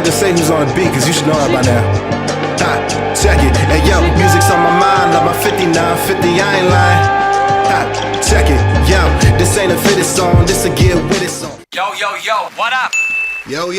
to say who's on the beat, cause you should know that by now. Check it. Hey yo, music's on my mind, like my 5950, I ain't lying. Check it. Yo, this ain't a fitted song, this a get with it song. Yo, what up? Yo.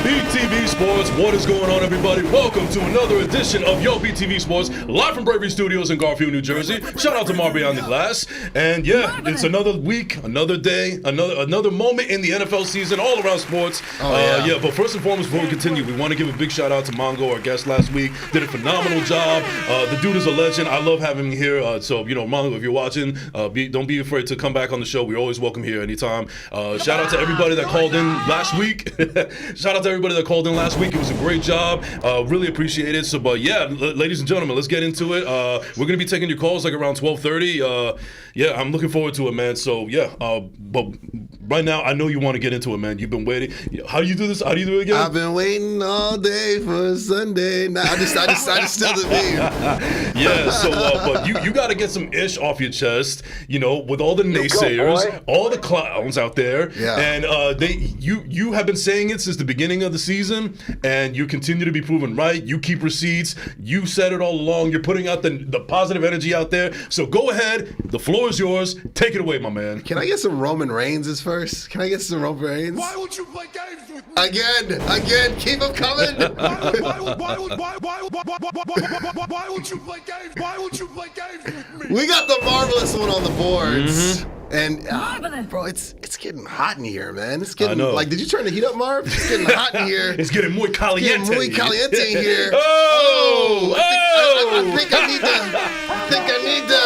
BTV Sports, what is going on, everybody? Welcome to another edition of Yo BTV Sports, live from Bravery Studios in Garfield, New Jersey. Shout out to Mar Beyond the Glass. And yeah, it's another week, another day, another moment in the NFL season, all around sports. But first and foremost, before we continue, we want to give a big shout out to Mongo, our guest last week. Did a phenomenal job. The dude is a legend. I love having him here. So, Mongo, if you're watching, don't be afraid to come back on the show. We're always welcome here anytime. Shout out to everybody that called in last week. Shout out to everybody that called in last week. It was a great job. Really appreciate it. So, but yeah, ladies and gentlemen, let's get into it. We're going to be taking your calls like around 12:30. I'm looking forward to it, man. So, but right now, I know you want to get into it, man. You've been waiting. How do you do this? How do you do it again? I've been waiting all day for Sunday. Nah, I just still the meme. Yeah, so, but you got to get some ish off your chest, with all the naysayers, all the clowns out there. Yeah. And you have been saying it since the beginning of the season, and you continue to be proven right. You keep receipts. You said it all along. You're putting out the positive energy out there. So go ahead. The floor is yours. Take it away, my man. Can I get some Roman Reigns first? Can I get some Roman Reigns? Why would you play games with me? Again, keep them coming. Why would you play games? Why would you play games with me? We got the marvelous one on the boards. And bro, it's getting hot in here, man. It's getting did you turn the heat up, Marv? It's getting hot in here. It's getting muy caliente. It's getting muy caliente in here. I think I need to.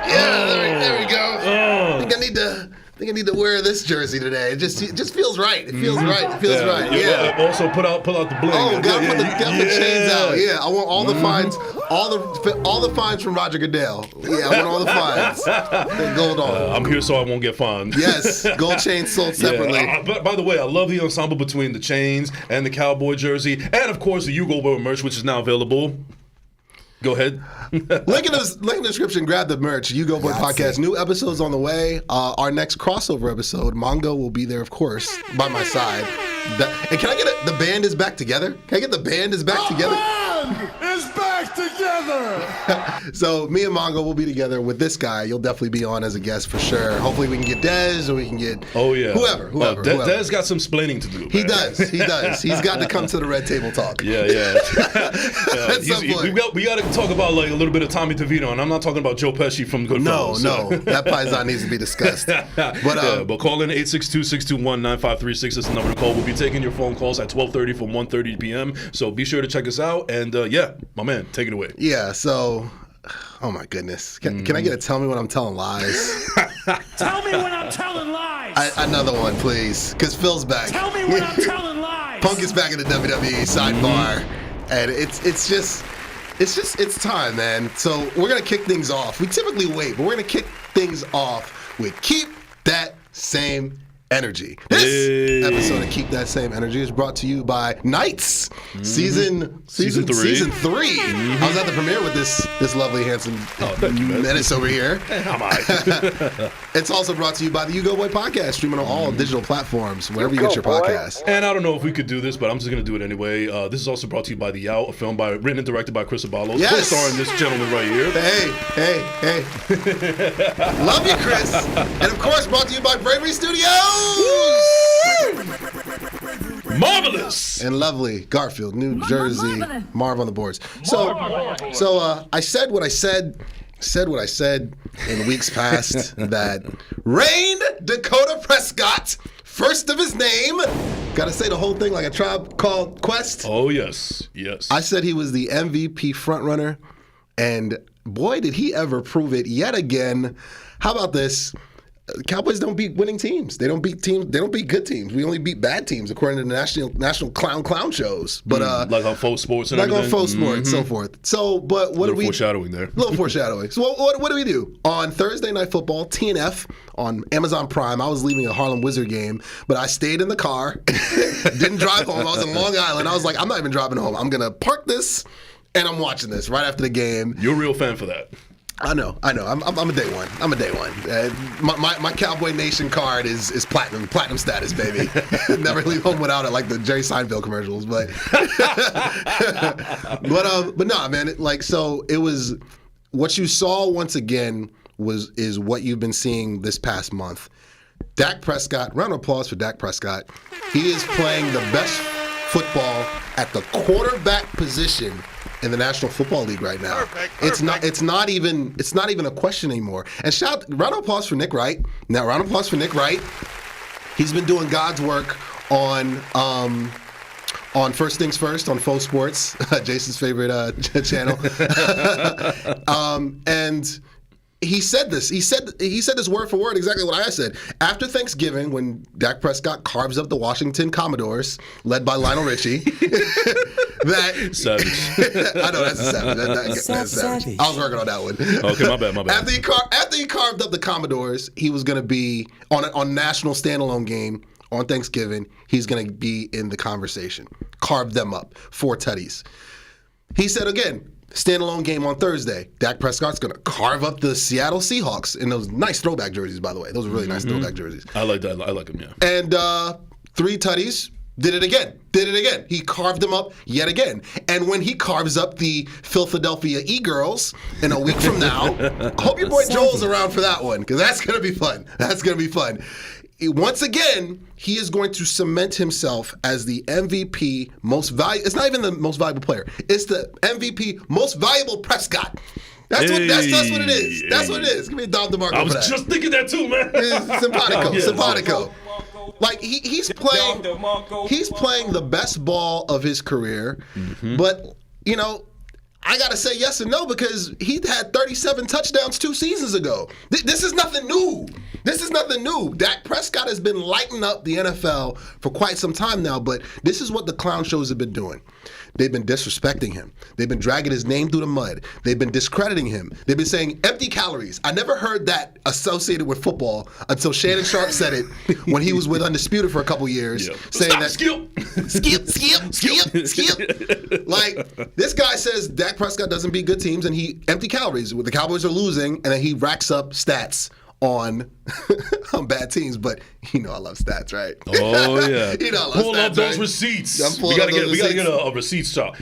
Yeah, there we go. I think I need to wear this jersey today. It just feels right. It feels right. It feels right. Yeah. Also, pull out the bling. Oh, gotta put the chains out. Yeah, I want all the fines, all the fines from Roger Goodell. Yeah, I want all the fines. Gold on. I'm here so I won't get fined. Yes, gold chains sold separately. But by the way, I love the ensemble between the chains and the cowboy jersey, and of course the Ugo merch, which is now available. Go ahead. Link in the description. Grab the merch. Ugo Boy Podcast. New episodes on the way. Our next crossover episode, Mongo will be there, of course, by my side. And can I get the band is back together? Can I get the band is back together? Band is back together. So me and Mongo will be together with this guy. You'll definitely be on as a guest for sure. Hopefully we can get Dez or we can get whoever. Dez got some splaining to do. Man. He does. He's got to come to the red table talk. Yeah. We got to talk about like a little bit of Tommy Devito, and I'm not talking about Joe Pesci from Goodfellas. No, that Paisan needs to be discussed. But call in 862-621-9536 is the number to call. We'll be taking your phone calls at 12:30 from 1:30 p.m. So be sure to check us out. And my man, take it away. Yeah. So, oh my goodness, can I get a tell me when I'm telling lies? Tell me when I'm telling lies. Another one, please, because Phil's back. Tell me when I'm telling lies. Punk is back in the WWE sidebar, and it's time, man. So we're gonna kick things off. We typically wait, but we're gonna kick things off with Keep That Same Energy. This episode of Keep That Same Energy is brought to you by Knights, season 3. I was at the premiere with this lovely, handsome menace over here. It's also brought to you by the Ugo Boy Podcast, streaming on all digital platforms, wherever you get your podcasts. And I don't know if we could do this, but I'm just going to do it anyway. This is also brought to you by The Out, a film written and directed by Chris Abalos, co-starring this gentleman right here. Hey. Love you, Chris. And of course, brought to you by Bravery Studios. Marvelous and lovely Garfield, New Jersey. Marv on the boards. So I said what I said in weeks past that reigned Dakota Prescott, first of his name. Gotta say the whole thing like a Tribe Called Quest. Oh yes. I said he was the MVP frontrunner, and boy did he ever prove it yet again. How about this? Cowboys don't beat winning teams. They don't beat teams. They don't beat good teams. We only beat bad teams, according to the national clown shows. But like on Fox Sports and everything. Like on Fox Sports, so forth. So, but what do we? Foreshadowing there. Little foreshadowing. So, what do we do on Thursday Night Football? TNF on Amazon Prime. I was leaving a Harlem Wizard game, but I stayed in the car. Didn't drive home. I was in Long Island. I was like, I'm not even driving home. I'm gonna park this, and I'm watching this right after the game. You're a real fan for that. I know. I'm a day one. My Cowboy Nation card is platinum status, baby. Never leave home without it, like the Jerry Seinfeld commercials. But but no, man. So it was what you saw once again is what you've been seeing this past month. Dak Prescott. Round of applause for Dak Prescott. He is playing the best football at the quarterback position in the National Football League right now. Perfect. It's not even a question anymore. And round of applause for Nick Wright. Now, round of applause for Nick Wright. He's been doing God's work on First Things First on Faux Sports, Jason's favorite channel. And he said this. He said this word for word, exactly what I said. After Thanksgiving, when Dak Prescott carves up the Washington Commodores, led by Lionel Richie, that savage. I know that's a savage. That's savage. I was working on that one. Okay, my bad. After he carved up the Commodores, he was going to be on national standalone game on Thanksgiving. He's going to be in the conversation. Carved them up, 4 tutties. He said again. Standalone game on Thursday. Dak Prescott's going to carve up the Seattle Seahawks in those nice throwback jerseys, by the way. Those are really nice throwback jerseys. I like that. I like them, yeah. And 3 tutties. Did it again. He carved them up yet again. And when he carves up the Philadelphia E-Girls in a week from now, hope your boy Joel's around for that one, because that's going to be fun. Once again, he is going to cement himself as the MVP most valuable. It's not even the most valuable player. It's the MVP most valuable Prescott. That's what it is. That's what it is. Give me a Dom DeMarco. I was for that. just thinking that too, man. Simpatico. Like he's playing the best ball of his career, but I gotta say yes and no because he had 37 touchdowns 2 seasons ago. This is nothing new. Dak Prescott has been lighting up the NFL for quite some time now, but this is what the clown shows have been doing. They've been disrespecting him. They've been dragging his name through the mud. They've been discrediting him. They've been saying empty calories. I never heard that associated with football until Shannon Sharp said it when he was with Undisputed for a couple years, saying Skip. Like, this guy says Dak Prescott doesn't beat good teams and he empty calories. The Cowboys are losing and then he racks up stats on bad teams, but I love stats, right? Oh yeah. I love pull stats, up those right? receipts. We gotta get a receipts drop.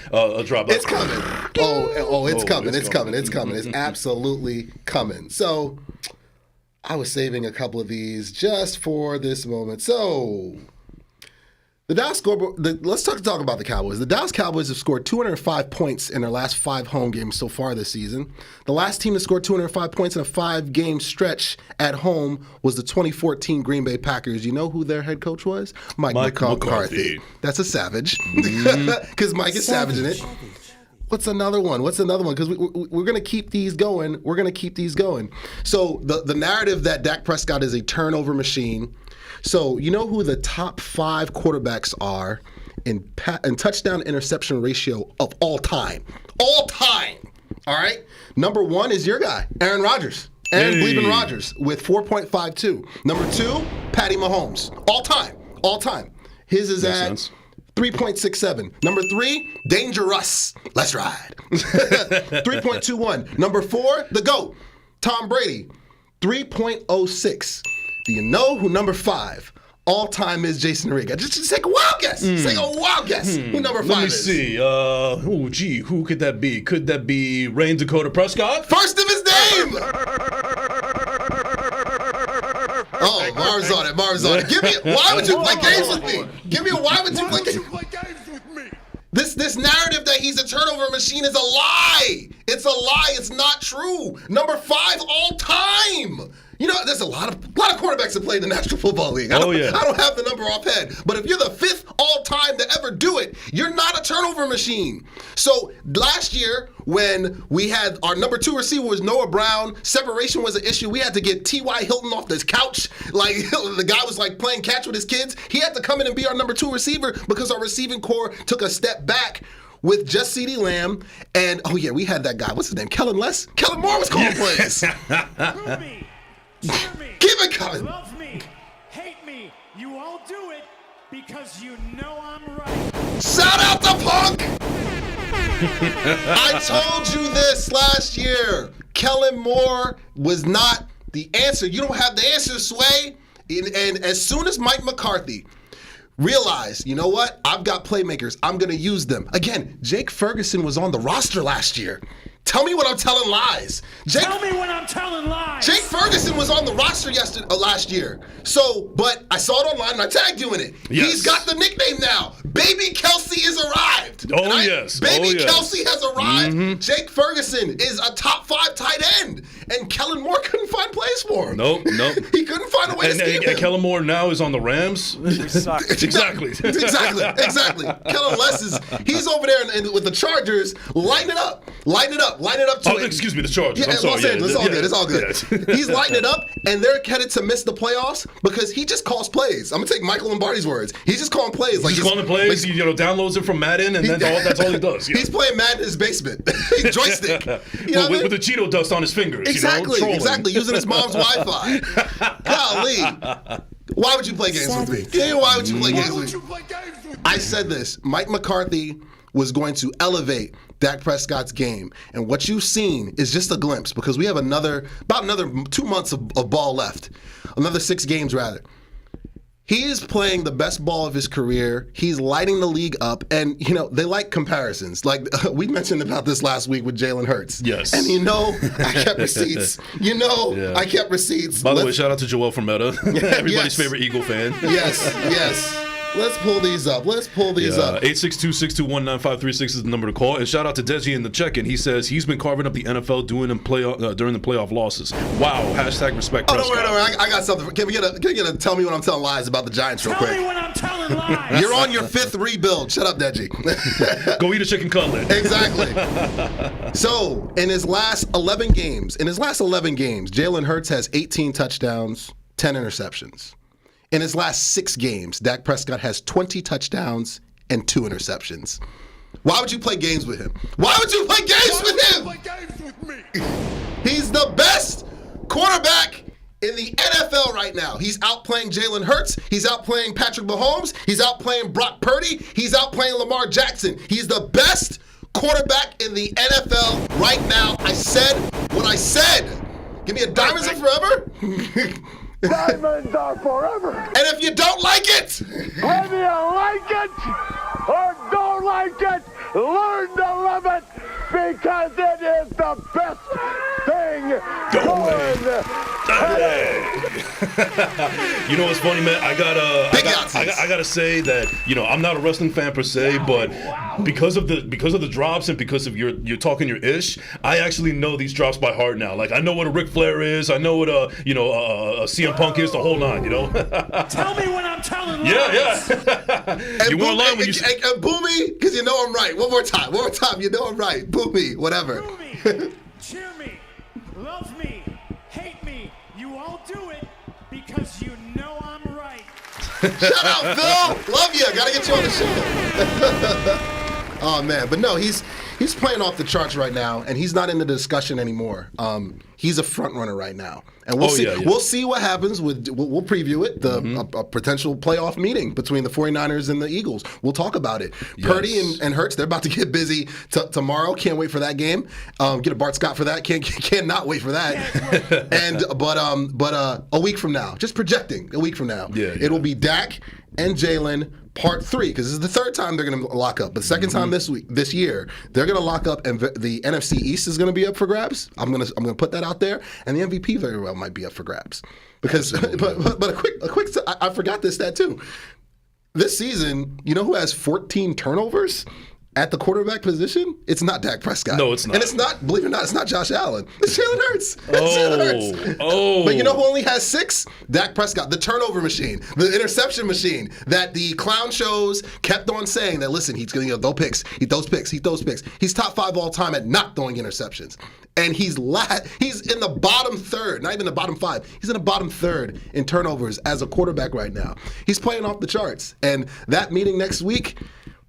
It's coming. It's coming. It's absolutely coming. So I was saving a couple of these just for this moment. So the Dallas scoreboard. Let's talk about the Cowboys. The Dallas Cowboys have scored 205 points in their last 5 home games so far this season. The last team to score 205 points in a 5-game stretch at home was the 2014 Green Bay Packers. You know who their head coach was? Mike McCarthy. That's a savage, because Mike is savage in it. What's another one? Because we're going to keep these going. So the narrative that Dak Prescott is a turnover machine. So you know who the top 5 quarterbacks are in touchdown interception ratio of all time? All time. All right. Number 1 is your guy, Aaron Rodgers. Bleeping Rodgers with 4.52. Number 2, Patty Mahomes. All time. His is Makes at sense. 3.67. Number 3, Dangerous. Let's ride. 3.21. Number 4, the GOAT, Tom Brady. 3.06. Do you know who number 5 all-time is? Jason and Ugo. Just take a wild guess. Who number 5 is? Let me see. Who could that be? Could that be Rain Dakota Prescott? First of his name! Oh, Marv's on it. Why would you play games with me? Why would you play games with me? This narrative that he's a turnover machine is a lie. It's a lie. It's not true. Number 5 all time. There's a lot of quarterbacks that play in the National Football League. I don't have the number offhand. But if you're the 5th all-time to ever do it, you're not a turnover machine. So last year, when we had our number 2 receiver was Noah Brown, separation was an issue. We had to get T.Y. Hilton off this couch. Like, the guy was like playing catch with his kids. He had to come in and be our number 2 receiver because our receiving core took a step back with just CeeDee Lamb. And, we had that guy. What's his name? Kellen Moore was calling plays. Keep it coming. Love me, hate me, you all do it because you know I'm right. Shout out to Punk! I told you this last year. Kellen Moore was not the answer. You don't have the answer, Sway. And as soon as Mike McCarthy realized, you know what? I've got playmakers. I'm going to use them. Again, Jake Ferguson was on the roster last year. Tell me when I'm telling lies. Tell me when I'm telling lies. Jake Ferguson was on the roster last year. So, but I saw it online and I tagged you in it. Yes. He's got the nickname now. Baby Kelsey has arrived. Oh, yes. Baby yes. Kelsey has arrived. Jake Ferguson is a top 5 tight end. And Kellen Moore couldn't find plays for him. Nope. He couldn't find a way to scheme him. And Kellen Moore now is on the Rams. We suck. Exactly. Exactly. Kellen Less he's over there with the Chargers, lighting it up to Oh, excuse me, the Chargers. Yeah, I'm sorry. Los Angeles, it's all good. Yeah. He's lighting it up, and they're headed to miss the playoffs because he just calls plays. I'm gonna take Michael Lombardi's words. He's just calling plays. He's calling plays. He downloads it from Madden, and that's all he does. He's playing Madden in his basement. Joystick. With the Cheeto dust on his fingers. Exactly. Using his mom's Wi-Fi. Golly. Why would you play games with me? Yeah, why would you play games with me? I said this. Mike McCarthy was going to elevate Dak Prescott's game. And what you've seen is just a glimpse because we have about another 2 months of ball left. Another 6 games, rather. He is playing the best ball of his career. He's lighting the league up. And, they like comparisons. Like, we mentioned about this last week with Jalen Hurts. Yes. And I kept receipts. I kept receipts. By the way, shout out to Joel from Meta. Everybody's favorite Eagle fan. Yes. Let's pull these up. 862-621-9536 is the number to call. And shout out to Deji in the check-in. He says he's been carving up the NFL during the playoff losses. Wow. Hashtag respect Prescott. Don't worry. I got something. Can we get a tell me when I'm telling lies about the Giants real quick? Tell me when I'm telling lies. You're on your 5th rebuild. Shut up, Deji. Go eat a chicken cutlet. Exactly. So, in his last 11 games, Jalen Hurts has 18 touchdowns, 10 interceptions. In his last 6 games, Dak Prescott has 20 touchdowns and 2 interceptions. Why would you play games with him? He's the best quarterback in the NFL right now. He's outplaying Jalen Hurts. He's outplaying Patrick Mahomes. He's outplaying Brock Purdy. He's outplaying Lamar Jackson. He's the best quarterback in the NFL right now. I said what I said. Give me a diamonds are forever. Diamonds are forever. And if you don't like it, Whether you like it or don't like it, learn to love it because it is the best thing going today. You know what's funny, man? I gotta say that I'm not a wrestling fan per se, but because of the drops and because of you're talking your ish, I actually know these drops by heart now. Like I know what a Ric Flair is, I know what a CM Punk is, the whole 9. Tell me when I'm telling lies. Yeah. You won't lie when you and boo me because you know I'm right. One more time. You know I'm right. Boo me. Whatever. Boo me, cheer me, love me, hate me. You all do it because you know I'm right. Shout out, Phil. Love you. Gotta get you on the show. Oh man, but no, he's playing off the charts right now, and he's not in the discussion anymore. He's a front runner right now, and we'll see. Yeah. We'll see what happens with. We'll preview it. A potential playoff meeting between the 49ers and the Eagles. We'll talk about it. Yes. Purdy and Hurts, they're about to get busy tomorrow. Can't wait for that game. Get a Bart Scott for that. Cannot wait for that. But a week from now, just projecting a week from now, it'll be Dak and Jalen. Part 3, because this is the 3rd time they're going to lock up. But the 2nd time this year, they're going to lock up, and the NFC East is going to be up for grabs. I'm going to put that out there, and the MVP very well might be up for grabs. Because, but a quick, I forgot this stat too. This season, you know who has 14 turnovers at the quarterback position? It's not Dak Prescott. No, it's not. And it's not, believe it or not, it's not Josh Allen. It's Jalen Hurts. Oh. But you know who only has 6? Dak Prescott, the turnover machine, the interception machine that the clown shows kept on saying that, listen, he's going to throw picks. He throws picks. He's top 5 all time at not throwing interceptions. And he's in the bottom 3rd, not even the bottom 5. He's in the bottom 3rd in turnovers as a quarterback right now. He's playing off the charts. And that meeting next week,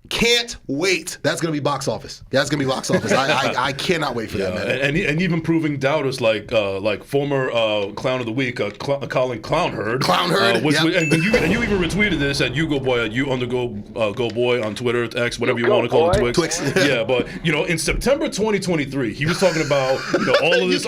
Can't wait. That's gonna be box office. That's gonna be box office. I cannot wait for that, man. And even proving doubters like former Clown of the Week, Colin Clownherd. Clownherd, yep. and you even retweeted this at Ugo Boy, at Go Boy on Twitter, X, whatever you want to call it, Twix. Yeah, but in September 2023, he was talking about all of this.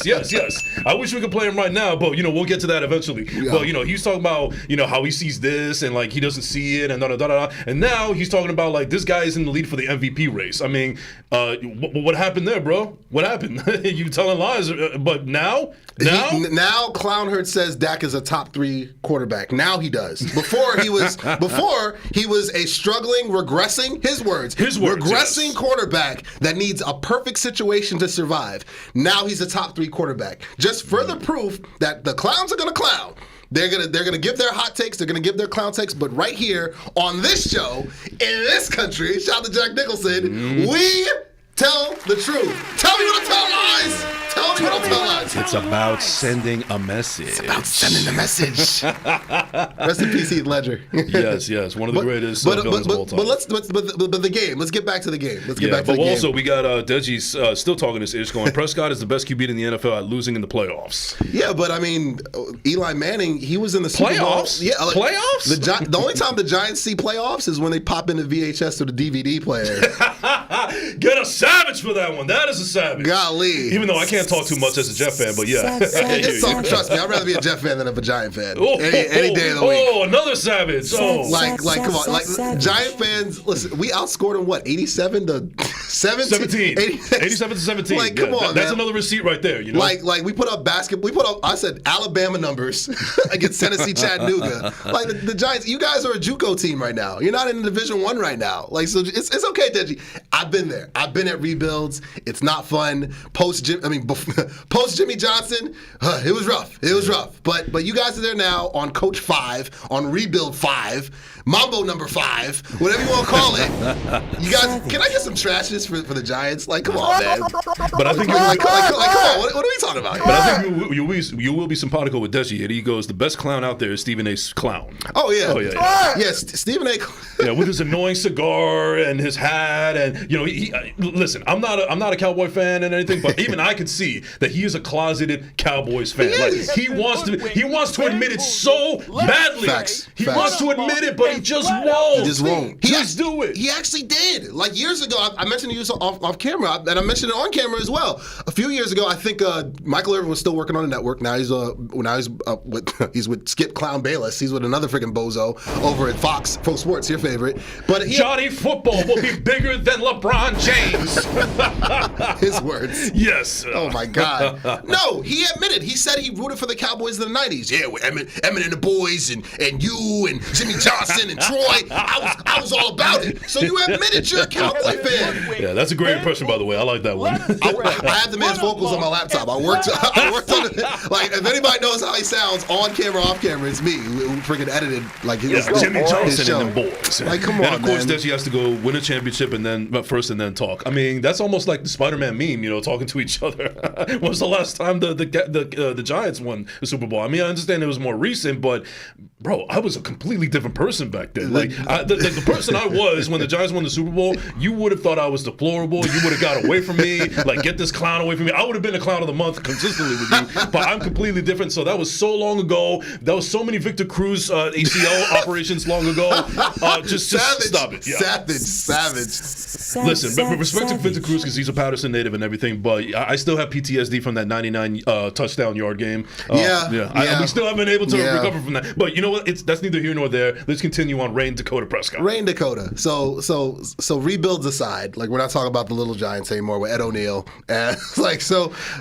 Yes. I wish we could play him right now, but we'll get to that eventually. Yeah. But he's talking about how he sees this and like he doesn't see it and da. And now he's talking about like this guy is in the lead for the MVP race. I mean, what happened there, bro? What happened? You telling lies? But now Clownherd says Dak is a top 3 quarterback. Now he does. Before he was a struggling, regressing. His words, regressing quarterback that needs a perfect situation to survive. Now he's a top 3 quarterback. Just further proof that the clowns are gonna clown. They're gonna give their hot takes. They're gonna give their clown takes. But right here on this show, in this country, shout out to Jack Nicholson, we tell the truth. Tell me what to tell lies. Tell me what to tell lies. It's about sending a message. It's about sending a message. Rest in peace, Heath Ledger. yes, one of the greatest villains of all time. But the game. Let's get back to the game. But also we got Deji still talking this ish, going Prescott is the best QB in the NFL at losing in the playoffs. Yeah, but I mean, Eli Manning, he was in the Super Bowl. Yeah, playoffs. The only time the Giants see playoffs is when they pop in the VHS or the DVD player. Get a savage for that one. That is a savage. Golly. Even though I can't talk too much as a Jet fan, but yeah. Trust me, I'd rather be a Jet fan than a Giant fan. Any day of the week. Oh, another savage. Oh. Like, come on. Like, Giant fans, listen, we outscored them, what, 87 to 17? 87 to 17. Like, come on, that's man. another receipt right there, Like we put up I said Alabama numbers against Tennessee Chattanooga. Like, the Giants, you guys are a JUCO team right now. You're not in Division I right now. Like, so it's okay, Deji. I've been there. I've been at rebuilds. It's not fun. Post Jimmy Johnson, it was rough. But you guys are there now on Coach 5, on Rebuild 5, Mambo number 5, whatever you want to call it. You guys, can I get some trashes for the Giants? Like, come on, man. But I think come on. What are we talking about here? But I think you will be simpatico with Deji. And he goes, the best clown out there is Stephen A. Clown. Oh yeah. Yes, Stephen A. Yeah, with his annoying cigar and his hat, and listen, I'm not a Cowboy fan and anything, but even I could see that he is a closeted Cowboys fan. He wants to admit it so badly. Facts. He wants to admit it, but he just won't. He just won't. Just do it. He actually did. Like years ago, I mentioned to you off camera, and I mentioned it on camera as well. A few years ago, I think Michael Irvin was still working on the network. Now he's with Skip Clown Bayless. He's with another freaking bozo over at Fox Pro Sports, your favorite. But Johnny Football will be bigger than LeBron James. His words. Yes. Oh my God. No, he admitted. He said he rooted for the Cowboys in the '90s. Yeah, with Emmett and the boys, and you and Jimmy Johnson and Troy. I was all about it. So you admitted you're a Cowboy fan. Yeah, that's a great impression, by the way. I like that one. I have the man's vocals on my laptop. I worked on it. Like, if anybody knows how he sounds on camera, off camera, it's me who freaking edited like Jimmy Johnson and them boys. Like, come on, and of course, man. Desi has to go win a championship and then talk. I mean, that's almost like the Spider-Man meme, talking to each other. When was the last time the Giants won the Super Bowl? I mean, I understand it was more recent, but bro, I was a completely different person back then. Like the person I was when the Giants won the Super Bowl, you would have thought I was deplorable. You would have got away from me. Like, get this clown away from me. I would have been a clown of the month consistently with you. But I'm completely different. So that was so long ago. That was so many Victor Cruz ACL operations long ago. Just stop it. Yeah. Savage. Listen, but respect to Victor Cruz because he's a Patterson native and everything. But I still have PTSD from that 99 touchdown yard game. We still haven't been able to recover from that. But you know what? That's neither here nor there. Let's continue on Rain Dakota Prescott. Rain Dakota. So rebuilds aside, like, we're not talking about the little Giants anymore with Ed O'Neill. And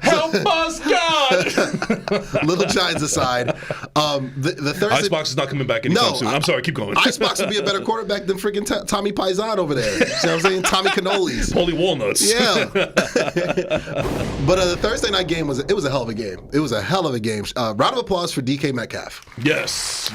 help us, God. Little Giants aside, the Thursday Icebox is not coming back anytime soon. I'm sorry, keep going. Icebox would be a better quarterback than freaking Tommy Paisan over there. You know what I'm saying? Tommy Cannolis. Holy walnuts. Yeah. But the Thursday night game was a hell of a game. It was a hell of a game. Round of applause for DK Metcalf. Yes.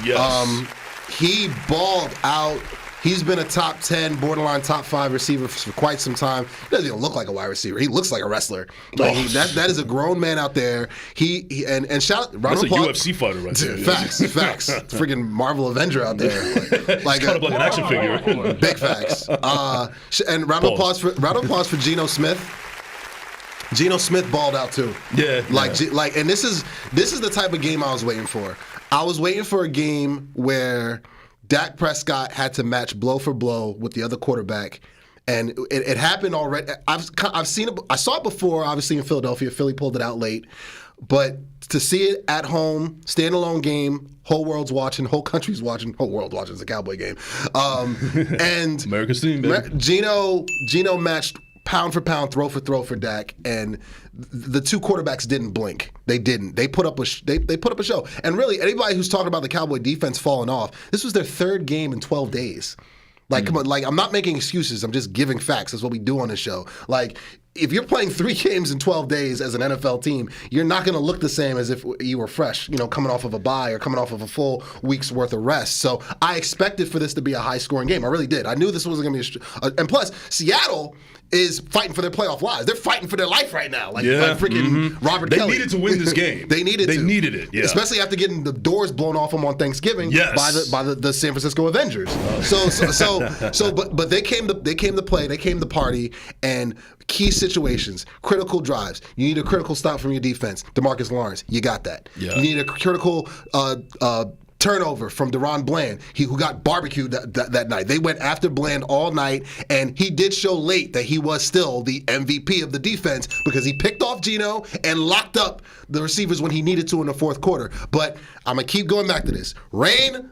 He balled out. He's been a top 10, borderline top 5 receiver for quite some time. He doesn't even look like a wide receiver. He looks like a wrestler. Like that is a grown man out there. And shout out, that's a UFC fighter right there. Facts. Freaking Marvel Avenger out there. Like kind of like an action figure. Big facts. And round of applause for Geno Smith. Geno Smith balled out too. Yeah. And this is the type of game I was waiting for. I was waiting for a game where Dak Prescott had to match blow for blow with the other quarterback, and it happened already. I've seen it. I saw it before, obviously in Philadelphia. Philly pulled it out late, but to see it at home, standalone game, whole world's watching, whole country's watching, whole world watching. It's a Cowboy game, and America's team, baby. Geno matched pound for pound, throw for throw for Dak, and the two quarterbacks didn't blink. They didn't. They put up a show. And really, anybody who's talking about the Cowboy defense falling off, this was their third game in 12 days. Like, come on, like, I'm not making excuses. I'm just giving facts. That's what we do on this show. Like, if you're playing 3 games in 12 days as an NFL team, you're not going to look the same as if you were fresh, coming off of a bye or coming off of a full week's worth of rest. So I expected for this to be a high-scoring game. I really did. I knew this wasn't going to be and plus, Seattle is fighting for their playoff lives. They're fighting for their life right now. Like freaking Robert Kelly. They needed to win this game. They needed it, yeah. Especially after getting the doors blown off them on Thanksgiving by the San Francisco Avengers. But they came to play, they came to party, and key situations, critical drives. You need a critical stop from your defense. DeMarcus Lawrence, you got that. Yeah. You need a critical turnover from Deron Bland, who got barbecued that night. They went after Bland all night, and he did show late that he was still the MVP of the defense because he picked off Geno and locked up the receivers when he needed to in the fourth quarter. But I'm going to keep going back to this.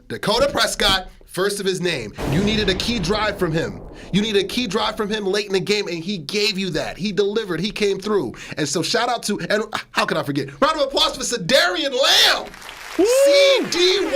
Dakota Prescott, first of his name. You needed a key drive from him. You needed a key drive from him late in the game, and he gave you that. He delivered. He came through. And so shout out to, and how can I forget? Round of applause for Sedarian Lamb. CDYAC.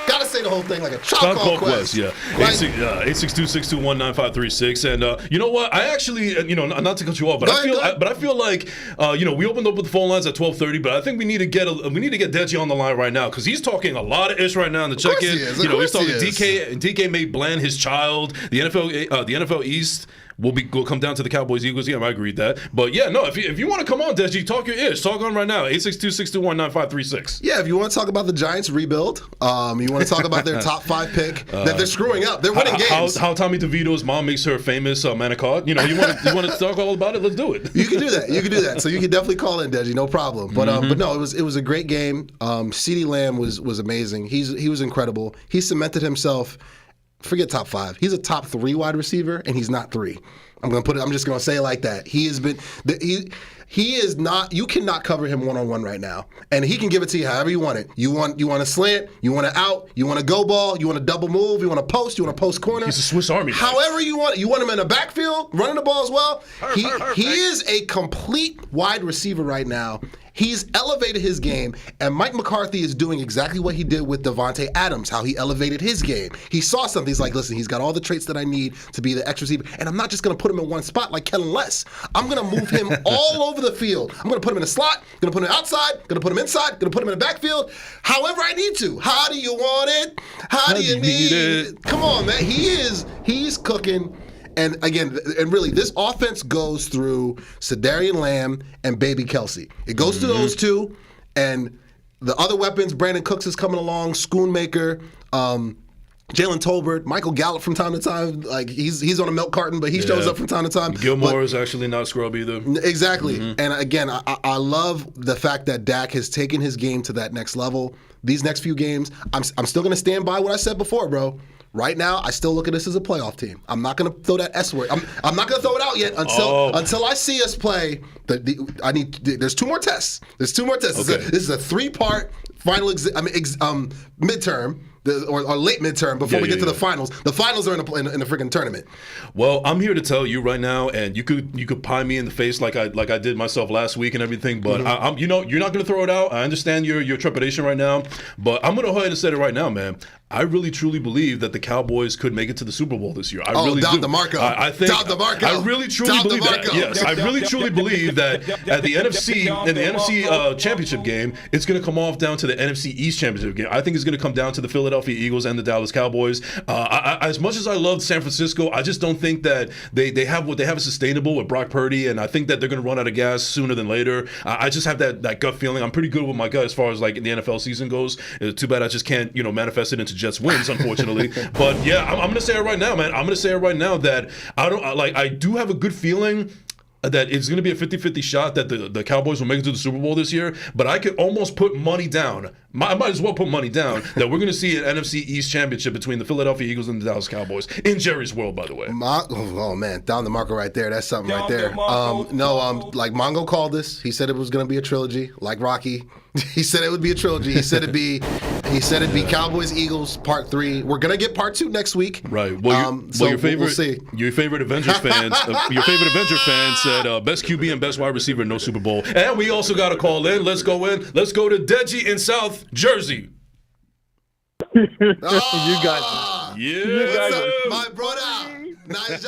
Gotta say the whole thing like a Tribe Called Quest. Yeah. 862-621-9536. And you know what? I actually, not to cut you off, but I feel like, we opened up with the phone lines at 12:30, but I think we need to get Deji on the line right now because he's talking a lot of ish right now in the check-in. He's talking DK made Bland his child. The NFL East will come down to the Cowboys Eagles. Yeah, I agree with that. But yeah, no, if you want to come on, Deji, talk your ish. Talk on right now. 862-621-9536. Yeah, if you want to talk about the Giants rebuild, you want to talk about their top 5 pick, that they're screwing up. They're winning games. How Tommy DeVito's mom makes her famous manicotti. You want to talk all about it? Let's do it. You can do that. So you can definitely call in, Deji, no problem. But no, it was a great game. CeeDee Lamb was amazing. He was incredible. He cemented himself. Forget top 5. He's a top 3 wide receiver, and he's not 3. I'm just gonna say it like that. He has been. He is not. You cannot cover him one-on-one right now, and he can give it to you however you want it. You want a slant. You want to out. You want a go ball. You want a double move. You want a post. You want a post corner. He's a Swiss Army knife. However you want. You want him in the backfield, running the ball as well. He is a complete wide receiver right now. He's elevated his game, and Mike McCarthy is doing exactly what he did with Devontae Adams, how he elevated his game. He saw something. He's like, listen, he's got all the traits that I need to be the X receiver, and I'm not just going to put him in one spot like Kellen Less. I'm going to move him all over the field. I'm going to put him in a slot, going to put him outside, going to put him inside, going to put him in the backfield, however I need to. How do you want it? How do you need it? Come on, man. He's cooking. And again, really, this offense goes through Sedarian Lamb and Baby Kelsey. It goes through those two, and the other weapons, Brandon Cooks is coming along, Schoonmaker, Jalen Tolbert, Michael Gallup from time to time. Like he's on a milk carton, but he shows up from time to time. Gilmore is actually not scrub either. Exactly. And again, I love the fact that Dak has taken his game to that next level. These next few games, I'm still going to stand by what I said before, bro. Right now, I still look at this as a playoff team. I'm not going to throw that S word. I'm not going to throw it out yet until I see us play. There's 2 more tests. There's 2 more tests. Okay. This is a 3-part final midterm. Or late midterm before we get to the finals. The finals are in the freaking tournament. Well, I'm here to tell you right now, and you could pie me in the face like I did myself last week and everything. But you're not going to throw it out. I understand your trepidation right now, but I'm going to go ahead and say it right now, man. I really truly believe that the Cowboys could make it to the Super Bowl this year. I really do. DeMarco. I think Down DeMarco. I really truly believe that. Yes, I really truly believe that at the NFC Championship game, it's going to come off down to the NFC East Championship game. I think it's going to come down to the Philadelphia Philadelphia Eagles and the Dallas Cowboys. As much as I love San Francisco, I just don't think that they have what they have is sustainable with Brock Purdy, and I think that they're going to run out of gas sooner than later. I just have that gut feeling. I'm pretty good with my gut as far as like the NFL season goes. Too bad I just can't manifest it into Jets wins, unfortunately. But yeah, I'm going to say it right now, man. I'm going to say it right now that I do have a good feeling that it's going to be a 50-50 shot that the Cowboys will make it to the Super Bowl this year, but I could almost put money down. I might as well put money down that we're going to see an NFC East championship between the Philadelphia Eagles and the Dallas Cowboys in Jerry's world, by the way. Oh man, down the marker right there. That's something right there. Like Mongo called this. He said it was going to be a trilogy, like Rocky. He said it would be a trilogy. He said it'd be Cowboys Eagles Part 3. We're gonna get Part 2 next week. Right. Well, your favorite Avengers fans, said best QB and best wide receiver, no Super Bowl. And we also got a call in. Let's go to Deji in South Jersey. You guys. Yeah. My brother. Niger.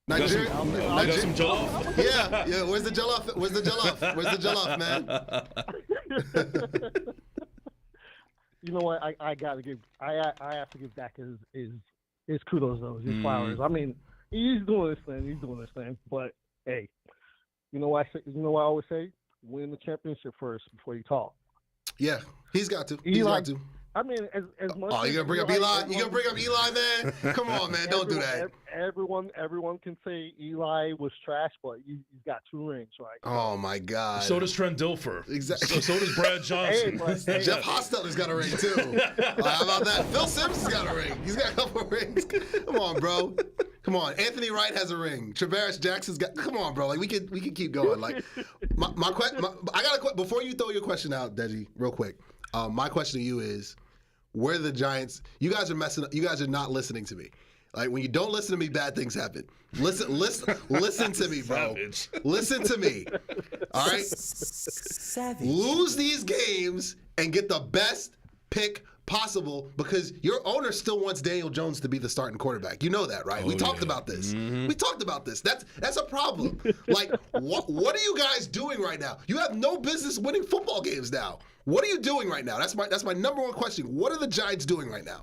Got some jollof? Yeah. Where's the jollof, man? You know what? I have to give Dak his kudos though, his flowers. I mean, he's doing this thing. But hey, you know what I always say? Win the championship first before you talk. Yeah, he's got to. I mean, as much. Oh, you gonna bring up Eli? You gonna bring up Eli, man? Come on, man! Don't do that. Everyone can say Eli was trash, but he's got 2 rings, right? Oh my God! So does Trent Dilfer. Exactly. So does Brad Johnson. Jeff Hostetler's got a ring too. How about that? Phil Simms has got a ring. He's got a couple of rings. Come on, bro. Come on. Anthony Wright has a ring. Travaris Jackson's got. Come on, bro. Like we can keep going. Like I got a before you throw your question out, Deji, real quick. My question to you is, where are the Giants? You guys are messing up. You guys are not listening to me. Like when you don't listen to me, bad things happen. Listen to me, bro. Savage. Listen to me. All right. Savage. Lose these games and get the best pick possible because your owner still wants Daniel Jones to be the starting quarterback. You know that, right? We talked about this. Mm-hmm. We talked about this. That's a problem. Like, what are you guys doing right now? You have no business winning football games now. What are you doing right now? That's my number one question. What are the Giants doing right now?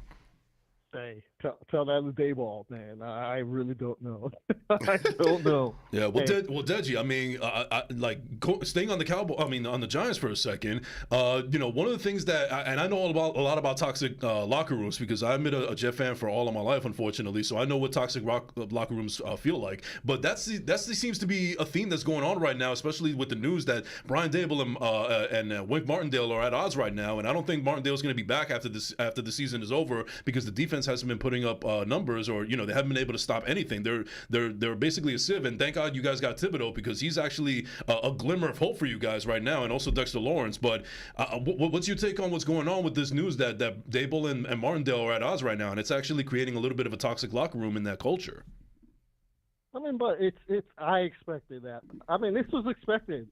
Hey, tell that to Dayball, man. I really don't know. I don't know. Yeah, Deji, I mean, staying on on the Giants for a second. One of the things that, and I know a lot about toxic locker rooms because I've been a Jet fan for all of my life, unfortunately. So I know what toxic locker rooms feel like. But that seems to be a theme that's going on right now, especially with the news that Brian Daboll and Wink Martindale are at odds right now. And I don't think Martindale's going to be back after the season is over because the defense hasn't been putting up numbers, or they haven't been able to stop anything. They're basically a sieve, and thank God you guys got Thibodeau because he's actually a glimmer of hope for you guys right now, and also Dexter Lawrence. But what's your take on what's going on with this news that Daboll and Martindale are at odds right now, and it's actually creating a little bit of a toxic locker room in that culture? I mean, but I expected that. I mean, this was expected.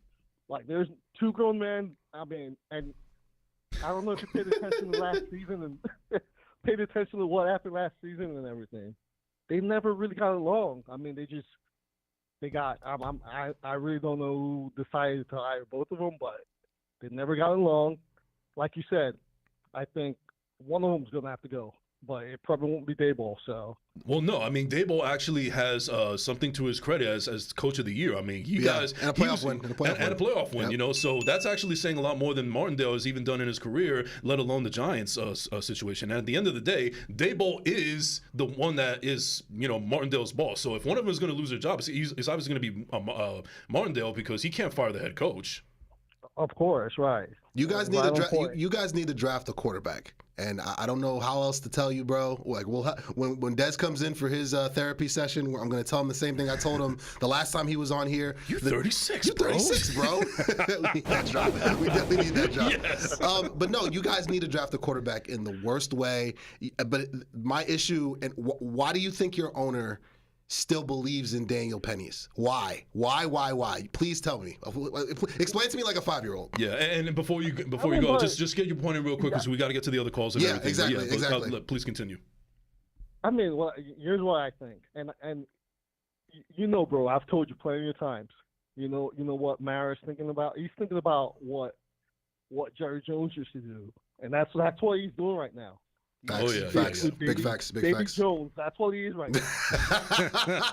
Like, there's 2 grown men. I mean, and I don't know if you paid attention to last season and paid attention to what happened last season and everything. They never really got along. I mean, I really don't know who decided to hire both of them, but they never got along. Like you said, I think one of them's going to have to go, but it probably won't be Daboll, so. Well, no, I mean, Daboll actually has something to his credit as coach of the year. I mean, guys. And a playoff win. Yep. So that's actually saying a lot more than Martindale has even done in his career, let alone the Giants situation. And at the end of the day, Daboll is the one that is, Martindale's boss. So if one of them is going to lose their job, it's obviously going to be Martindale because he can't fire the head coach. Of course, right. You guys need you guys need to draft a quarterback. And I don't know how else to tell you, bro. Like, when Des comes in for his therapy session, I'm going to tell him the same thing I told him the last time he was on here. You're 36, bro. You're 36, bro. We need that drop. We definitely need that drop. Yes. But no, you guys need to draft a quarterback in the worst way. But my issue, and why do you think your owner still believes in Daniel Pennies? Why? Please tell me. Explain to me like a 5-year-old. Yeah, and before you go, just get your point in real quick because we got to get to the other calls and everything. Exactly. Please continue. I mean, here's what I think, and bro, I've told you plenty of times. You know what Mara's thinking about? He's thinking about what Jerry Jones used to do, and that's what he's doing right now. Facts, Oh, yeah, facts. yeah, Big facts, big Davy facts. Jones, that's what he is right now.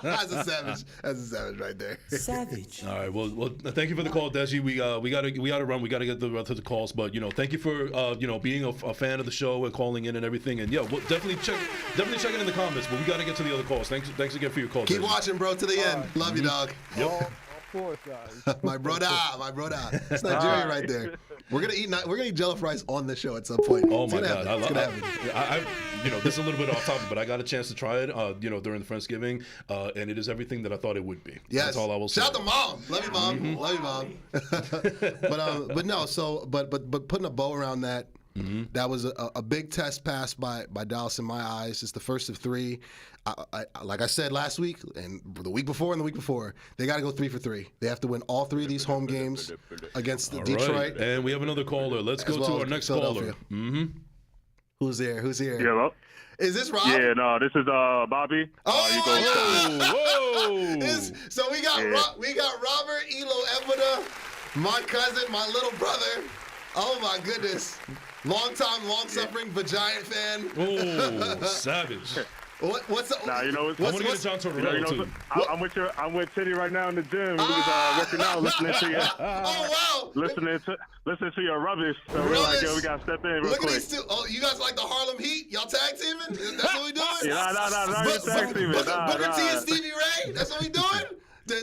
That's a savage right there. Savage. All right. Well, thank you for the call, Deji. We gotta run. We gotta get to the calls. But thank you for being a fan of the show and calling in and everything. And yeah, we'll definitely check it in the comments. But we gotta get to the other calls. Thanks again for your call. Keep Deji. watching, bro, to the end. Love you, dog. Of course, guys. My brother. It's Nigeria right there. We're gonna eat jollof rice on the show at some point. Oh It's my gonna God! happen. It's gonna happen. This is a little bit off topic, but I got a chance to try it. During the Thanksgiving, and it is everything that I thought it would be. Yes. That's all I will say. Shout out to mom. Love you, mom. Love you, mom. but no. So, but putting a bow around that. That was a big test pass by Dallas in my eyes. It's the first of 3. Like I said last week and the week before, they got to go 3 for 3. They have to win all 3 of these home games against All Detroit. right. And we have another caller. Let's go to our next caller. Who's here? Yeah, hello? Is this Rob? Yeah, no, this is Bobby. So we got Robert Elo Evoda, my cousin, my little brother. Oh my goodness. Long-suffering Giant fan. Oh, savage. What's up? Nah, I want to get John Tortorella too. I'm with Titty right now in the gym. We was working out, listening to you. Oh wow! Listening to your rubbish. So we're like, yo, we gotta step in real Look quick. at these two. Oh, you guys like the Harlem Heat? Y'all tag teaming? That's what we doing? Yeah, no, tag teaming. Booker T and Stevie Ray? That's what we doing? Okay,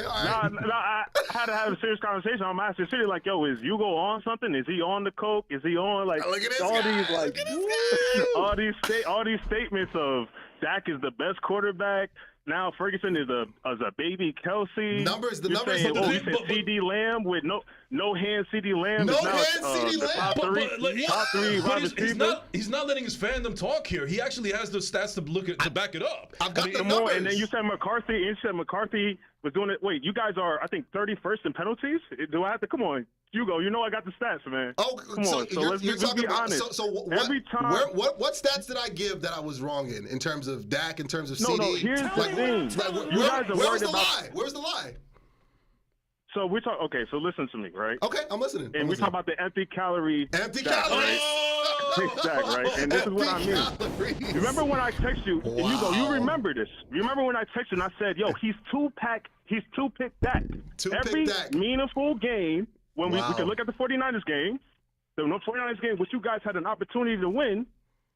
all right. No, I had to have a serious conversation. I'm asking City like, yo, is Ugo on something? Is he on the coke? Is he on like Look at this all guy. these like Look at this guy. all these statements of Dak is the best quarterback. Now Ferguson is a baby Kelsey. The numbers. You said CD Lamb with no hand. CD Lamb. No is now, hand CD Lamb? Top three. But But he's not letting his fandom talk here. He actually has the stats to back it up. I've got the numbers. And then you said McCarthy. And you said McCarthy was doing it. Wait, you guys are, I think, 31st in penalties. Do I have to? Come on, Hugo. You know I got the stats, man. Oh, come on. So let's be honest. So what, every time. What stats did I give that I was wrong in terms of Dak, in terms of CD? No. Here's the thing. Where guys are was worried the about. lie? Where's the lie? So we talk. Okay, so listen to me, right? Okay, I'm listening. And we talk about the empty calorie. Empty stack, calories. Right? Stack, right? And this is what I mean. Calories. Remember when I text you? Wow. And you go. You remember this? Remember when I texted and I said, "Yo, he's two-pick Dak." Every Dak. meaningful game when we Wow. can look at the 49ers game, the 49ers game, which you guys had an opportunity to win.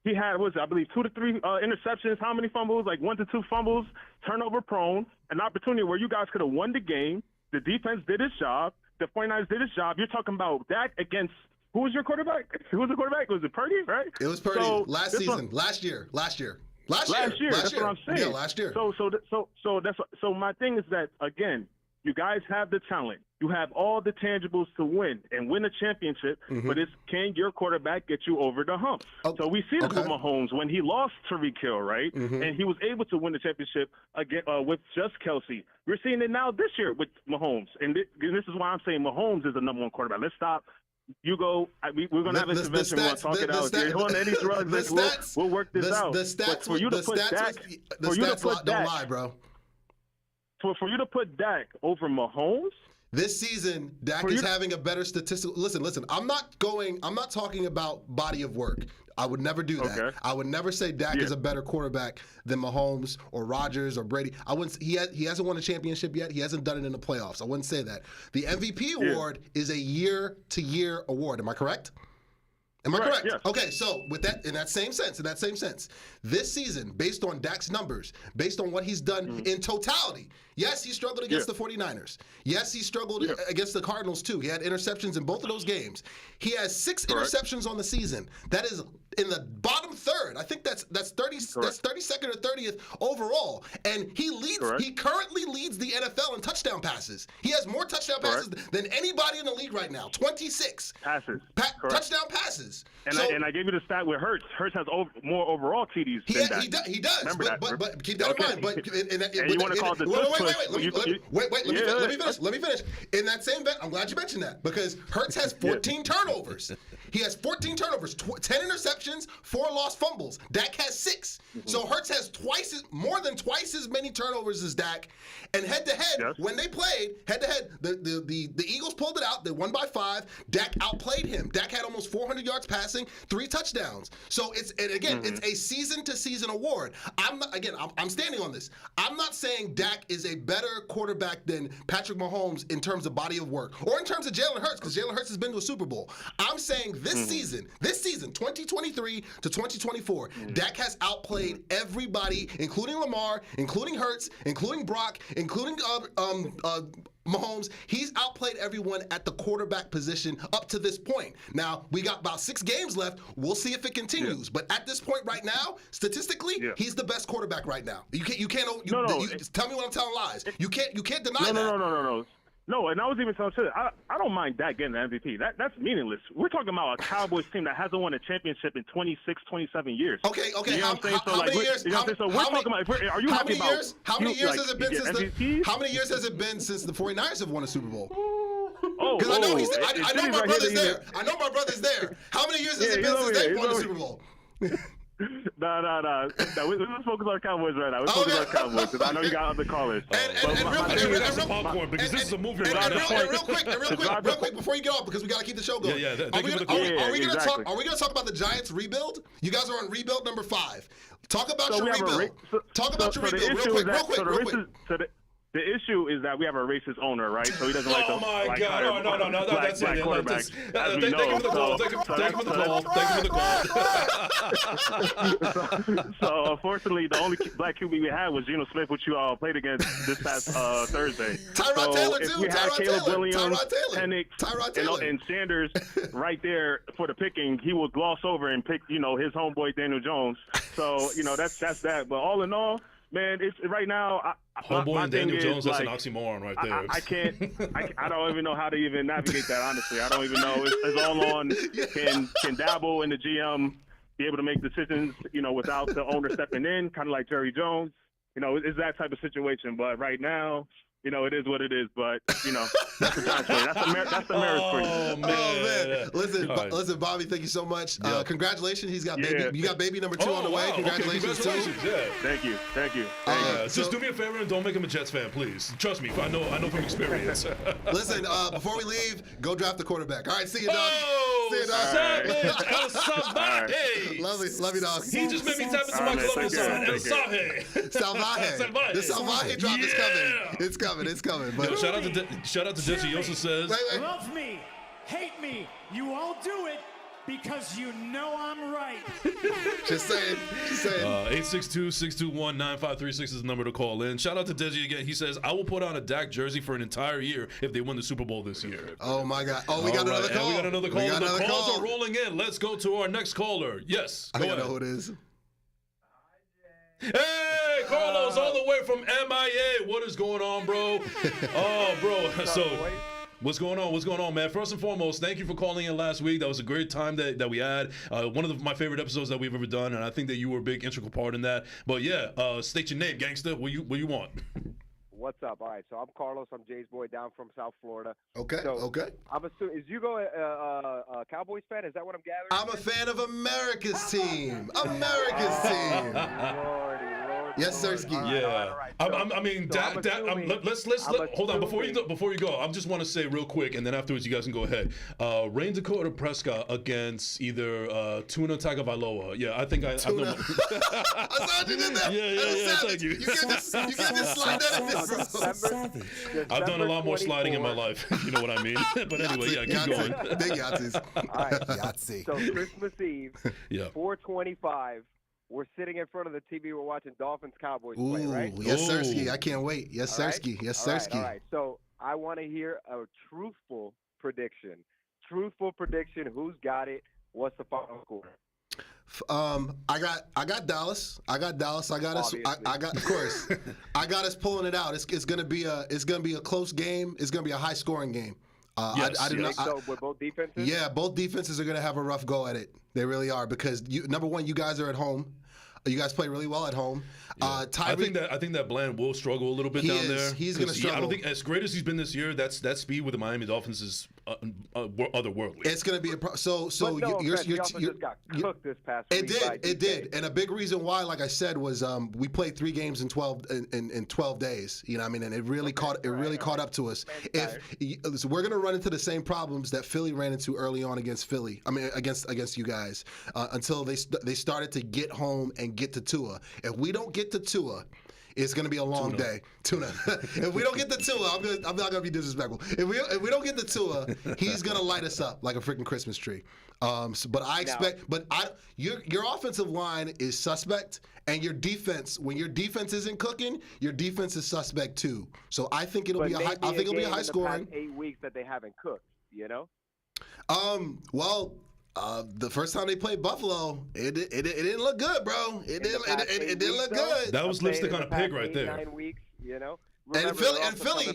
He had, I believe, 2 to 3 interceptions. How many fumbles? Like 1 to 2 fumbles, turnover prone. An opportunity where you guys could have won the game. The defense did its job. The 49ers did its job. You're talking about Dak against, who was your quarterback? Who was the quarterback? Was it Purdy, right? It was Purdy. So, last season. Last year. Last year. Last That's year. what I'm saying. Yeah, last year. So my thing is that, again, you guys have the talent. You have all the tangibles to win and win a championship, but can your quarterback get you over the hump? Oh, So we see this okay. with Mahomes when he lost Tyreek Hill, right? And he was able to win the championship again with just Kelsey. We're seeing it now this year with Mahomes. And this is why I'm saying Mahomes is the number 1 quarterback. Let's stop. You go. We're going to have an intervention. We'll talk it out. You're on any drugs. We'll work this out. The stats, for you to put Dak, don't lie, bro. For you to put Dak over Mahomes. This season, Dak is having a better statistical. Listen. I'm not talking about body of work. I would never do that. Okay. I would never say Dak is a better quarterback than Mahomes or Rodgers or Brady. I wouldn't. He hasn't won a championship yet. He hasn't done it in the playoffs. I wouldn't say that. The MVP award is a year-to-year award. Am I correct? Am I correct? Yes. Okay, so with that, in that same sense, this season, based on Dak's numbers, based on what he's done in totality, yes, he struggled against the 49ers. Yes, he struggled against the Cardinals too. He had interceptions in both of those games. He has 6 interceptions on the season. That is in the bottom third. I think that's 32nd or 30th overall. And he leads. He currently leads the NFL in touchdown passes. He has more touchdown passes than anybody in the league right now. 26 passes. Touchdown passes. And I gave you the stat with Hurts. Hurts has more overall TDs. He does. But keep that in mind. But you want to call it the Let me finish. In that same bet, I'm glad you mentioned that because Hurts has 14 turnovers. He has 14 turnovers, 10 interceptions, 4 lost fumbles. fumbles. Dak has 6. So Hurts has more than twice as many turnovers as Dak. And head-to-head, when they played, head-to-head, the Eagles pulled it out. They won by 5. Dak outplayed him. Dak had almost 400 yards passing, 3 touchdowns. So it's a season-to-season award. I'm standing on this. I'm not saying Dak is a better quarterback than Patrick Mahomes in terms of body of work or in terms of Jalen Hurts, because Jalen Hurts has been to a Super Bowl. I'm saying this season, 2023 to 2024, Dak has outplayed everybody, including Lamar, including Hurts, including Brock, including Mahomes. He's outplayed everyone at the quarterback position up to this point. Now, we got about 6 games left. We'll see if it continues. But at this point right now, statistically, he's the best quarterback right now. You can't tell me when I'm telling lies. You can't deny that. No. No, and I was even telling you, I don't mind Dak getting the MVP. That's meaningless. We're talking about a Cowboys team that hasn't won a championship in 26, 27 years. Okay. You know what I'm saying? How many years? So we're talking about. Are you happy about? How many years has it been How many years has it been since the 49ers have won a Super Bowl? Because I know I know my brother's there. I know my brother's there. How many years has it been since they've won a Super Bowl? No. Let's focus on Cowboys right now. Let's focus on Cowboys because I know you got other callers. And popcorn because this is a movie right now. Real quick, before you get off, because we got to keep the show going. Yeah. Are we going to talk about the Giants rebuild? You guys are on rebuild number 5. Talk about your rebuild. Talk about your rebuild real quick. The issue is that we have a racist owner, right? So he doesn't like to my God. No, that's it. Quarterbacks. Thank you for the call. Thank you for the call. So unfortunately, the only black QB we had was Geno Smith, which you all played against this past Thursday. Tyrod Taylor, too. If we had Caleb Williams, Tyrod Taylor. and Sanders right there for the picking, he would gloss over and pick, his homeboy Daniel Jones. So, that's that. But all in all, man, it's right now. Homeboy and Daniel Jones, that's an oxymoron right there. I don't even know how to even navigate that, honestly. I don't even know. It's all on can Dabble and the GM be able to make decisions, without the owner stepping in, kind of like Jerry Jones. It's that type of situation. But right now, it is what it is, but that's the Giants for you. That's the marriage for you. Oh man! Listen, Bobby, thank you so much. Congratulations, he's got baby. You got baby number 2 on the way. Wow. Congratulations, too. Yeah. Thank you. Just do me a favor and don't make him a Jets fan, please. Trust me, I know from experience. Listen, before we leave, go draft the quarterback. All right, see you, dog. See you, dog. Savage El Salvaje. Love you, dog. He just made me tap into my Colombian son. El Salvaje. The Salvaje drop is coming. It's coming. But yo, shout out to Jesse. He also says, love me, hate me, you all do it because you know I'm right. Just saying. 862-621-9536 is the number to call in. Shout out to Desi again. He says, I will put on a Dak jersey for an entire year if they win the Super Bowl this year. Oh, my God. We got another call. We got another call. The calls are rolling in. Let's go to our next caller. Yes, go ahead. I know who it is. Hey, Carlos, all the way from MIA. What is going on, bro? Oh, bro. So, what's going on, man? First and foremost, thank you for calling in last week. That was a great time that we had. One of my favorite episodes that we've ever done, and I think that you were a big integral part in that. But yeah, state your name, gangster. What you want? What's up? All right, so I'm Carlos. I'm Jay's boy down from South Florida. Okay. I'm assuming, is Ugo a Cowboys fan? Is that what I'm gathering? I'm a fan of America's team. Lordy. Yes, Sirski. Yeah. I mean, let's hold on before you go. I just want to say real quick, and then afterwards you guys can go ahead. Dak Prescott against either Tuna Tagovailoa. Yeah, I think I know. I saw you did that. Yeah. Thank you. You can't just slide that in there, bro. I've done a lot more sliding in my life. You know what I mean? But anyway, keep going. Big Yahtzees. All right. Yahtzee. So Christmas Eve, 4:25. We're sitting in front of the TV. We're watching Dolphins-Cowboys play, right? Yes, Sirski. I can't wait. Yes, Sirski. Yes, Sirski. All right. So I want to hear a truthful prediction. Who's got it? What's the final score? I got Dallas. I got us. Of course. I got us pulling it out. It's gonna be a close game. It's gonna be a high scoring game. So with both defenses? Yeah, both defenses are gonna have a rough go at it. They really are because number one, you guys are at home. You guys play really well at home. Yeah. I think that Bland will struggle a little bit down there. He's going to struggle. I don't think, as great as he's been this year, that speed with the Miami Dolphins is otherworldly. It's going to be he also just got cooked this past week. It did. And a big reason why, like I said, was we played 3 games in 12 days. You know what I mean? And it really caught up to us. So we're going to run into the same problems that Philly ran into early on against Philly. I mean, against you guys until they started to get home and get to Tua. If we don't get to Tua, it's going to be a long day. Tuna. If we don't get the Tua, I'm not going to be disrespectful. If we don't get the Tua, he's going to light us up like a freaking Christmas tree. Your offensive line is suspect, and your defense, when your defense isn't cooking, your defense is suspect too. So I think it'll be a high scoring. The past 8 weeks that they haven't cooked, you know. The first time they played Buffalo, it didn't look good, bro. It didn't look good. That was lipstick on a pig right there. 9 weeks, you know. And Philly,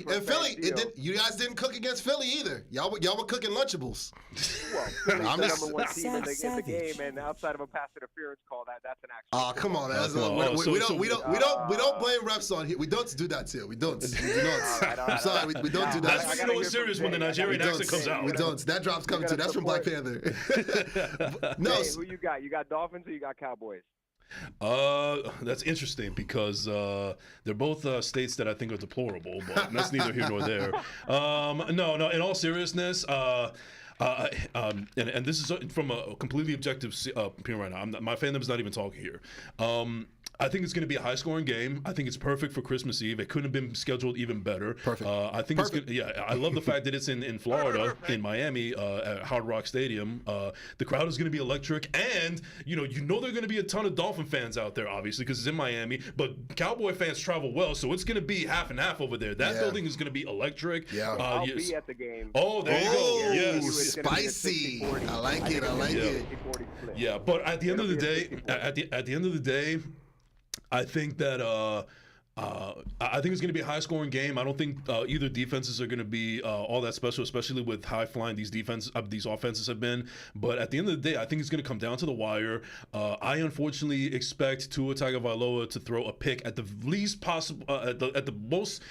you guys didn't cook against Philly either. Y'all were cooking Lunchables. Well, Philly's the number 1 team in the game, and outside of a pass interference call, that's an actual. Oh, come on, man. We don't blame refs on here. We don't do that too. We don't. I'm sorry, we don't do that. That's when you know it's serious when the Nigerian accent comes out. We don't. That drop's coming too. That's from Black Panther. No. Hey, who you got? You got Dolphins or you got Cowboys? That's interesting because they're both states that I think are deplorable, but that's neither here nor there. No. In all seriousness, and this is from a completely objective opinion right now. My fandom's not even talking here. I think it's going to be a high-scoring game. I think it's perfect for Christmas Eve. It couldn't have been scheduled even better. Perfect. I think it's good. Yeah, I love the fact that it's in Florida, in Miami, at Hard Rock Stadium. The crowd is going to be electric, and you know there are going to be a ton of Dolphin fans out there, obviously, because it's in Miami. But Cowboy fans travel well, so it's going to be half and half over there. That building is going to be electric. Yeah, I'll be at the game. Oh, there you go. Yes, spicy. I like it. Yeah, but at the end of the day, at the end of the day, I think that I think it's going to be a high-scoring game. I don't think either defenses are going to be all that special, especially with high-flying these offenses have been. But at the end of the day, I think it's going to come down to the wire. I unfortunately expect Tua Tagovailoa to throw a pick at the least possible, at the most.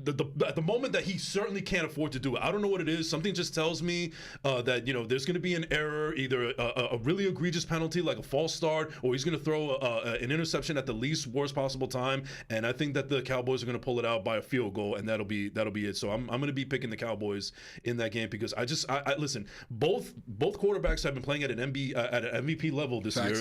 At the moment that he certainly can't afford to do it. I don't know what it is. Something just tells me that there's going to be an error, either a really egregious penalty like a false start, or he's going to throw an interception at the least worst possible time. And I think that the Cowboys are going to pull it out by a field goal, and that'll be it. So I'm going to be picking the Cowboys in that game because I listen. Both quarterbacks have been playing at an MVP level this year,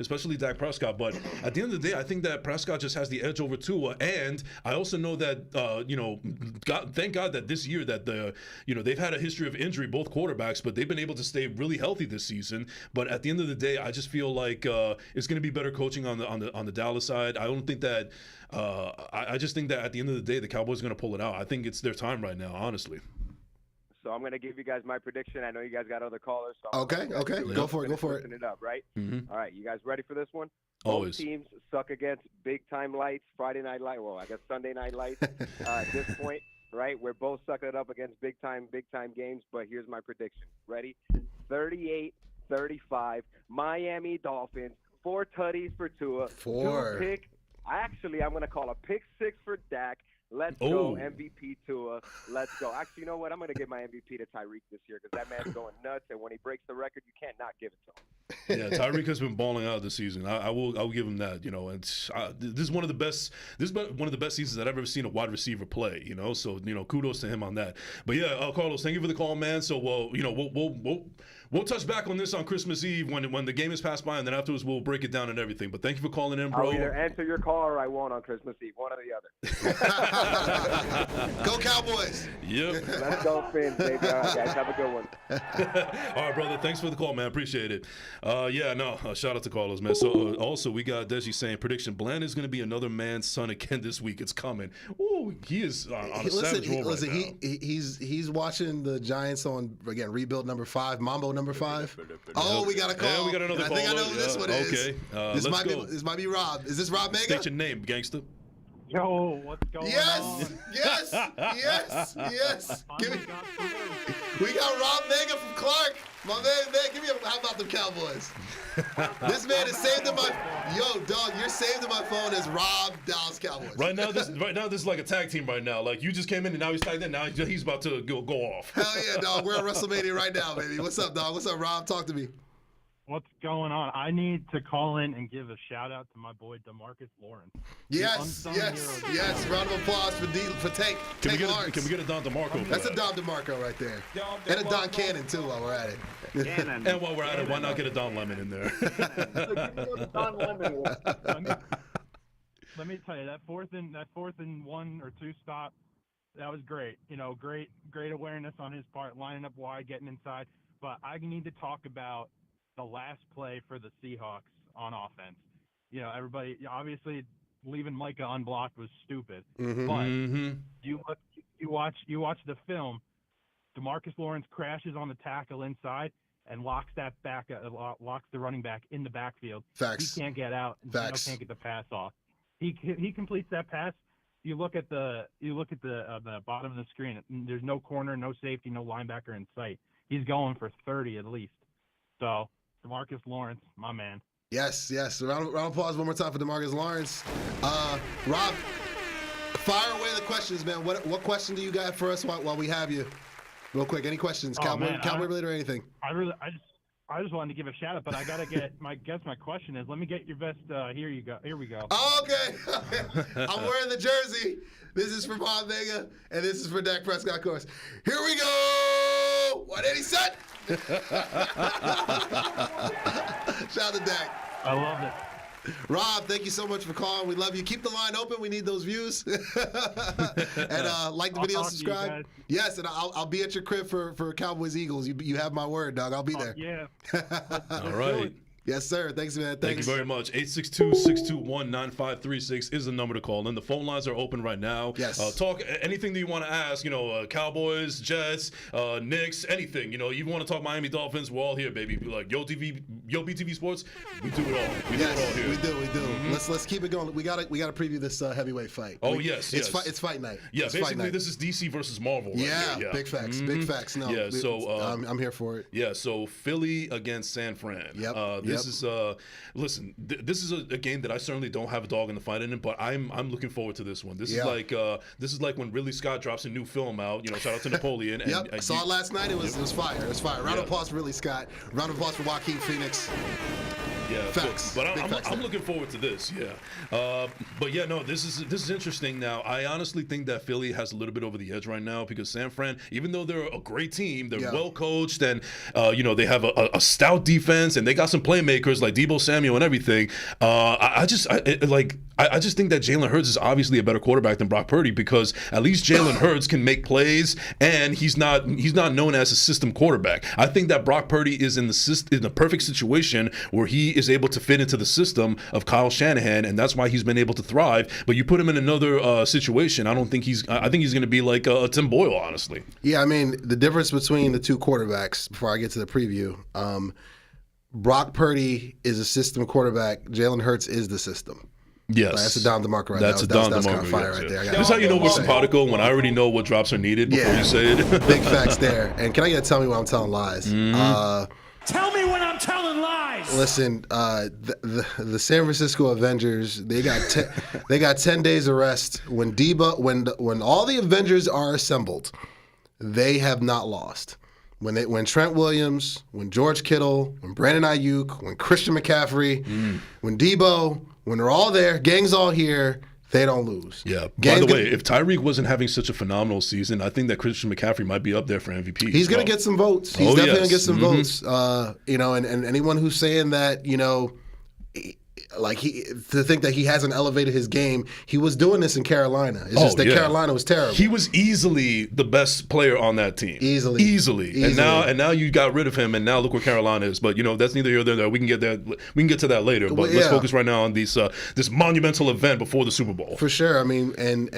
especially Dak Prescott. But at the end of the day, I think that Prescott just has the edge over Tua, and I also know that. Thank God that this year that they've had a history of injury, both quarterbacks, but they've been able to stay really healthy this season. But at the end of the day, I just feel like it's going to be better coaching on the Dallas side. I don't think that. I just think that at the end of the day, the Cowboys are going to pull it out. I think it's their time right now, honestly. So I'm going to give you guys my prediction. I know you guys got other callers. So okay. Go for it. Putting it up, right? Mm-hmm. All right, you guys ready for this one? Always. Both teams suck against big-time lights, Friday night light. Well, I guess Sunday night lights at this point, right? We're both sucking it up against big-time games, but here's my prediction. Ready? 38-35, Miami Dolphins, 4 tutties for Tua. 4. I'm going to call a pick 6 for Dak. Let's go, MVP Tua. Let's go. Actually, you know what? I'm going to give my MVP to Tyreek this year because that man's going nuts, and when he breaks the record, you can't not give it to him. Yeah, Tyreek has been balling out this season. I'll give him that. And this is one of the best. This is one of the best seasons that I've ever seen a wide receiver play. So kudos to him on that. But yeah, Carlos, thank you for the call, man. So we'll touch back on this on Christmas Eve when the game is passed by, and then afterwards we'll break it down and everything. But thank you for calling in, bro. I'll either answer your call or I won't on Christmas Eve. One or the other. Go Cowboys. Yep. Let's go, Fins, baby. All right, guys, have a good one. All right, brother. Thanks for the call, man. Appreciate it. Shout out to Carlos, man. So also we got Deji saying prediction: Bland is going to be another man's son again this week. It's coming. Ooh, he is on a savage roll right now. He's watching the Giants on again rebuild number 5, Mambo number 5. Oh, we got a call. Yeah, we got another call. I think I know who this one is. Okay, this might be Rob. Is this Rob Mega? State your name, gangster. Yo, what's going on? Yes. We got Rob Vega from Clark. My man, give me how about the Cowboys? This man is saved in my you're saved in my phone as Rob Dallas Cowboys. Right now, this is like a tag team right now. Like you just came in and now he's tagged in. Now he's about to go off. Hell yeah, dog. We're at WrestleMania right now, baby. What's up, dog? What's up, Rob? Talk to me. What's going on? I need to call in and give a shout out to my boy DeMarcus Lawrence. Yes. Round of applause for Tank. Can we get a Don DeMarco? That's a Don DeMarco right there. And a Don Cannon too while we're at it. And while we're at it, why not get a Don Lemon in there? Don Lemon. Let me tell you, that fourth and 1 or 2 stop, that was great. You know, great awareness on his part, lining up wide, getting inside. But I need to talk about the last play for the Seahawks on offense. You know, everybody obviously leaving Micah unblocked was stupid. But you watch the film. DeMarcus Lawrence crashes on the tackle inside and locks the running back in the backfield. Facts. He can't get out. And Facts. Can't get the pass off. He completes that pass. You look at the bottom of the screen. There's no corner, no safety, no linebacker in sight. He's going for 30 at least. So DeMarcus Lawrence, my man. Yes. Round of applause one more time for DeMarcus Lawrence. Rob, fire away the questions, man. What question do you got for us while we have you? Real quick, any questions? Cowboy related or anything? I just wanted to give a shout out, but I gotta get my question is. Let me get your best. Here we go. Oh, okay. I'm wearing the jersey. This is for Bob Vega, and this is for Dak Prescott, of course. Here we go. 180 set. Shout out to Dak. I love it. Rob, thank you so much for calling. We love you. Keep the line open. We need those views. And like the video, subscribe. Yes, and I'll be at your crib for Cowboys Eagles. You have my word, dog. I'll be there. Yeah. All right. Yes, sir. Thanks, man. Thank you very much. 862-621-9536 is the number to call in. The phone lines are open right now. Yes. Talk anything that you want to ask. You know, Cowboys, Jets, Knicks, anything. You know, you want to talk Miami Dolphins? We're all here, baby. Like Yo BTV Sports, we do it all. We do it all here. We do. Let's keep it going. We gotta preview this heavyweight fight. Oh yes. It's fight night. Yeah, basically this is DC versus Marvel. Right here. Big facts. Big facts. No. Yeah. So I'm here for it. Yeah. So Philly against San Fran. Yep. This is listen. This is a game that I certainly don't have a dog in the fight in it, but I'm looking forward to this one. This is like when Ridley Scott drops a new film out. You know, shout out to Napoleon. I saw it last night. It was fire. It was fire. Round of applause for Ridley Scott. Round of applause for Joaquin Phoenix. Yeah, facts. But I'm looking forward to this. Yeah, but yeah, no, this is interesting. Now, I honestly think that Philly has a little bit over the edge right now because San Fran, even though they're a great team, they're well coached, and they have a stout defense, and they got some playmakers like Deebo Samuel and everything. I just think that Jalen Hurts is obviously a better quarterback than Brock Purdy because at least Jalen Hurts can make plays, and he's not known as a system quarterback. I think that Brock Purdy is in the perfect situation where he is able to fit into the system of Kyle Shanahan, and that's why he's been able to thrive. But you put him in another situation, I think he's going to be like a Tim Boyle, honestly. Yeah, I mean, the difference between the two quarterbacks, before I get to the preview, Brock Purdy is a system quarterback. Jalen Hurts is the system. Yes. That's a Don DeMarco right That's now. That's kind of fire right there. This is how you know we're simpatico, when I already know what drops are needed before you say it. Big facts there. And can I get to tell me when I'm telling lies? Tell me when I'm telling lies. Listen, the San Francisco Avengers, they got 10 days of rest. When all the Avengers are assembled, they have not lost. When Trent Williams, when George Kittle, when Brandon Ayuk, when Christian McCaffrey, when Debo, when they're all there, gang's all here, they don't lose. Yeah. By the way, if Tyreek wasn't having such a phenomenal season, I think that Christian McCaffrey might be up there for MVP. He's going to get some votes. He's definitely going to get some votes. And anyone who's saying that, to think that he hasn't elevated his game, he was doing this in Carolina. It's just that Carolina was terrible. He was easily the best player on that team. Easily. And now you got rid of him, and now look where Carolina is. But that's neither here nor there. We can get to that later. But let's focus right now on this monumental event before the Super Bowl. For sure. I mean, and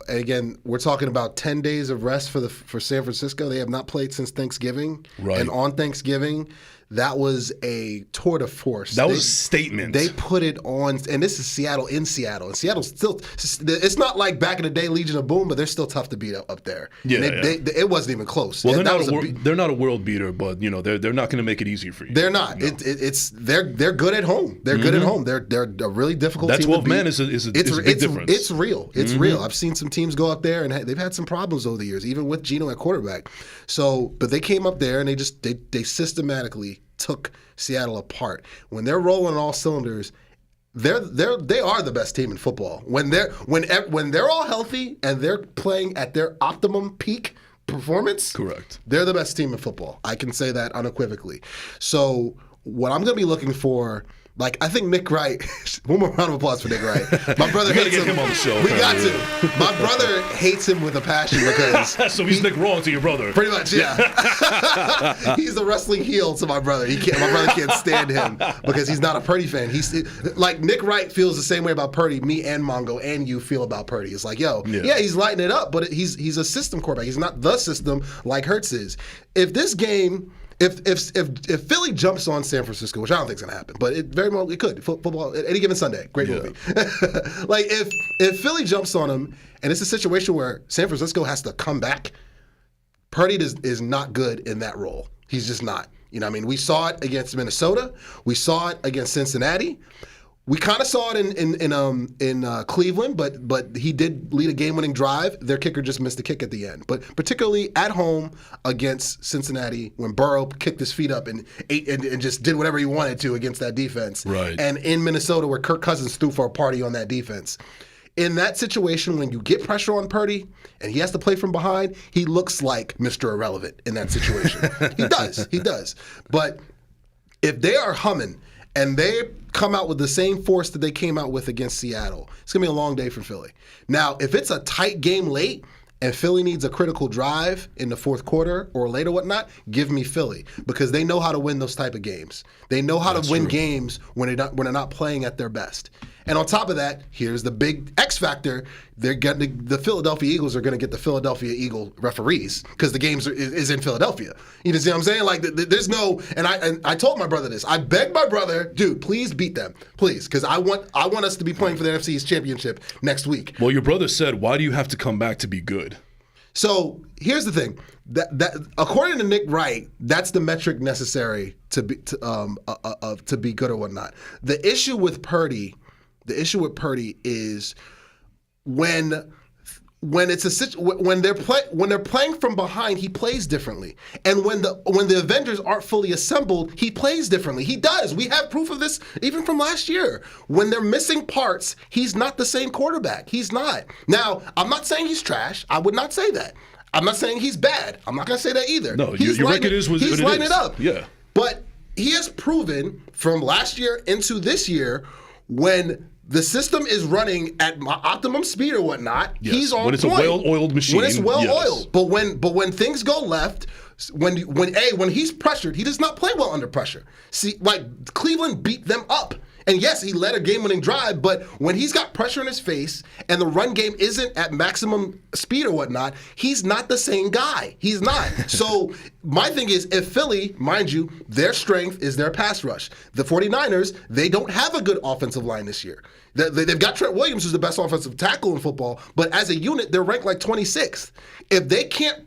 again, we're talking about 10 days of rest for San Francisco. They have not played since Thanksgiving. Right. And on Thanksgiving, that was a tour de force. That was a statement. They put it on, and this is Seattle in Seattle. And Seattle's still, it's not like back in the day Legion of Boom, but they're still tough to beat up there. Yeah, it wasn't even close. Well, they're not a world beater, but they're not going to make it easy for you. They're not. No. They're good at home. They're good at home. They're a really difficult team. That 12 man is a big difference. It's real. It's real. I've seen some teams go up there and they've had some problems over the years, even with Geno at quarterback. So, but they came up there and they systematically took Seattle apart. When they're rolling all cylinders, they are the best team in football. When they're all healthy and they're playing at their optimum peak performance, correct, they're the best team in football. I can say that unequivocally. So what I'm going to be looking for, like, I think Nick Wright, one more round of applause for Nick Wright. My brother hates him. On the show. We got to. My brother hates him with a passion because so he's Nick Wrong to your brother. Pretty much, yeah. He's the wrestling heel to my brother. My brother can't stand him because he's not a Purdy fan. He's like, Nick Wright feels the same way about Purdy. Me and Mongo and you feel about Purdy. It's like, yeah, he's lighting it up, but he's a system quarterback. He's not the system like Hurts is. If this game. If Philly jumps on San Francisco, which I don't think is going to happen, but it could. Football, any given Sunday, great movie. Like, if Philly jumps on them, and it's a situation where San Francisco has to come back, Purdy is not good in that role. He's just not. You know what I mean? We saw it against Minnesota. We saw it against Cincinnati. We kind of saw it in Cleveland, but he did lead a game-winning drive. Their kicker just missed a kick at the end. But particularly at home against Cincinnati, when Burrow kicked his feet up and just did whatever he wanted to against that defense. Right. And in Minnesota, where Kirk Cousins threw for a party on that defense. In that situation, when you get pressure on Purdy and he has to play from behind, he looks like Mr. Irrelevant in that situation. He does. But if they are humming and they come out with the same force that they came out with against Seattle, it's going to be a long day for Philly. Now, if it's a tight game late and Philly needs a critical drive in the fourth quarter or late or whatnot, give me Philly because they know how to win those type of games. They know how to win games when they're not playing at their best. And on top of that, here's the big X factor. The Philadelphia Eagles are going to get the Philadelphia Eagle referees because the game is in Philadelphia. You know what I'm saying? Like, there's no. And I told my brother this. I begged my brother, dude, please beat them, please, because I want us to be playing for the NFC's championship next week. Well, your brother said, why do you have to come back to be good? So here's the thing. That according to Nick Wright, that's the metric necessary to be good or whatnot. The issue with Purdy is when they're playing from behind, he plays differently. And when the Avengers aren't fully assembled, he plays differently. He does. We have proof of this even from last year. When they're missing parts, he's not the same quarterback. He's not. Now, I'm not saying he's trash. I would not say that. I'm not saying he's bad. I'm not going to say that either. No, your record is what it is. He's lighting it up. Yeah. But he has proven from last year into this year when the system is running at optimum speed or whatnot, he's on point. When it's a well-oiled machine. When it's well-oiled. But when things go left, when he's pressured, he does not play well under pressure. See, like, Cleveland beat them up. And yes, he led a game-winning drive, but when he's got pressure in his face and the run game isn't at maximum speed or whatnot, he's not the same guy. He's not. So my thing is, if Philly, mind you, their strength is their pass rush. The 49ers, they don't have a good offensive line this year. They've got Trent Williams, who's the best offensive tackle in football, but as a unit, they're ranked like 26th. If they can't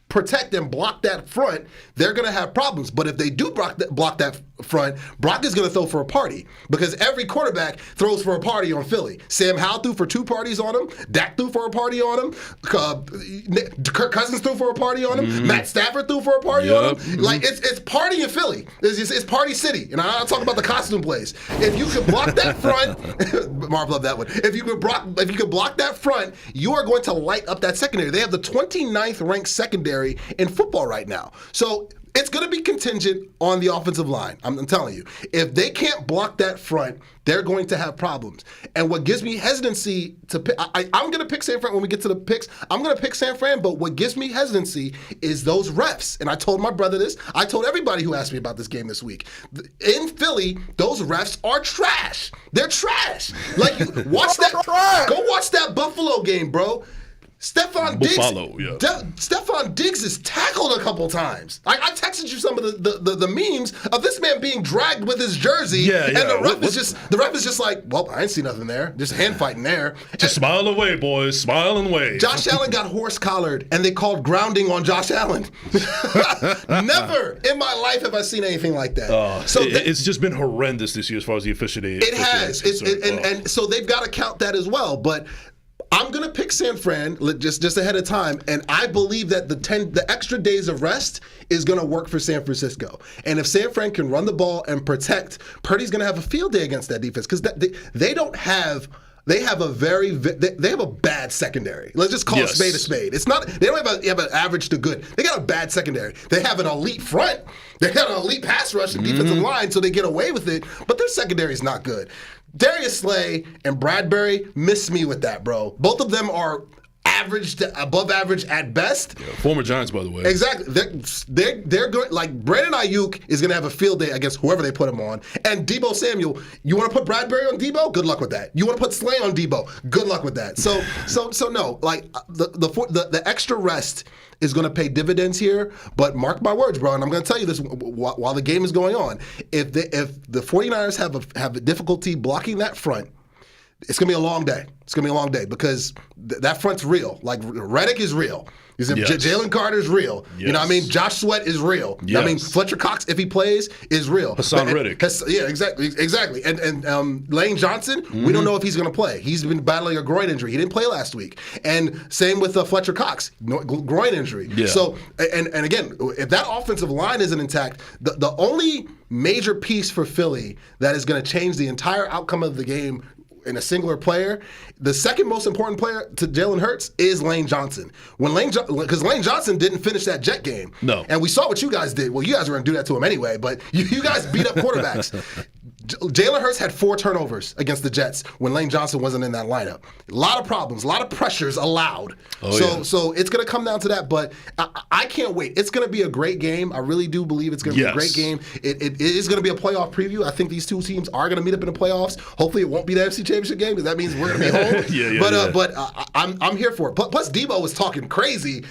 protect and block that front, they're going to have problems. But if they do block that front, Brock is going to throw for a party because every quarterback throws for a party on Philly. Sam Howell threw for 2 parties on him. Dak threw for a party on him. Kirk Cousins threw for a party on him. Mm-hmm. Matt Stafford threw for a party on him. Mm-hmm. Like, it's party in Philly. It's party city. And I'm talking about the costume place. If you could block that front, Marv loved that one. If you could block that front, you are going to light up that secondary. They have the 29th ranked secondary in football right now. So it's going to be contingent on the offensive line. I'm telling you. If they can't block that front, they're going to have problems. And what gives me hesitancy to pick, I'm going to pick San Fran when we get to the picks. I'm going to pick San Fran, but what gives me hesitancy is those refs. And I told my brother this. I told everybody who asked me about this game this week. In Philly, those refs are trash. They're trash. Like, watch that. Go watch that Buffalo game, bro. Stephon Diggs is tackled a couple times. I texted you some of the memes of this man being dragged with his jersey, and the ref is just like, well, I ain't see nothing there. Just hand fighting there. Just smile and wave, boys. Smile and wave. Josh Allen got horse collared, and they called grounding on Josh Allen. Never in my life have I seen anything like that. It's just been horrendous this year as far as the officiating. It has, and so they've got to count that as well. But I'm going to pick San Fran just ahead of time, and I believe that the extra days of rest is going to work for San Francisco. And if San Fran can run the ball and protect, Purdy's going to have a field day against that defense because they have a bad secondary. Let's just call a spade a spade. It's not they don't have an average to good. They got a bad secondary. They have an elite front. They got an elite pass rush and defensive line, so they get away with it. But their secondary is not good. Darius Slay and Bradbury miss me with that, bro. Both of them are average to above average at best. Yeah, former Giants, by the way. Exactly. They're good. Like, Brandon Ayuk is going to have a field day against whoever they put him on. And Deebo Samuel, you want to put Bradbury on Deebo? Good luck with that. You want to put Slay on Deebo? Good luck with that. So no. Like, the extra rest is going to pay dividends here, but mark my words, bro, and I'm going to tell you this while the game is going on. If the 49ers have a difficulty blocking that front, it's going to be a long day. It's going to be a long day because that front's real. Like, Reddick is real. Jalen Carter's real. Yes. You know what I mean? Josh Sweat is real. Yes. I mean, Fletcher Cox, if he plays, is real. Hassan Reddick. Yeah, exactly. And Lane Johnson, we don't know if he's going to play. He's been battling a groin injury. He didn't play last week. And same with Fletcher Cox, groin injury. Yeah. So, and again, if that offensive line isn't intact, the only major piece for Philly that is going to change the entire outcome of the game in a singular player, the second most important player to Jalen Hurts is Lane Johnson. Because Lane Johnson didn't finish that Jet game. No. And we saw what you guys did. Well, you guys were going to do that to him anyway, but you guys beat up quarterbacks. Jalen Hurts had 4 turnovers against the Jets when Lane Johnson wasn't in that lineup. A lot of problems, a lot of pressures allowed. So it's going to come down to that, but I can't wait. It's going to be a great game. I really do believe it's going to be a great game. It is going to be a playoff preview. I think these two teams are going to meet up in the playoffs. Hopefully it won't be the NFC Championship game because that means we're going to be home. But I'm here for it. Plus Deebo was talking crazy.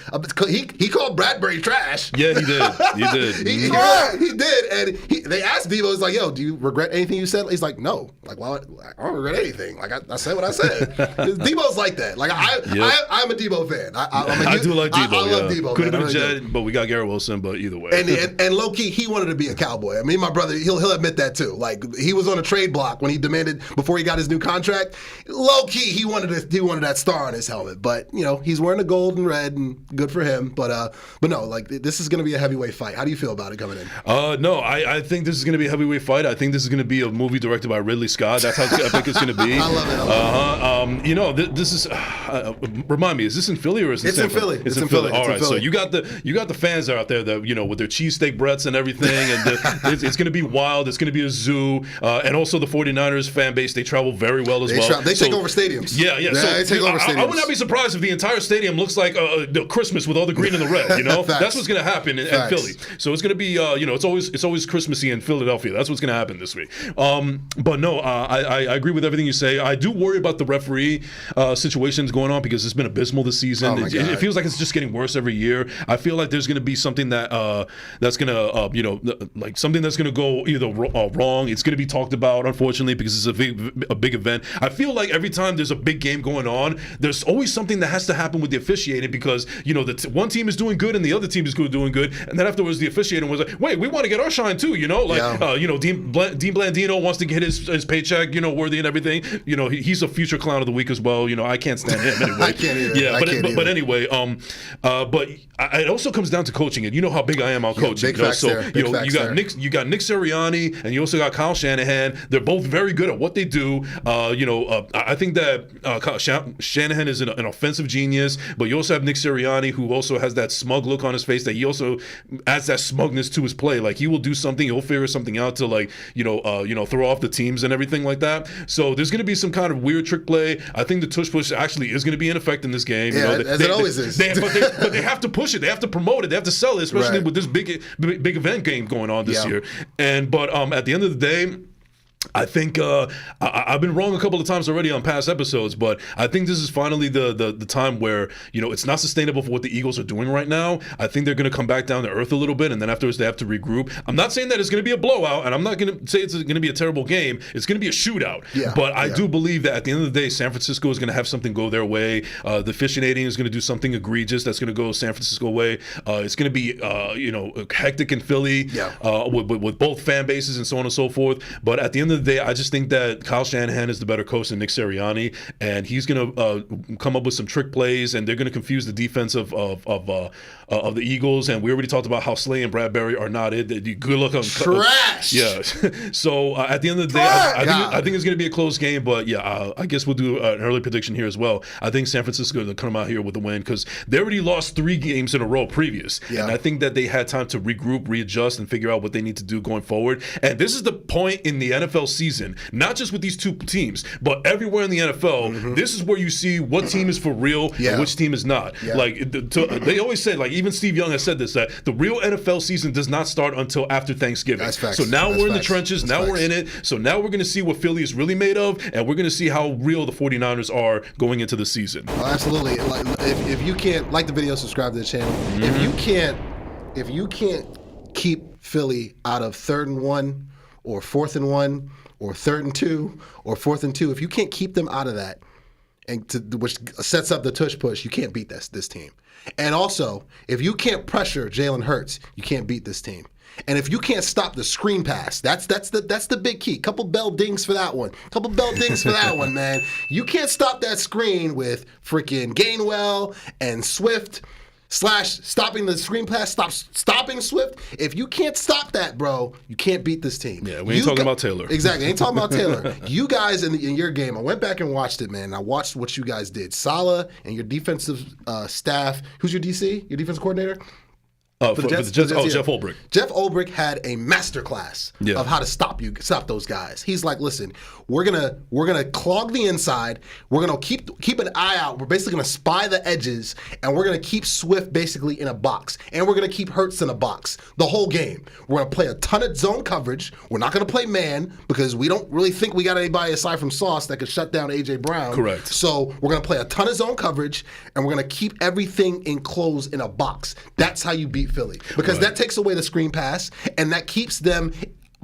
He called Bradbury trash. Yeah, he did. He did. And they asked Deebo, he's like, yo, do you regret anything you said? He's like, no. Like, well, I don't regret anything. Like, I said what I said. Debo's like that. Like, I'm a Debo fan. I do like Debo. I love Debo. Could have been a Jet, but we got Garrett Wilson. But either way, and low key, he wanted to be a Cowboy. I mean, my brother, he'll admit that too. Like, he was on a trade block when he demanded before he got his new contract. Low key, he wanted that star on his helmet. But he's wearing the gold and red, and good for him. But no, like, this is going to be a heavyweight fight. How do you feel about it coming in? No, I think this is going to be a heavyweight fight. I think this is going to be a movie directed by Ridley Scott. That's how epic it's going to be. I love it. This is. Remind me, is this in Philly or is it? It's in Philly. It's in Philly. All right. So you got the fans out there that with their cheesesteak breaths and everything, and it's going to be wild. It's going to be a zoo, and also the 49ers fan base. They travel very well as well. They take over stadiums. Yeah. So they take over stadiums. I would not be surprised if the entire stadium looks like Christmas with all the green and the red. That's what's going to happen in Philly. So it's going to be it's always Christmassy in Philadelphia. That's what's going to happen this week. But no, I agree with everything you say. I do worry about the referee situations going on because it's been abysmal this season. It feels like it's just getting worse every year. I feel like there's going to be something that's going to like something that's going to go either wrong. It's going to be talked about, unfortunately, because it's a big event. I feel like every time there's a big game going on, there's always something that has to happen with the officiating because the one team is doing good and the other team is doing good, and then afterwards the officiating was like, wait, we want to get our shine too. Dean Blandino wants to get his paycheck, worthy and everything. He's a future clown of the week as well. I can't stand him anyway. I can't either. Yeah, but anyway, but it also comes down to coaching it. You know how big I am on coaching. Big facts there. You got Nick Sirianni and you also got Kyle Shanahan. They're both very good at what they do. I think that Shanahan is an offensive genius, but you also have Nick Sirianni who also has that smug look on his face that he also adds that smugness to his play. Like he will do something, he'll figure something out to throw off the teams and everything like that. So there's going to be some kind of weird trick play. I think the tush push actually is going to be in effect in this game. Yeah, as it always is. But they have to push it. They have to promote it. They have to sell it, especially with this big event game going on this year. But at the end of the day, I think I've been wrong a couple of times already on past episodes, but I think this is finally the time where, it's not sustainable for what the Eagles are doing right now. I think they're going to come back down to earth a little bit, and then afterwards they have to regroup. I'm not saying that it's going to be a blowout, and I'm not going to say it's going to be a terrible game. It's going to be a shootout. Yeah, but I do believe that at the end of the day, San Francisco is going to have something go their way. The officiating is going to do something egregious that's going to go San Francisco way. It's going to be, hectic in Philly with both fan bases and so on and so forth. But at the end of the day, I just think that Kyle Shanahan is the better coach than Nick Sirianni, and he's going to come up with some trick plays, and they're going to confuse the defense of the Eagles. And we already talked about how Slay and Bradbury are not it. Good luck on trash. Yeah. So at the end of the day, I think it's going to be a close game. But I guess we'll do an early prediction here as well. I think San Francisco is going to come out here with a win because they already lost 3 games in a row previous, and I think that they had time to regroup, readjust, and figure out what they need to do going forward. And this is the point in the NFL season, not just with these 2 teams, but everywhere in the NFL. Mm-hmm. This is where you see what team is for real and which team is not. Yeah. Like they always say, like even Steve Young has said this, that the real NFL season does not start until after Thanksgiving. That's facts. So now That's we're in facts. the trenches. That's now facts. we're in it. So now we're going to see what Philly is really made of, and we're going to see how real the 49ers are going into the season. Oh, absolutely. Like, if you can't like the video, subscribe to the channel. Mm-hmm. If you can't keep Philly out of 3rd and 1 or 4th and 1 or 3rd and 2 or 4th and 2, if you can't keep them out of that, which sets up the tush push, you can't beat this team. And also, if you can't pressure Jalen Hurts, you can't beat this team. And if you can't stop the screen pass, that's the big key. Couple bell dings for that one. Man. You can't stop that screen with freaking Gainwell and Swift. / stopping the screen pass, stopping Swift. If you can't stop that, bro, you can't beat this team. Yeah, we ain't talking about Taylor. Exactly, ain't talking about Taylor. You guys in your game, I went back and watched it, man. I watched what you guys did. Salah and your defensive staff. Who's your DC? Your defensive coordinator? For the Jets, Jeff Ulbrich. Jeff Ulbrich had a masterclass of how to stop those guys. He's like, listen, we're gonna clog the inside. We're gonna keep an eye out. We're basically gonna spy the edges, and we're gonna keep Swift basically in a box, and we're gonna keep Hurts in a box the whole game. We're gonna play a ton of zone coverage. We're not gonna play man because we don't really think we got anybody aside from Sauce that could shut down AJ Brown. Correct. So we're gonna play a ton of zone coverage, and we're gonna keep everything enclosed in a box. That's how you beat Philly, because that takes away the screen pass, and that keeps them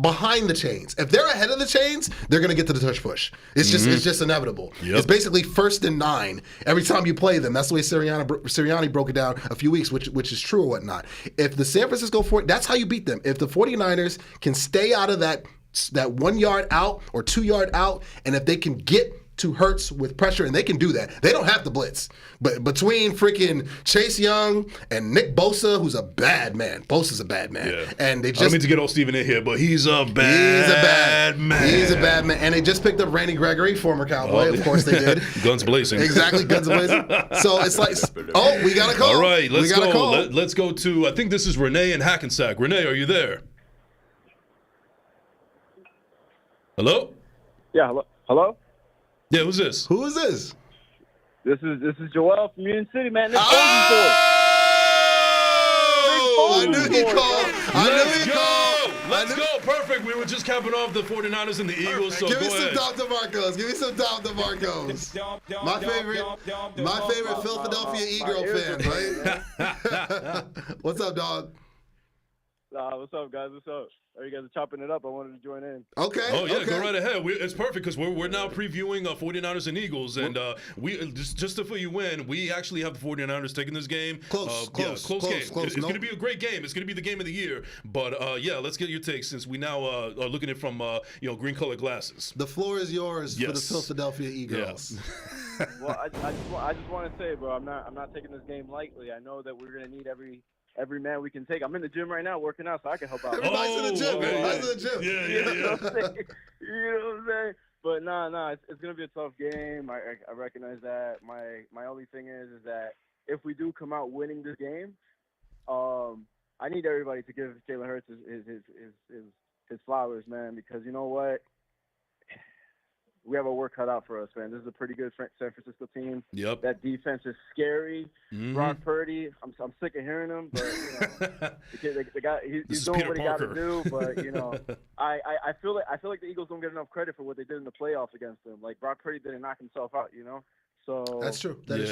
behind the chains. If they're ahead of the chains, they're going to get to the touch push. It's just inevitable. Yep. It's basically 1st and 9 every time you play them. That's the way Sirianni broke it down a few weeks, which is true or whatnot. If the San Francisco 49ers, that's how you beat them. If the 49ers can stay out of that 1 yard out or 2 yard out, and if they can get to Hurts with pressure, and they can do that. They don't have to blitz. But between freaking Chase Young and Nick Bosa, who's a bad man. Bosa's a bad man. Yeah. And they I don't mean to get old Steven in here, but he's a bad man. He's a bad man. And they just picked up Randy Gregory, former Cowboy. Of course they did. Guns blazing. Exactly, guns blazing. So it's like, we got a call. All right, let's go. Let's go to, I think this is Renee in Hackensack. Renee, are you there? Hello? Yeah, hello? Yeah, who's this? Who is this? This is Joel from Union City, man. This I knew he called. Let's go. Perfect. We were just capping off the 49ers and the Eagles, so Give me go ahead. some Dom DeMarcos. My favorite Philadelphia Eagle fan, right? What's up, dog? What's up, guys? What's up? You guys are chopping it up. I wanted to join in. Okay. Oh, yeah, go right ahead. It's perfect because we're now previewing 49ers and Eagles. And we just to fill you in, we actually have the 49ers taking this game. Close game. Close. It's going to be a great game. It's going to be the game of the year. But, let's get your take since we now are looking at it from, green-colored glasses. The floor is yours for the Philadelphia Eagles. Yeah. Well, I just want to say, bro, I'm not taking this game lightly. I know that we're going to need every man we can take. I'm in the gym right now working out, so I can help out. Everybody's in the gym. Yeah. You know what I'm saying? But nah, it's gonna be a tough game. I recognize that. My only thing is that if we do come out winning this game, I need everybody to give Jalen Hurts his flowers, man, because you know what? we have our work cut out for us, man. This is a pretty good San Francisco team. Yep. That defense is scary. Brock Purdy, I'm sick of hearing him, but the guy he's doing what he got to do. But I feel like the Eagles don't get enough credit for what they did in the playoffs against them. Like Brock Purdy didn't knock himself out, So that's true. That is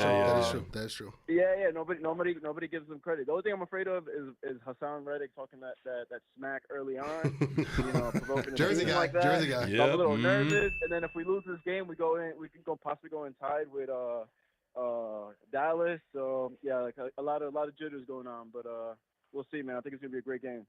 true. Yeah. Nobody gives them credit. The only thing I'm afraid of is Hassan Reddick talking that smack early on. Provoking Jersey guy. like that. Jersey guy. So I'm a little nervous, and then if we lose this game, we can possibly go in tied with Dallas. So yeah, like a lot of jitters going on, but we'll see, man. I think it's gonna be a great game.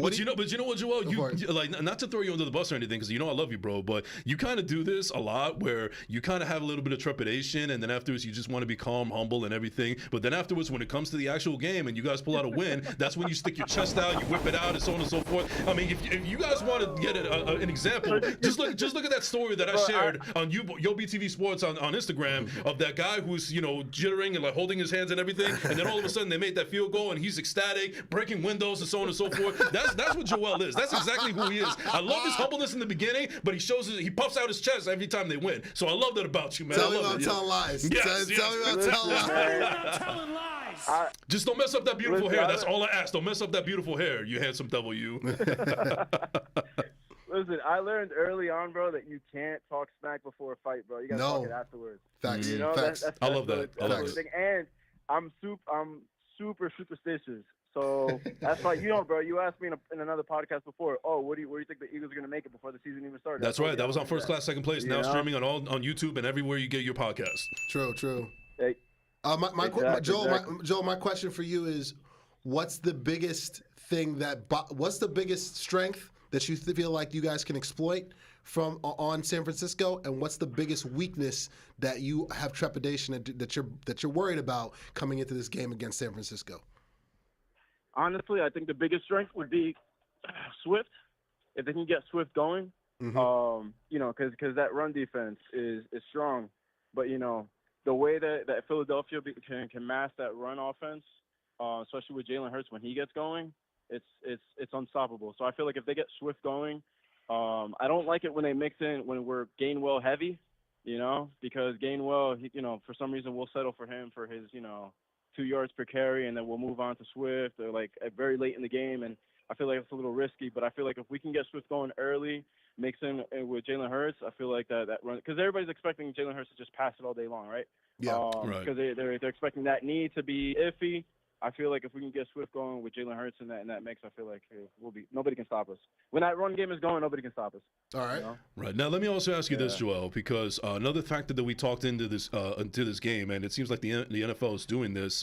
But you know what, Joel? You like, not to throw you under the bus or anything, because I love you, bro. But you kind of do this a lot, where you kind of have a little bit of trepidation, and then afterwards you just want to be calm, humble, and everything. But then afterwards, when it comes to the actual game, and you guys pull out a win, that's when you stick your chest out, you whip it out, and so on and so forth. I mean, if you guys want to get an example, just look at that story that I shared on BTV Sports on Instagram of that guy who's jittering and like holding his hands and everything, and then all of a sudden they made that field goal, and he's ecstatic, breaking windows and so on and so forth. That's what Joel is. That's exactly who he is. I love his humbleness in the beginning, but he puffs out his chest every time they win. So I love that about you, man. Tell me about telling lies. Yes, Tell me about telling lies. Just don't mess up that beautiful hair. That's all I ask. Don't mess up that beautiful hair, you handsome devil, you. Listen, I learned early on, bro, that you can't talk smack before a fight, bro. You gotta talk it afterwards. Facts. Facts. I love that. And I'm super superstitious. So that's why, bro, you asked me in another podcast before, where do you think the Eagles are going to make it before the season even started? That's right. That was on first class, second place. Now streaming on YouTube and everywhere you get your podcast. True. Hey, Joel, my question for you is, what's the biggest strength that you feel like you guys can exploit on San Francisco, and what's the biggest weakness that you have trepidation that you're worried about coming into this game against San Francisco? Honestly, I think the biggest strength would be Swift. If they can get Swift going, because that run defense is strong. But the way that Philadelphia can mask that run offense, especially with Jalen Hurts when he gets going, it's unstoppable. So I feel like if they get Swift going, I don't like it when they mix in when we're Gainwell heavy, because Gainwell, for some reason we'll settle for him for his 2 yards per carry, and then we'll move on to Swift or very late in the game. And I feel like it's a little risky, but I feel like if we can get Swift going early, mix in with Jalen Hurts, I feel like that run, because everybody's expecting Jalen Hurts to just pass it all day long, right? Yeah, because they're expecting that knee to be iffy. I feel like if we can get Swift going with Jalen Hurts in that mix, I feel like nobody can stop us. When that run game is going, nobody can stop us. All right. Right. Now, let me also ask you this, Joel, because another factor that we talked into this game, and it seems like the NFL is doing this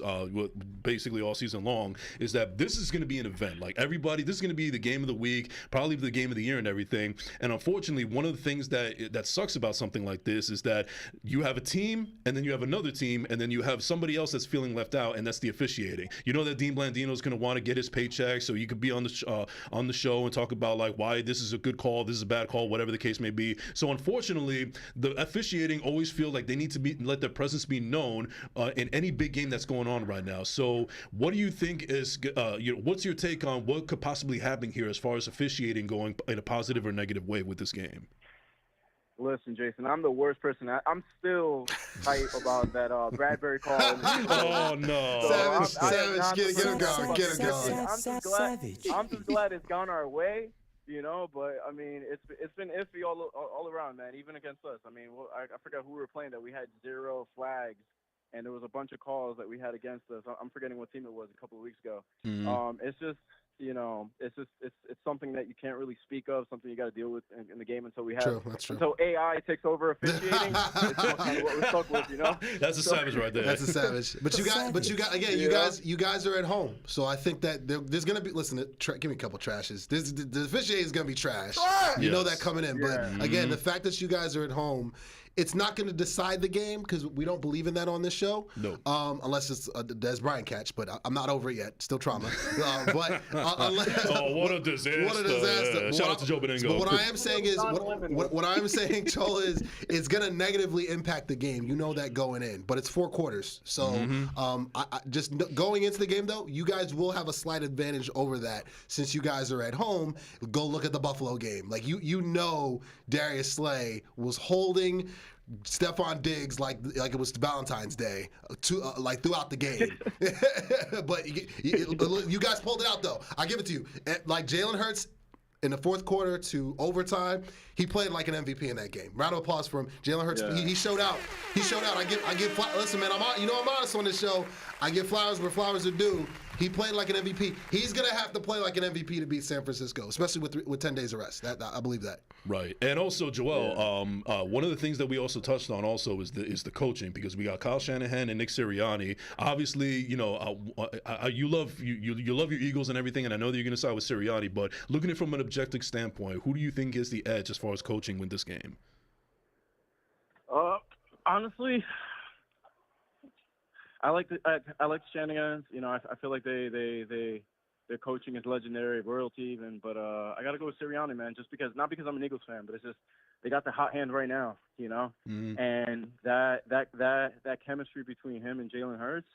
basically all season long, is that this is going to be an event. Like everybody, this is going to be the game of the week, probably the game of the year and everything. And unfortunately, one of the things that sucks about something like this is that you have a team, and then you have another team, and then you have somebody else that's feeling left out, and that's the officiating. You know that Dean Blandino is going to want to get his paycheck, so you could be on the show and talk about why this is a good call, this is a bad call, whatever the case may be. So unfortunately, the officiating always feel like they need to let their presence be known in any big game that's going on right now. So what do you think is what's your take on what could possibly happen here as far as officiating going in a positive or negative way with this game? Listen, Jason, I'm the worst person. I'm still hype about that Bradbury call. Oh no! Savage, get him going. I'm just glad it's gone our way, But I mean, it's been iffy all around, man. Even against us. I mean, I forgot who we were playing that we had 0 flags, and there was a bunch of calls that we had against us. I'm forgetting what team it was a couple of weeks ago. It's just. It's something that you can't really speak of, something you got to deal with in the game until until AI takes over officiating. It's kind of what we're stuck with, That's a savage right there. That's a savage. But you guys are at home, so I think that there's gonna be. Listen, give me a couple trashes. The officiating is gonna be trash. You know that coming in. But again, the fact that you guys are at home, It's not going to decide the game because we don't believe in that on this show. No. Unless it's a Des Bryant catch, but I'm not over it yet. Still trauma. Oh, what a disaster! What a disaster! Yeah. Shout out to Joe Beningo. But what I am saying is, what I am saying, Joel, is it's going to negatively impact the game. You know that going in, but it's 4 quarters. So just going into the game, though, you guys will have a slight advantage over that since you guys are at home. Go look at the Buffalo game. Like you know, Darius Slay was holding Stephon Diggs like it was Valentine's Day, like throughout the game. But you guys pulled it out though. I give it to you. Like Jalen Hurts. In the fourth quarter to overtime, he played like an MVP in that game. Round of applause for him. Jalen Hurts, he showed out. He showed out. I give listen, man, I'm honest on this show. I give flowers where flowers are due. He played like an MVP. He's gonna have to play like an MVP to beat San Francisco, especially with 10 days of rest. I believe that. Right, and also Joel, one of the things that we also touched on also is the coaching, because we got Kyle Shanahan and Nick Sirianni. Obviously, you love your Eagles and everything, and I know that you're gonna side with Sirianni, but looking at it from an objective standpoint, who do you think is the edge as far as coaching with this game? Honestly, I like the Shanigans. I feel like their coaching is legendary, royalty even. But I got to go with Sirianni, man. Just because, not because I'm an Eagles fan, but it's just they got the hot hand right now, And that chemistry between him and Jalen Hurts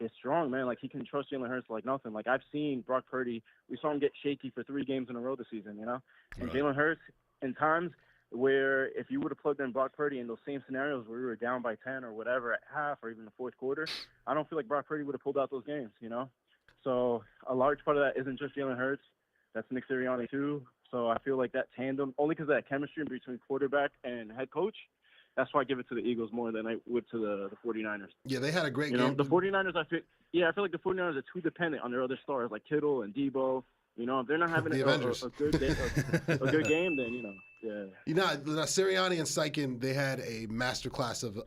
is strong, man. Like he can trust Jalen Hurts like nothing. Like I've seen Brock Purdy. We saw him get shaky for 3 games in a row this season, And Jalen Hurts, in times where if you would have plugged in Brock Purdy in those same scenarios where we were down by 10 or whatever at half or even the fourth quarter, I don't feel like Brock Purdy would have pulled out those games, So a large part of that isn't just Jalen Hurts. That's Nick Sirianni too. So I feel like that tandem, only because of that chemistry between quarterback and head coach, that's why I give it to the Eagles more than I would to the 49ers. Yeah, they had a great game. The 49ers, I feel like the 49ers are too dependent on their other stars like Kittle and Debo. If they're not having a good game, then Sirianni and Sykin, they had a masterclass of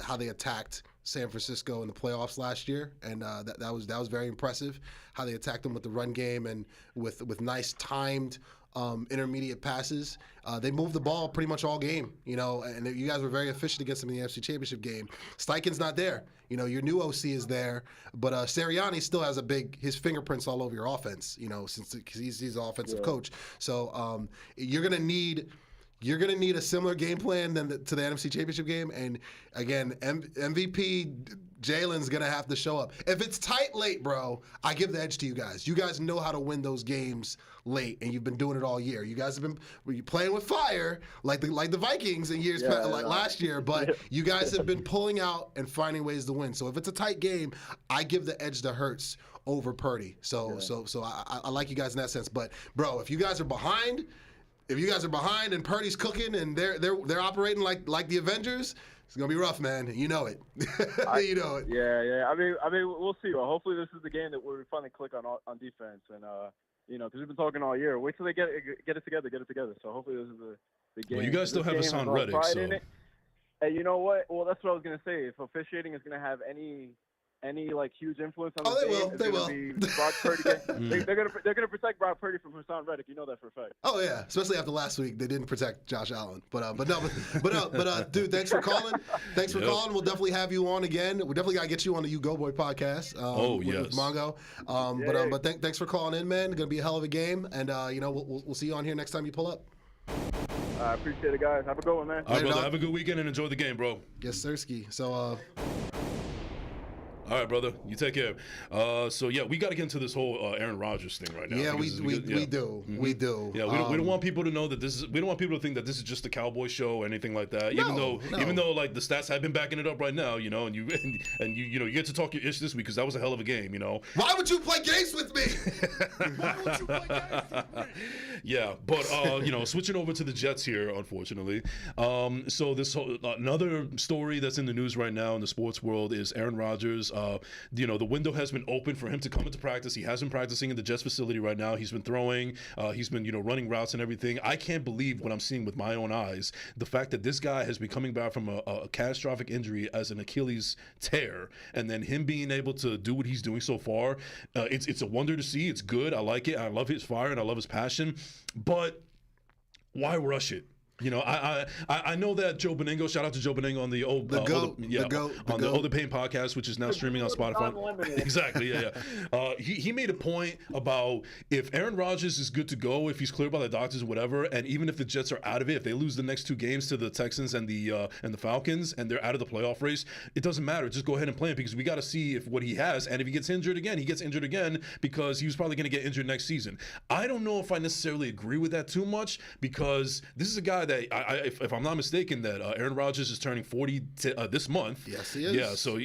how they attacked San Francisco in the playoffs last year, and that was very impressive. How they attacked them with the run game and with nice timed intermediate passes. They moved the ball pretty much all game, and you guys were very efficient against them in the NFC Championship game. Steichen's not there. Your new OC is there, but Sirianni still has his fingerprints all over your offense, since he's the offensive coach. So you're going to need a similar game plan to the NFC Championship game. And again, MVP Jalen's going to have to show up. If it's tight late, bro, I give the edge to you guys. You guys know how to win those games late, and you've been doing it all year. You guys have been playing with fire like the Vikings in years last year, but you guys have been pulling out and finding ways to win. So if it's a tight game, I give the edge to Hurts over Purdy. So I like you guys in that sense. But, bro, if you guys are behind and Purdy's cooking and they're operating like the Avengers, it's gonna be rough, man. You know it. You know it. Yeah. I mean, we'll see. Well, hopefully this is the game that we finally click on defense, and because we've been talking all year. Wait till they get it together. So hopefully this is the game. Well, you guys still have Hassan Reddick, so. Hey, you know what? Well, that's what I was gonna say. If officiating is gonna have any like huge influence on the game, they will. Be Brock Purdy. They're gonna protect Brock Purdy from Hassan Reddick. You know that for a fact. Oh yeah, especially after last week, they didn't protect Josh Allen. But dude, thanks for calling. Thanks for calling. We'll definitely have you on again. We definitely gotta get you on the You Go Boy podcast. With Mongo. But thanks for calling in, man. Gonna be a hell of a game, and we'll see you on here next time you pull up. I appreciate it, guys. Have a good one, man. All right, brother. Have a good weekend and enjoy the game, bro. Yes, sirski. So. All right, brother. You take care. We got to get into this whole Aaron Rodgers thing right now. Yeah, we do. Mm-hmm. We do. Yeah, we don't want people to know that we don't want people to think that this is just a Cowboy show or anything like that. Even though like the stats have been backing it up right now, and you get to talk your ish this week because that was a hell of a game, Why would you play games with me? Why would you play games with me? Yeah, but switching over to the Jets here, unfortunately. So this another story that's in the news right now in the sports world is Aaron Rodgers. The window has been open for him to come into practice. He has been practicing in the Jets facility right now. He's been throwing. He's been, running routes and everything. I can't believe what I'm seeing with my own eyes. The fact that this guy has been coming back from a catastrophic injury as an Achilles tear, and then him being able to do what he's doing so far, it's a wonder to see. It's good. I like it. I love his fire and I love his passion. But why rush it? You know, I know that Joe Beningo, shout out to Joe Beningo on the old the Older Pain podcast, which is now streaming on Spotify. Exactly, yeah. He made a point about if Aaron Rodgers is good to go, if he's cleared by the doctors or whatever, and even if the Jets are out of it, if they lose the next 2 games to the Texans and the Falcons, and they're out of the playoff race, it doesn't matter. Just go ahead and play him because we got to see if what he has, and if he gets injured again, he gets injured again because he was probably going to get injured next season. I don't know if I necessarily agree with that too much because this is a guy that if I'm not mistaken, that Aaron Rodgers is turning 40 this month. Yes, he is. Yeah, so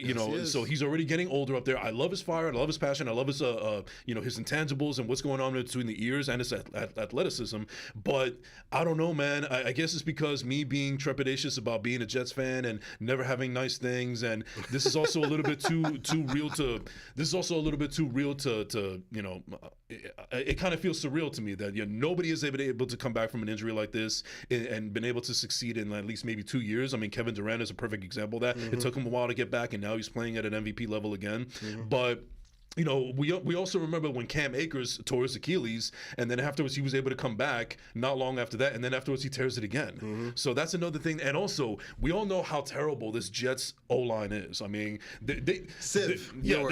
so he's already getting older up there. I love his fire. I love his passion. I love his his intangibles and what's going on between the ears and his athleticism. But I don't know, man. I guess it's because me being trepidatious about being a Jets fan and never having nice things, and this is also a little bit too real to. This is also a little bit too real to It kind of feels surreal to me that nobody is able to come back from an injury like this and been able to succeed in at least maybe 2 years. I mean, Kevin Durant is a perfect example of that. It took him a while to get back, and now he's playing at an MVP level again. But we also remember when Cam Akers tore his Achilles, and then afterwards he was able to come back not long after that, and then afterwards he tears it again. So that's another thing. And also, we all know how terrible this Jets O-line is. I mean, they're a sieve. Yeah,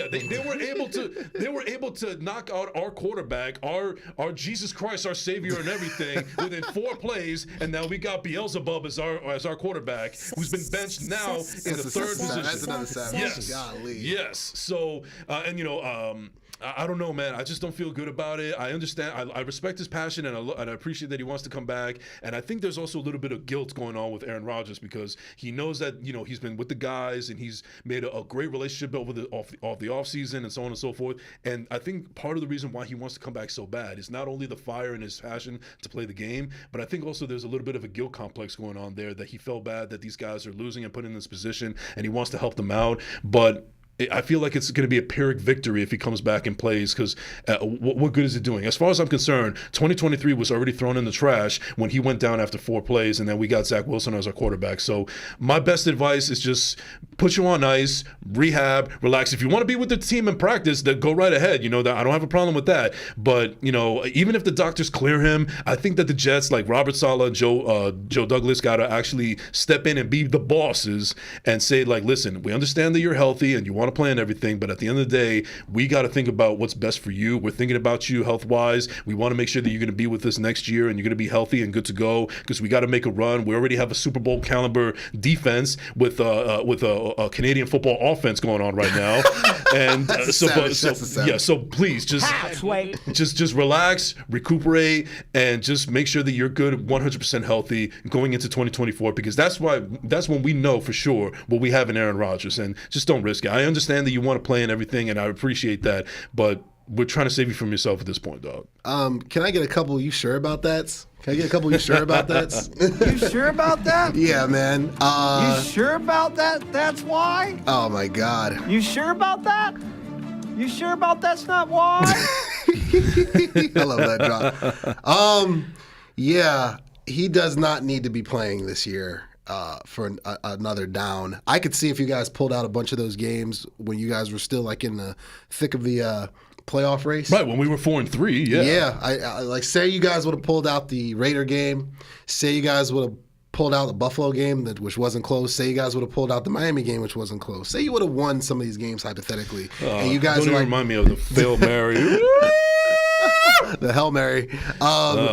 they were able to knock out our quarterback, our Jesus Christ, our Savior, and everything within 4 plays, and now we got Beelzebub as our quarterback, who's been benched now in the 3rd position. That's another savage. Yes. Golly. Yes. So. I don't know, man. I just don't feel good about it. I understand. I respect his passion, and I appreciate that he wants to come back. And I think there's also a little bit of guilt going on with Aaron Rodgers because he knows that he's been with the guys and he's made a great relationship over the off season and so on and so forth. And I think part of the reason why he wants to come back so bad is not only the fire and his passion to play the game, but I think also there's a little bit of a guilt complex going on there that he felt bad that these guys are losing and put in this position, and he wants to help them out, but. I feel like it's going to be a Pyrrhic victory if he comes back and plays because what good is it doing? As far as I'm concerned, 2023 was already thrown in the trash when he went down after 4 plays, and then we got Zach Wilson as our quarterback. So my best advice is just put you on ice, rehab, relax. If you want to be with the team in practice, then go right ahead. I don't have a problem with that. But, even if the doctors clear him, I think that the Jets, like Robert Saleh and Joe Douglas, got to actually step in and be the bosses and say, like, listen, we understand that you're healthy and you want to play and everything, but at the end of the day, we got to think about what's best for you. We're thinking about you health-wise. We want to make sure that you're going to be with us next year and you're going to be healthy and good to go because we got to make a run. We already have a Super Bowl caliber defense with a Canadian football offense going on right now, and so please just relax, recuperate, and just make sure that you're good, 100% healthy going into 2024 because that's when we know for sure what we have in Aaron Rodgers, and just don't risk it. I understand that you want to play and everything, and I appreciate that, but we're trying to save you from yourself at this point, dog. Can I get a couple you sure about that? Can I get a couple you sure about that? You sure about that? Yeah, man. You sure about that? That's why? Oh, my God. You sure about that? You sure about that's not why? I love that drop. Yeah, he does not need to be playing this year. For another down. I could see if you guys pulled out a bunch of those games when you guys were still like in the thick of the playoff race. Right, when we were 4-3, yeah. Yeah, I like say you guys would have pulled out the Raider game. Say you guys would have pulled out the Buffalo game, which wasn't close. Say you guys would have pulled out the Miami game, which wasn't close. Say you would have won some of these games hypothetically. And you guys don't even remind me of the Hail Mary. The Hail Mary.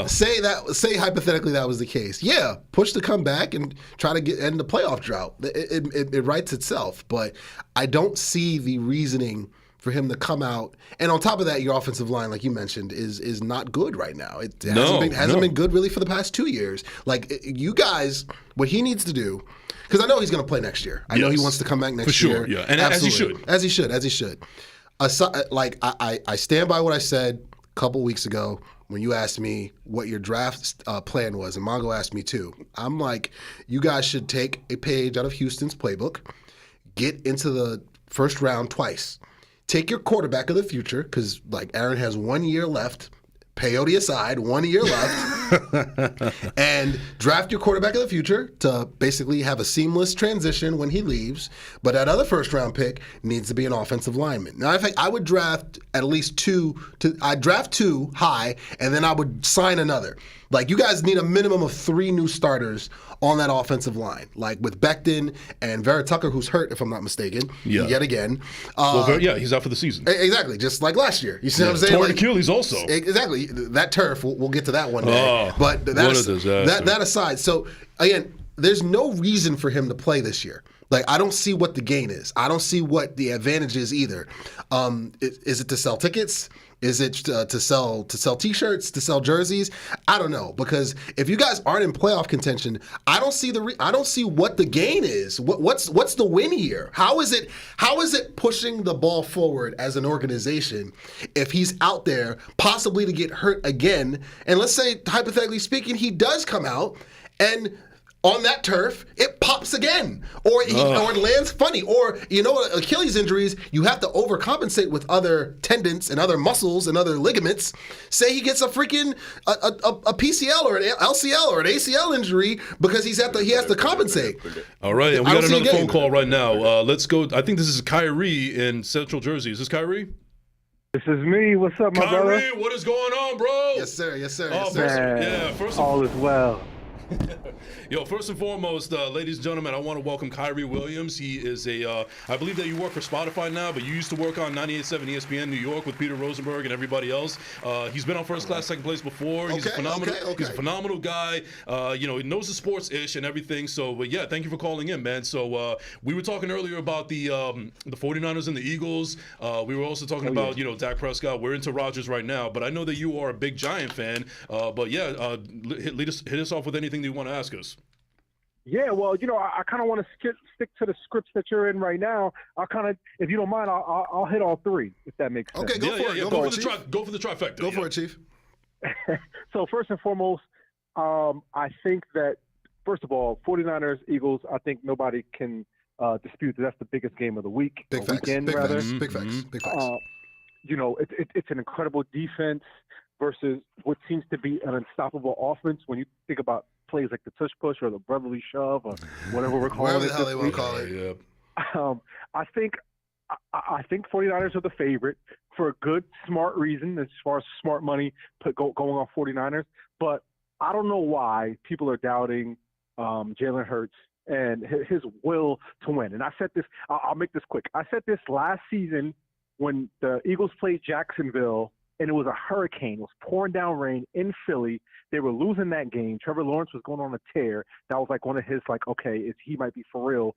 Say hypothetically that was the case. Yeah, push to come back and try to end the playoff drought. It writes itself. But I don't see the reasoning for him to come out. And on top of that, your offensive line, like you mentioned, is not good right now. It hasn't been good really for the past 2 years. Like you guys, what he needs to do, because I know he's going to play next year. I know he wants to come back next year. For sure, yeah. And absolutely. As he should. I stand by what I said a couple weeks ago when you asked me what your draft plan was, and Mongo asked me too. I'm like, you guys should take a page out of Houston's playbook, get into the first round twice, take your quarterback of the future, because like Aaron has 1 year left, peyote aside, 1 year left, and draft your quarterback of the future to basically have a seamless transition when he leaves. But that other first-round pick needs to be an offensive lineman. Now, I think I would draft at least two. I'd draft 2 high, and then I would sign another. Like, you guys need a minimum of 3 new starters on that offensive line, like with Becton and Vera Tucker, who's hurt, if I'm not mistaken, yet again. He's out for the season. Exactly, just like last year. You see what I'm saying? Torn Achilles also. Exactly. That turf, we'll get to that one day. But that aside, so again, there's no reason for him to play this year. Like, I don't see what the gain is. I don't see what the advantage is either. Is it to sell tickets? Is it to sell T-shirts, to sell jerseys? I don't know, because if you guys aren't in playoff contention, I don't see what the gain is. What's the win here? How is it pushing the ball forward as an organization if he's out there possibly to get hurt again? And let's say, hypothetically speaking, he does come out and on that turf, it pops again, or it lands funny, or Achilles injuries, you have to overcompensate with other tendons and other muscles and other ligaments. Say he gets a freaking a PCL or an LCL or an ACL injury because he has to compensate. All right, and we got another phone call right now. Let's go. I think this is Kyrie in Central Jersey. Is this Kyrie? This is me. What's up, my brother? Kyrie, what is going on, bro? Yes, sir. First all is well. Yo, first and foremost, ladies and gentlemen, I want to welcome Kyrie Williams. He is I believe that you work for Spotify now, but you used to work on 98.7 ESPN New York with Peter Rosenberg and everybody else. He's been on first class, second place before. He's a phenomenal guy. He knows the sports ish and everything. So, but yeah, thank you for calling in, man. So we were talking earlier about the 49ers and the Eagles. We were also talking about Dak Prescott. We're into Rodgers right now, but I know that you are a big Giant fan. But yeah, hit us off with anything that you want to ask us. Yeah, well, I kind of want to stick to the scripts that you're in right now. I'll kind of, if you don't mind, I'll hit all 3, if that makes sense. Okay, go for it. Go for the trifecta. Go for it, Chief. So first and foremost, I think that, first of all, 49ers, Eagles, I think nobody can dispute that that's the biggest game of the week. Big facts. Weekend, Big rather. facts. Big facts. Big facts. It's an incredible defense versus what seems to be an unstoppable offense when you think about plays like the tush push or the brotherly shove or whatever we're calling Whatever it. the hell they want to call it. I think 49ers are the favorite for a good, smart reason as far as smart money going on 49ers. But I don't know why people are doubting Jalen Hurts and his will to win. And I said this, I'll make this quick. I said this last season when the Eagles played Jacksonville and it was a hurricane. It was pouring down rain in Philly. They were losing that game. Trevor Lawrence was going on a tear. That was like one of his, he might be for real,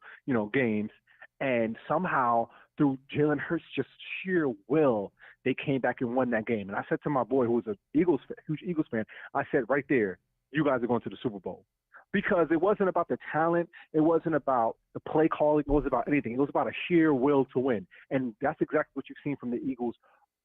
games. And somehow, through Jalen Hurts' just sheer will, they came back and won that game. And I said to my boy, who was a huge Eagles fan, I said, right there, you guys are going to the Super Bowl. Because it wasn't about the talent. It wasn't about the play calling. It wasn't about anything. It was about a sheer will to win. And that's exactly what you've seen from the Eagles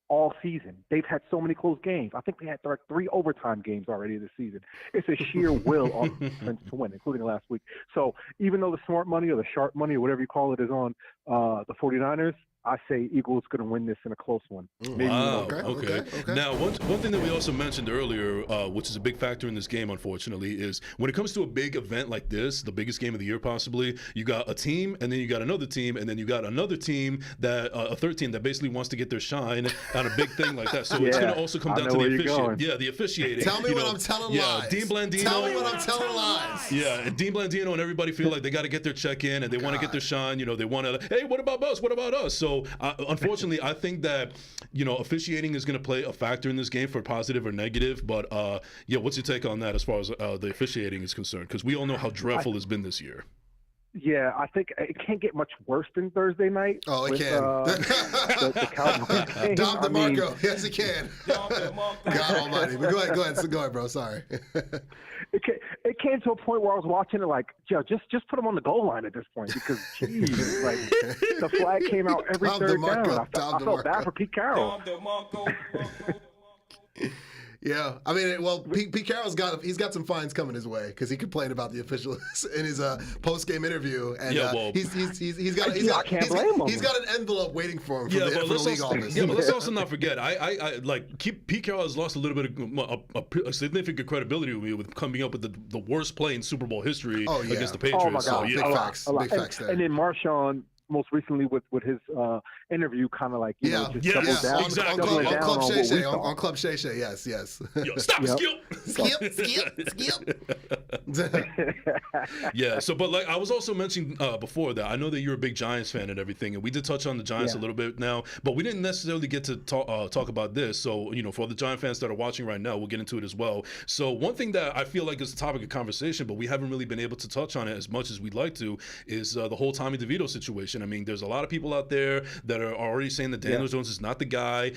all season. They've had so many close games. I think they had 3 overtime games already this season. It's a sheer will on defense to win, including last week. So even though the smart money or the sharp money or whatever you call it is on the 49ers, I say Eagles going to win this in a close one. Wow. Okay. Now, one thing that we also mentioned earlier, which is a big factor in this game, unfortunately, is when it comes to a big event like this, the biggest game of the year possibly, you got a team, and then you got another team, and then you got another team that a third team that basically wants to get their shine on a big thing like that. So it's going to also come down to the officiating. Yeah, the officiating. Tell me when I'm telling lies. Dean Blandino. Tell me when I'm telling lies. Yeah, and Dean Blandino and everybody feel like they got to get their check in, and they want to get their shine. They want to, hey, what about us? What about us? So unfortunately, I think that officiating is going to play a factor in this game for positive or negative. But what's your take on that as far as the officiating is concerned? Because we all know how dreadful it's been this year. Yeah, I think it can't get much worse than Thursday night. Oh, it can. The Cowboys. Dom DeMarco. Yes, it can. God almighty. But go ahead, bro. Sorry. It came to a point where I was watching it like, just put him on the goal line at this point because, geez, the flag came out every third down. I felt bad for Pete Carroll. Yeah, I mean, well, Pete Carroll's got some fines coming his way because he complained about the officials in his post game interview, and he's got an envelope waiting for him from the league office. Yeah, but let's also not forget, Pete Carroll has lost a little bit of a significant credibility with coming up with the worst play in Super Bowl history against the Patriots. Oh my God, big facts there. And then Marshawn, most recently with his interview, kind of like double down, on Club Shay Shay, yes. Yo, stop, skip. Yeah. So, but like I was also mentioning before that, I know that you're a big Giants fan and everything, and we did touch on the Giants a little bit now, but we didn't necessarily get to talk about this. So, for the Giant fans that are watching right now, we'll get into it as well. So, one thing that I feel like is a topic of conversation, but we haven't really been able to touch on it as much as we'd like to, is the whole Tommy DeVito situation. I mean, there's a lot of people out there that are already saying that Daniel Jones is not the guy.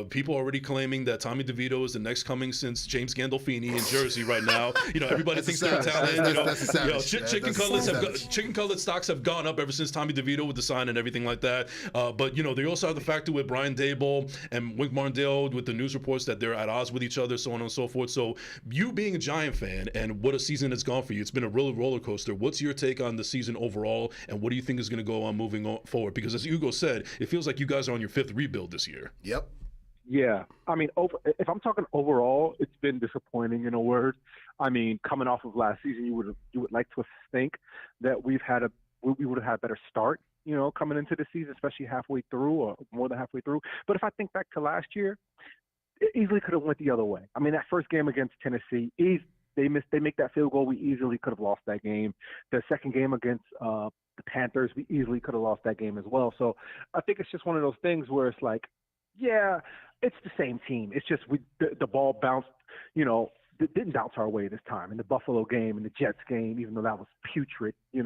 People are already claiming that Tommy DeVito is the next coming since James Gandolfini in Jersey right now. Everybody thinks they're Italian. Chicken cutlet stocks have gone up ever since Tommy DeVito with the sign and everything like that. But they also have the factor with Brian Daboll and Wink Martindale with the news reports that they're at odds with each other, so on and so forth. So you being a Giant fan and what a season has gone for you, it's been a real roller coaster. What's your take on the season overall, and what do you think is going to go on moving forward? Because as Ugo said, it feels like you guys are on your 5th rebuild this year. Yep. Yeah. I mean, if I'm talking overall, it's been disappointing in a word. I mean, coming off of last season, you would like to think that we would have had a better start, coming into the season, especially halfway through or more than halfway through. But if I think back to last year, it easily could have went the other way. I mean, that first game against Tennessee, they make that field goal. We easily could have lost that game. The second game against the Panthers, we easily could have lost that game as well. So I think it's just one of those things where it's like, yeah, it's the same team. It's just the ball bounced, didn't bounce our way this time. In the Buffalo game, in the Jets game, even though that was putrid, we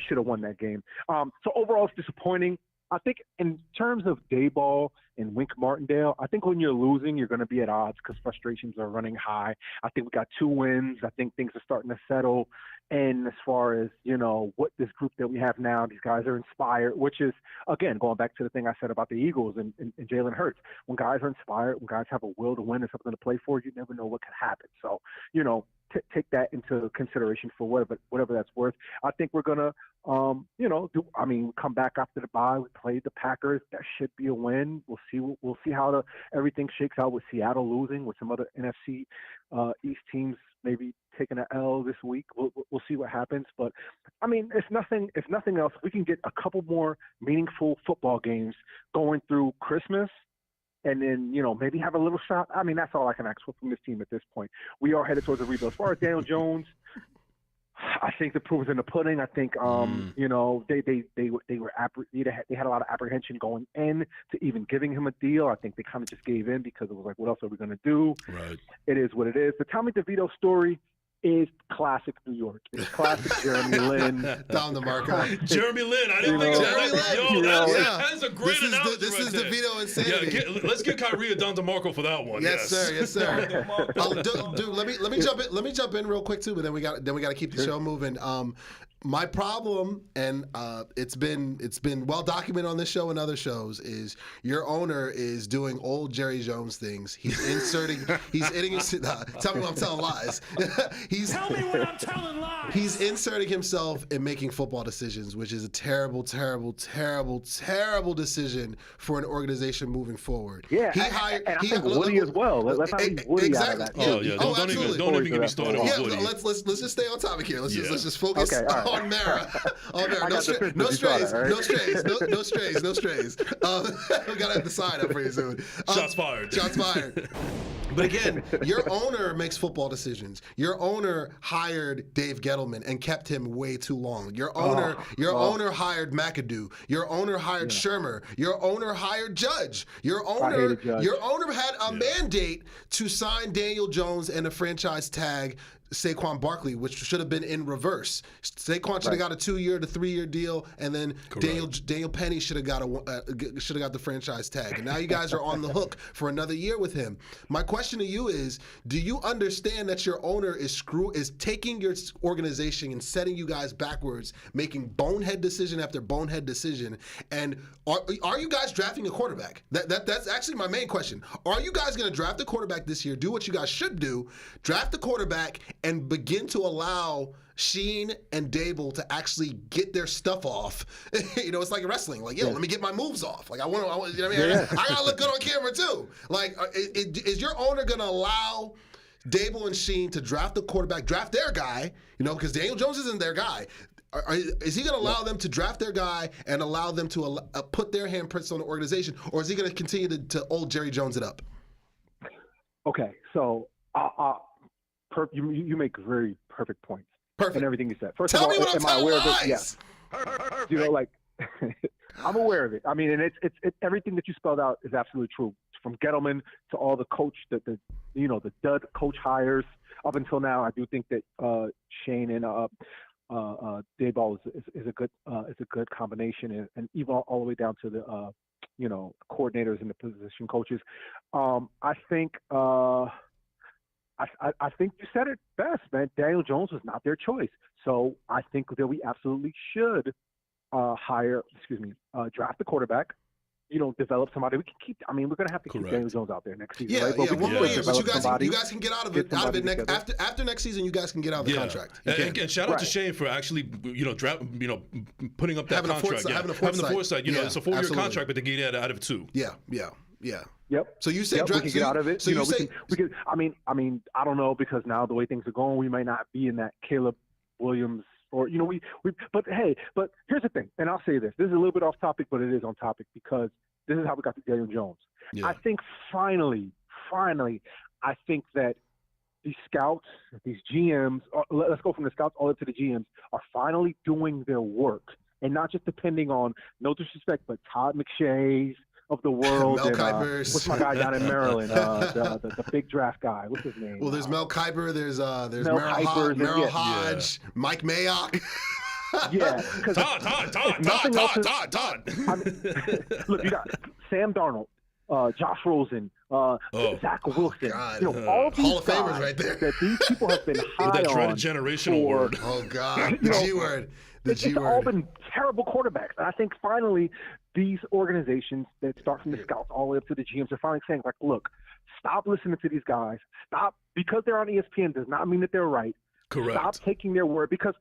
should have won that game. So overall, it's disappointing. I think in terms of Daboll and Wink Martindale, I think when you're losing, you're going to be at odds because frustrations are running high. I think we got 2 wins. I think things are starting to settle. And as far as, what this group that we have now, these guys are inspired, which is, again, going back to the thing I said about the Eagles and Jalen Hurts. When guys are inspired, when guys have a will to win and something to play for, you never know what could happen. So, take that into consideration for whatever that's worth. I think we're going to, we come back after the bye. We played the Packers. That should be a win. We'll see how everything shakes out with Seattle losing, with some other NFC East teams maybe taking an L this week. We'll see what happens. But I mean, if nothing else, we can get a couple more meaningful football games going through Christmas. And then, maybe have a little shot. I mean, that's all I can ask for from this team at this point. We are headed towards a rebuild. As far as Daniel Jones, I think the proof is in the pudding. I think, they had a lot of apprehension going in to even giving him a deal. I think they kind of just gave in because it was like, what else are we going to do? Right. It is what it is. The Tommy DeVito story is classic New York. It's classic Jeremy Lin. Down the marker. Jeremy Lin. I didn't think that is a great analogy. This is DeVito insanity. Yeah, let's get Kyrie down to Marco for that one. Yes, sir. Dude, let me jump in real quick too, but then we got to keep the show moving. My problem, and it's been well documented on this show and other shows, is your owner is doing old Jerry Jones things. He's hitting. Tell me when I'm telling lies. Tell me when I'm telling lies. He's inserting himself in making football decisions, which is a terrible, terrible, terrible, terrible decision for an organization moving forward. Yeah, I think Woody as well. Let's not leave Woody out of that. Oh yeah, don't even get me started on Woody. Let's just stay on topic here. Let's just focus. Okay, all right. On Mara. No strays. We gotta have the sign up for you soon. Shots fired. But again, your owner makes football decisions. Your owner hired Dave Gettleman and kept him way too long. Your owner hired McAdoo. Your owner hired Shermer. Your owner hired Judge. Your owner had a mandate to sign Daniel Jones and a franchise tag Saquon Barkley, which should have been in reverse. Saquon should have got a 2-year to 3-year deal, and then Daniel Penny should have got the franchise tag. And now you guys are on the hook for another year with him. My question to you is: do you understand that your owner is taking your organization and setting you guys backwards, making bonehead decision after bonehead decision? And are you guys drafting a quarterback? That's actually my main question. Are you guys going to draft a quarterback this year? Do what you guys should do: draft the quarterback and begin to allow Sheen and Dable to actually get their stuff off. It's like wrestling. Like, let me get my moves off. Like, I want to, you know what I mean? I gotta look good on camera too. Like, is your owner gonna allow Dable and Sheen to draft the quarterback, draft their guy? Because Daniel Jones isn't their guy. Is he going to allow them to draft their guy and allow them to put their handprints on the organization, or is he going to continue to old Jerry Jones it up? Okay, so you make very perfect points. Perfect. And everything you said. First Tell of all, me what am I'm I aware of lies. it? Yes. I'm aware of it. I mean, and it's everything that you spelled out is absolutely true. From Gettleman to all the coach, the dud coach hires up until now. I do think that Shane and Dayball is a good combination, and even all the way down to the coordinators and the position coaches. I think you said it best, man. Daniel Jones was not their choice, so I think that we absolutely should draft the quarterback. Develop somebody. We can keep. I mean, we're going to have to keep Daniel Jones out there next season. Right? But one more year. But you guys can get out of it. After next season, you guys can get out of the contract. And shout out to Shane for actually, putting up that contract. Having the foresight. It's a 4-year contract, but they get out of 2. Yeah. Yep. So you say we can get out of it. So you say we can. I mean, I don't know, because now the way things are going, we might not be in that Caleb Williams. Or but here's the thing, and I'll say this. This is a little bit off topic, but it is on topic, because this is how we got to Daniel Jones. Yeah. I think finally, I think that these scouts, these GMs, let's go from the scouts all the way to the GMs, are finally doing their work, and not just depending on, no disrespect, but Todd McShay's of the world. Mel Kiper's. What's my guy down in Maryland? The big draft guy. What's his name? Well, there's Mel Kiper. There's Merrill Hodge, Mike Mayock. Yeah. Todd. Look, you got Sam Darnold, Josh Rosen, Zach Wilson. All these Hall of Famers right there. That these people have been high on. That dreaded generational word. Oh God, the G word. It's all been terrible quarterbacks. And I think finally these organizations that start from the scouts all the way up to the GMs are finally saying, like, look, stop listening to these guys. Stop. Because they're on ESPN does not mean that they're right. Correct. Stop taking their word, because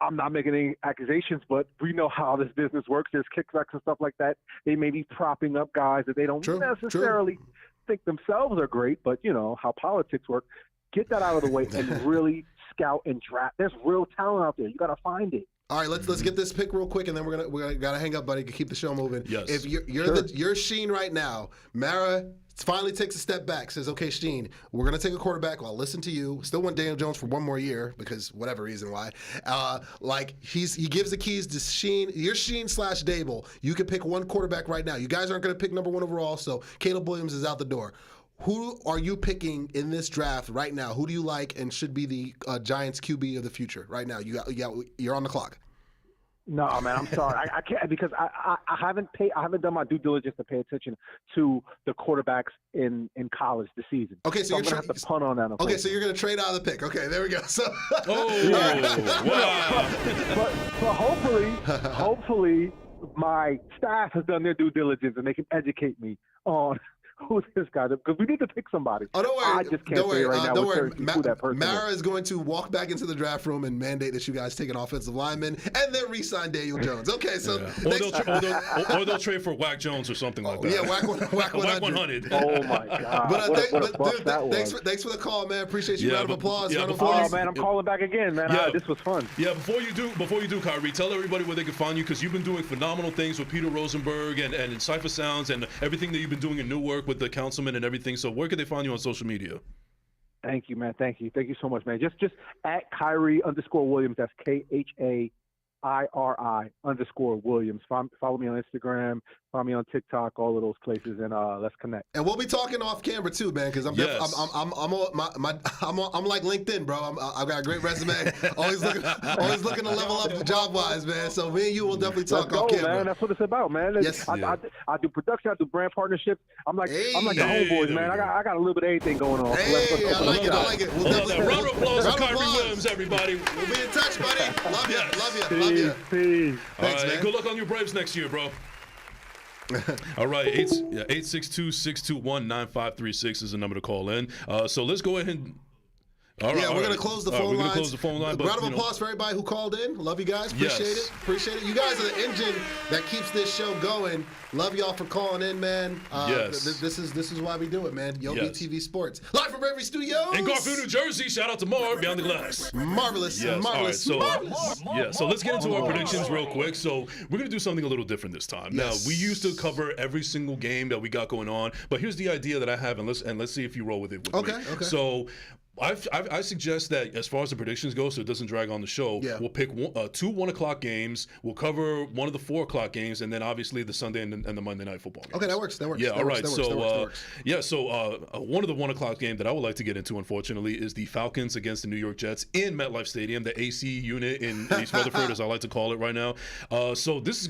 I'm not making any accusations, but we know how this business works. There's kickbacks and stuff like that. They may be propping up guys that they don't necessarily think themselves are great, but how politics work. Get that out of the way and really scout and draft. There's real talent out there. You got to find it. All right, let's get this pick real quick, and then we're gotta hang up, buddy, to keep the show moving. Yes. If you're Sheen right now, Mara finally takes a step back, says, "Okay, Sheen, we're gonna take a quarterback. I'll listen to you. Still want Daniel Jones for one more year, because whatever reason why. He gives the keys to Sheen. You're Sheen / Dable. You can pick one quarterback right now. You guys aren't gonna pick number 1 overall, so Caleb Williams is out the door. Who are you picking in this draft right now? Who do you like and should be the Giants QB of the future right now? You're on the clock. No, man, I'm sorry. I can't, because I haven't done my due diligence to pay attention to the quarterbacks in college this season. Okay, so I'm gonna have to punt on that. Okay, so you're gonna trade out of the pick. Okay, there we go. So wow. But hopefully my staff has done their due diligence and they can educate me on who's this guy? Because we need to pick somebody. Oh, don't worry. I just can't say right now. Don't worry. Who that person Mara is going to walk back into the draft room and mandate that you guys take an offensive lineman and then re-sign Daniel Jones. Okay, so or they'll trade for Whack Jones or something like that. Yeah, Whack 100. Oh my God! But thanks for the call, man. Appreciate you. Round of applause. Man, I'm calling back again, man. This was fun. Yeah, before you do, Kyrie, tell everybody where they can find you, because you've been doing phenomenal things with Peter Rosenberg and Cypher Sounds and everything that you've been doing in Newark with the councilman and everything. So where can they find you on social media? Thank you, man. Thank you so much, man. Just at Kyrie_Williams. That's KHAIRI_Williams. Follow me on Instagram. Find me on TikTok, all of those places, and let's connect. And we'll be talking off camera too, man, because I'm like LinkedIn, bro. I've got a great resume. always looking to level up job wise, man. So me and you will definitely talk off camera. Man. That's what it's about, man. Yes. I do production, I do brand partnerships. I'm like the homeboys, man. I got a little bit of everything going on. Hey, I like it. We'll round of applause for Kyrie Williams, everybody. We'll be in touch, buddy. Love you. Peace. Thanks, all right, man. good luck on your Braves next year, bro. All right, 862-621-9536 is the number to call in. So let's go ahead and. We're going to close the phone lines. Close the phone line. Round of applause for everybody who called in. Love you guys. Appreciate it. You guys are the engine that keeps this show going. Love y'all for calling in, man. This is why we do it, man. BTV Sports. Live from Bravery Studios. In Garfield, New Jersey. Shout out to Marv Beyond the Glass. Marvelous. Yes. Marvelous. All right, so let's get into our predictions real quick. So we're going to do something a little different this time. Yes. Now, we used to cover every single game that we got going on, but here's the idea that I have, and let's see if you roll with it with me. Okay. So I suggest that as far as the predictions go, so it doesn't drag on the show, we'll pick two 1 o'clock games. We'll cover one of the 4 o'clock games, and then obviously the Sunday and the Monday night football games. Okay, that works. Yeah, all right. That works. So one of the 1 o'clock game that I would like to get into, unfortunately, is the Falcons against the New York Jets in MetLife Stadium, the AC unit in East Rutherford, as I like to call it right now. So this is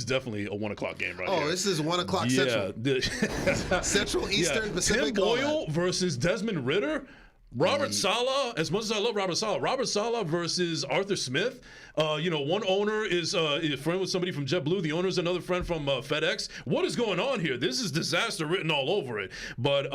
definitely a 1 o'clock game right here. Oh, this is 1 o'clock Central. Central, Eastern, Pacific. Tim Boyle versus Desmond Ridder. Robert Saleh, as much as I love Robert Saleh versus Arthur Smith. One owner is a friend with somebody from JetBlue. The owner is another friend from FedEx. What is going on here? This is disaster written all over it. But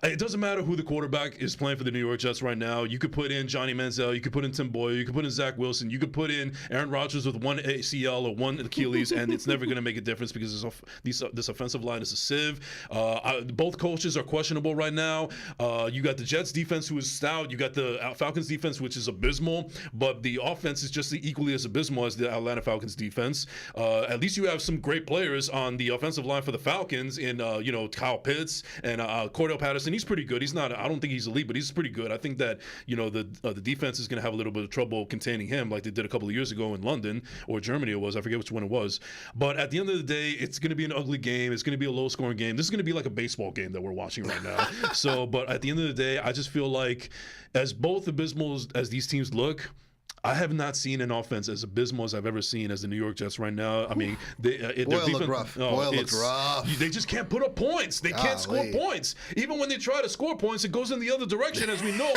it doesn't matter who the quarterback is playing for the New York Jets right now. You could put in Johnny Manziel. You could put in Tim Boyle. You could put in Zach Wilson. You could put in Aaron Rodgers with one ACL or one Achilles, and it's never going to make a difference because this offensive line is a sieve. Both coaches are questionable right now. You got the Jets defense, who is stout. You got the Falcons defense, which is abysmal. But the offense is just equally as abysmal as the Atlanta Falcons defense. At least you have some great players on the offensive line for the Falcons in Kyle Pitts and Cordell Patterson. He's pretty good. He's not. I don't think he's elite, but he's pretty good. I think that the defense is going to have a little bit of trouble containing him, like they did a couple of years ago in London or Germany. It was. I forget which one it was. But at the end of the day, it's going to be an ugly game. It's going to be a low-scoring game. This is going to be like a baseball game that we're watching right now. But at the end of the day, I just feel like, as both abysmal as these teams look, I have not seen an offense as abysmal as I've ever seen as the New York Jets right now. I mean, their defense looked rough. Looked rough. They just can't put up points. They can't score points. Even when they try to score points, it goes in the other direction, as we know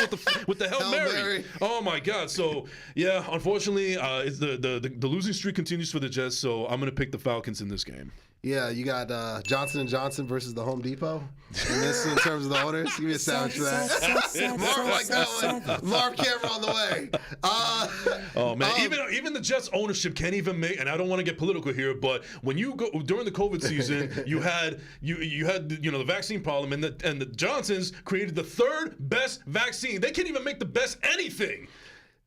with the Hail Mary. Oh my God! So yeah, unfortunately, the losing streak continues for the Jets. So I'm going to pick the Falcons in this game. Yeah, you got Johnson & Johnson versus the Home Depot. In terms of the owners, give me a sandwich for that. Marv like that one. Marv camera on the way. Oh man, even the Jets ownership can't even make. And I don't want to get political here, but when you go during the COVID season, you had the vaccine problem, and the Johnsons created the third best vaccine. They can't even make the best anything.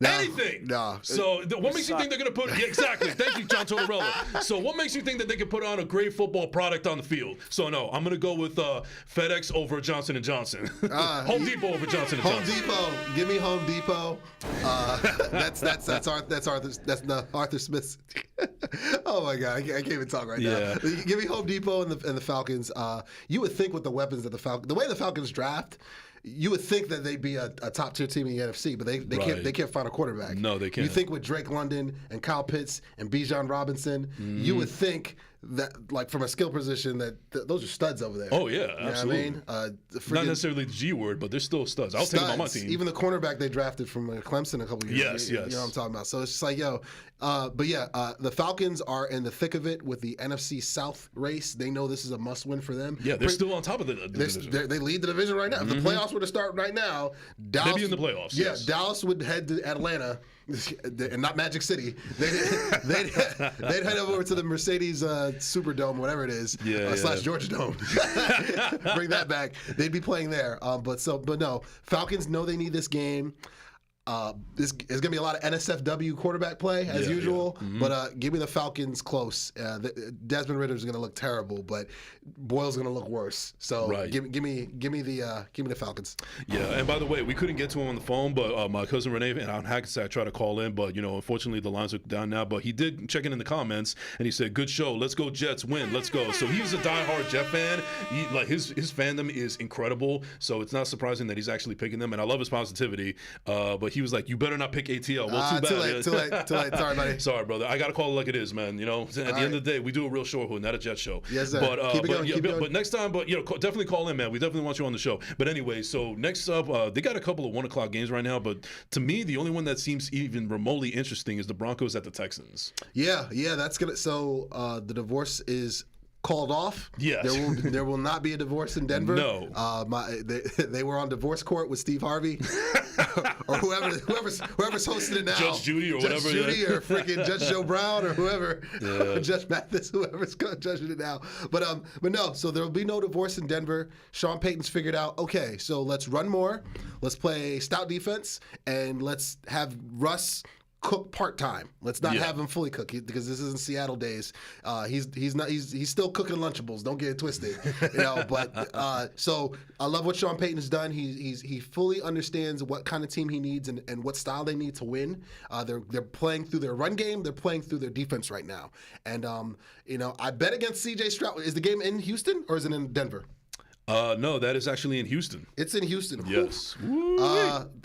Anything. No. So what makes you think they're going to put... Yeah, exactly. Thank you, John Tortorella. So what makes you think that they can put on a great football product on the field? So no, I'm going to go with FedEx over Johnson & Johnson. Home Depot over Johnson & Johnson. Home Depot. Give me Home Depot. That's Arthur Smith. Oh my God, I can't even talk right now. Give me Home Depot and the Falcons. You would think with the weapons that the way the Falcons draft, you would think that they'd be a top tier team in the NFC, but they can't find a quarterback. No, they can't. You think with Drake London and Kyle Pitts and Bijan Robinson, you would think that, like, from a skill position, that those are studs over there. Oh yeah, absolutely. You know what I mean? Not necessarily the G word, but they're still studs. I'll take them on my team. Even the cornerback they drafted from Clemson a couple of years ago. Yes. You know what I'm talking about. So it's just like, the Falcons are in the thick of it with the NFC South race. They know this is a must-win for them. Yeah, they're still on top of the division. They lead the division right now. If the playoffs were to start right now, Dallas... They'd be in the playoffs, yes. Dallas would head to Atlanta, and not Magic City. They'd head over to the Mercedes Superdome, whatever it is, / Georgia Dome. Bring that back. They'd be playing there. But no, Falcons know they need this game. This is going to be a lot of NSFW quarterback play as usual, but give me the Falcons close. Desmond Ridder is going to look terrible, but Boyle's going to look worse. So give me the Falcons. Yeah, and by the way, we couldn't get to him on the phone, but my cousin Renee and Hackensack tried to call in, but unfortunately the lines are down now. But he did check in the comments and he said, "Good show. Let's go Jets. Win. Let's go." So he's a diehard Jet fan. His fandom is incredible. So it's not surprising that he's actually picking them, and I love his positivity. But he was like, "You better not pick ATL." Well, too bad. Too late. Sorry, buddy. Sorry, brother. I gotta call it like it is, man. At the end of the day, we do a real show, not a Jet show. Yes, sir. But keep it going. But next time, definitely call in, man. We definitely want you on the show. But anyway, so next up, they got a couple of 1 o'clock games right now. But to me, the only one that seems even remotely interesting is the Broncos at the Texans. Yeah, that's gonna. So the divorce is called off. Yes. There will not be a divorce in Denver. No. They were on divorce court with Steve Harvey or whoever's hosting it now. Judge Judy or Judge whatever. Judy or freaking Judge Joe Brown or whoever. Yeah. Judge Mathis, whoever's judging it now. But no. So there will be no divorce in Denver. Sean Payton's figured out. Okay, so let's run more. Let's play stout defense and let's have Russ cook part-time. Let's not have him fully cook because this isn't Seattle days. He's still cooking Lunchables. Don't get it twisted. But so I love what Sean Payton has done. He fully understands what kind of team he needs and what style they need to win. They're playing through their run game. They're playing through their defense right now. And I bet against CJ Stroud. Is the game in Houston or is it in Denver? No, that is actually in Houston. It's in Houston. Yes.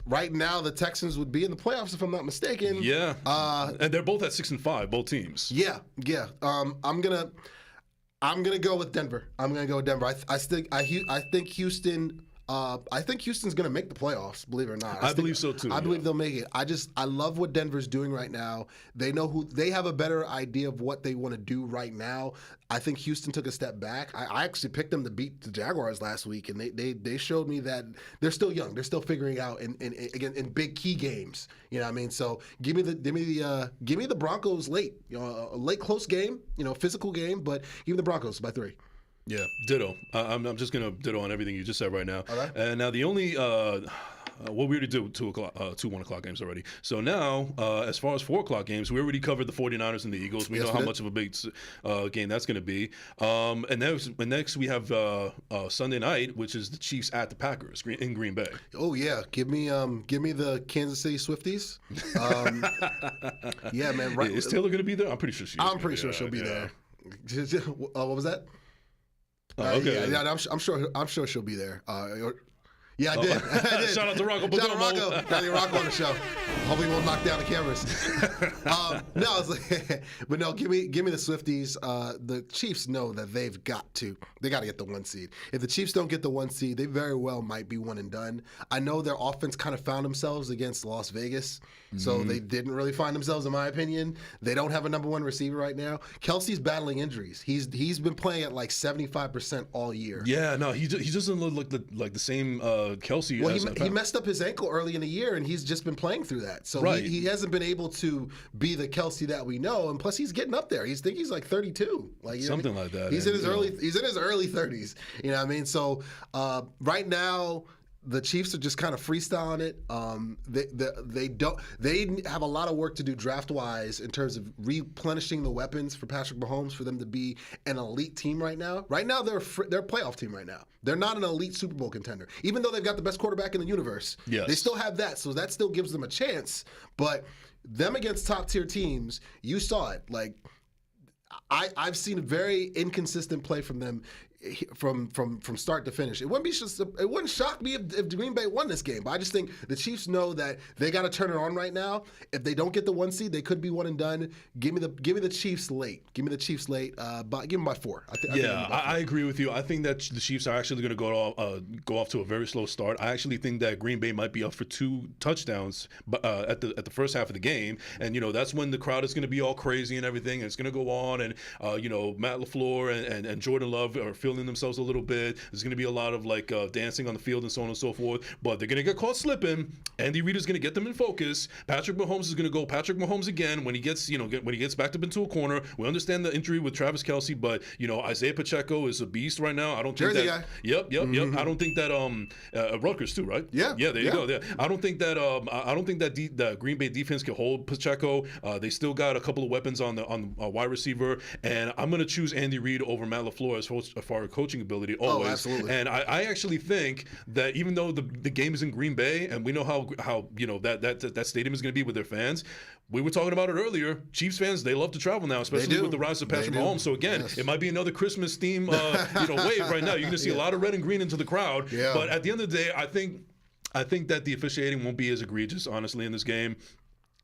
Right now, the Texans would be in the playoffs if I'm not mistaken. Yeah. And they're both at 6-5, both teams. Yeah. I'm gonna go with Denver. I think Houston. I think Houston's going to make the playoffs, believe it or not. I believe so too. I believe they'll make it. I love what Denver's doing right now. They have a better idea of what they want to do right now. I think Houston took a step back. I actually picked them to beat the Jaguars last week, and they showed me that they're still young. They're still figuring out in big key games. You know what I mean? So give me the Broncos late. A late close game. Physical game, but give me the Broncos by 3. Yeah, ditto. I'm just gonna ditto on everything you just said right now. Okay. And now the only we already do 2 1 o'clock games already. So now, as far as 4 o'clock games, we already covered the 49ers and the Eagles. We know how much of a big game that's going to be. And next we have Sunday night, which is the Chiefs at the Packers in Green Bay. Oh yeah, give me the Kansas City Swifties. Yeah, man. Right. Is Taylor going to be there? I'm pretty sure she'll be there. What was that? Okay. Yeah, I'm sure she'll be there. Yeah, I did. Shout out to Rocco. Shout out to Rocco. Got Rocco on the show. Hopefully, we'll knock down the cameras. No, I was like, but no, give me the Swifties. The Chiefs know that they got to get the 1 seed. If the Chiefs don't get the 1 seed, they very well might be one and done. I know their offense kind of found themselves against Las Vegas, so they didn't really find themselves, in my opinion. They don't have a number 1 receiver right now. Kelsey's battling injuries. He's been playing at like 75% all year. Yeah, no, he doesn't look like the same Kelsey. Well, he messed up his ankle early in the year, and he's just been playing through that. So he hasn't been able to be the Kelsey that we know. And plus, he's getting up there. He's like 32, like something like that. He's in his early 30s. You know what I mean? So right now, the Chiefs are just kind of freestyling it. They have a lot of work to do draft wise in terms of replenishing the weapons for Patrick Mahomes for them to be an elite team right now. Right now they're a playoff team right now. They're not an elite Super Bowl contender, even though they've got the best quarterback in the universe. Yes. They still have that, so that still gives them a chance. But them against top tier teams, you saw it. Like I've seen very inconsistent play from them. From start to finish. It wouldn't shock me if Green Bay won this game, but I just think the Chiefs know that they got to turn it on right now. If they don't get the 1 seed, they could be one and done. Give me the Chiefs late. Give me the Chiefs late. Give them by 4. I agree with you. I think that the Chiefs are actually going to go off to a very slow start. I actually think that Green Bay might be up for 2 touchdowns at the first half of the game, and that's when the crowd is going to be all crazy and everything. And it's going to go on, and Matt LaFleur and Jordan Love are feeling themselves a little bit. There's going to be a lot of like dancing on the field and so on and so forth. But they're going to get caught slipping. Andy Reid is going to get them in focus. Patrick Mahomes is going to go Patrick Mahomes again when he gets backed up into a corner. We understand the injury with Travis Kelce, but Isaiah Pacheco is a beast right now. I don't think Jersey that. guy. Yep. I don't think that Rutgers too, right? Yeah. There you go. Yeah. I don't think that the Green Bay defense can hold Pacheco. They still got a couple of weapons on wide receiver, and I'm going to choose Andy Reid over Matt LaFleur as far as coaching ability always. Oh, absolutely. And I actually think that even though the game is in Green Bay, and we know how that stadium is going to be with their fans. We were talking about it earlier. Chiefs fans, they love to travel now, especially with the rise of Patrick Mahomes. So again, it might be another Christmas theme wave right now. You're going to see a lot of red and green into the crowd. Yeah. But at the end of the day, I think that the officiating won't be as egregious, honestly, in this game.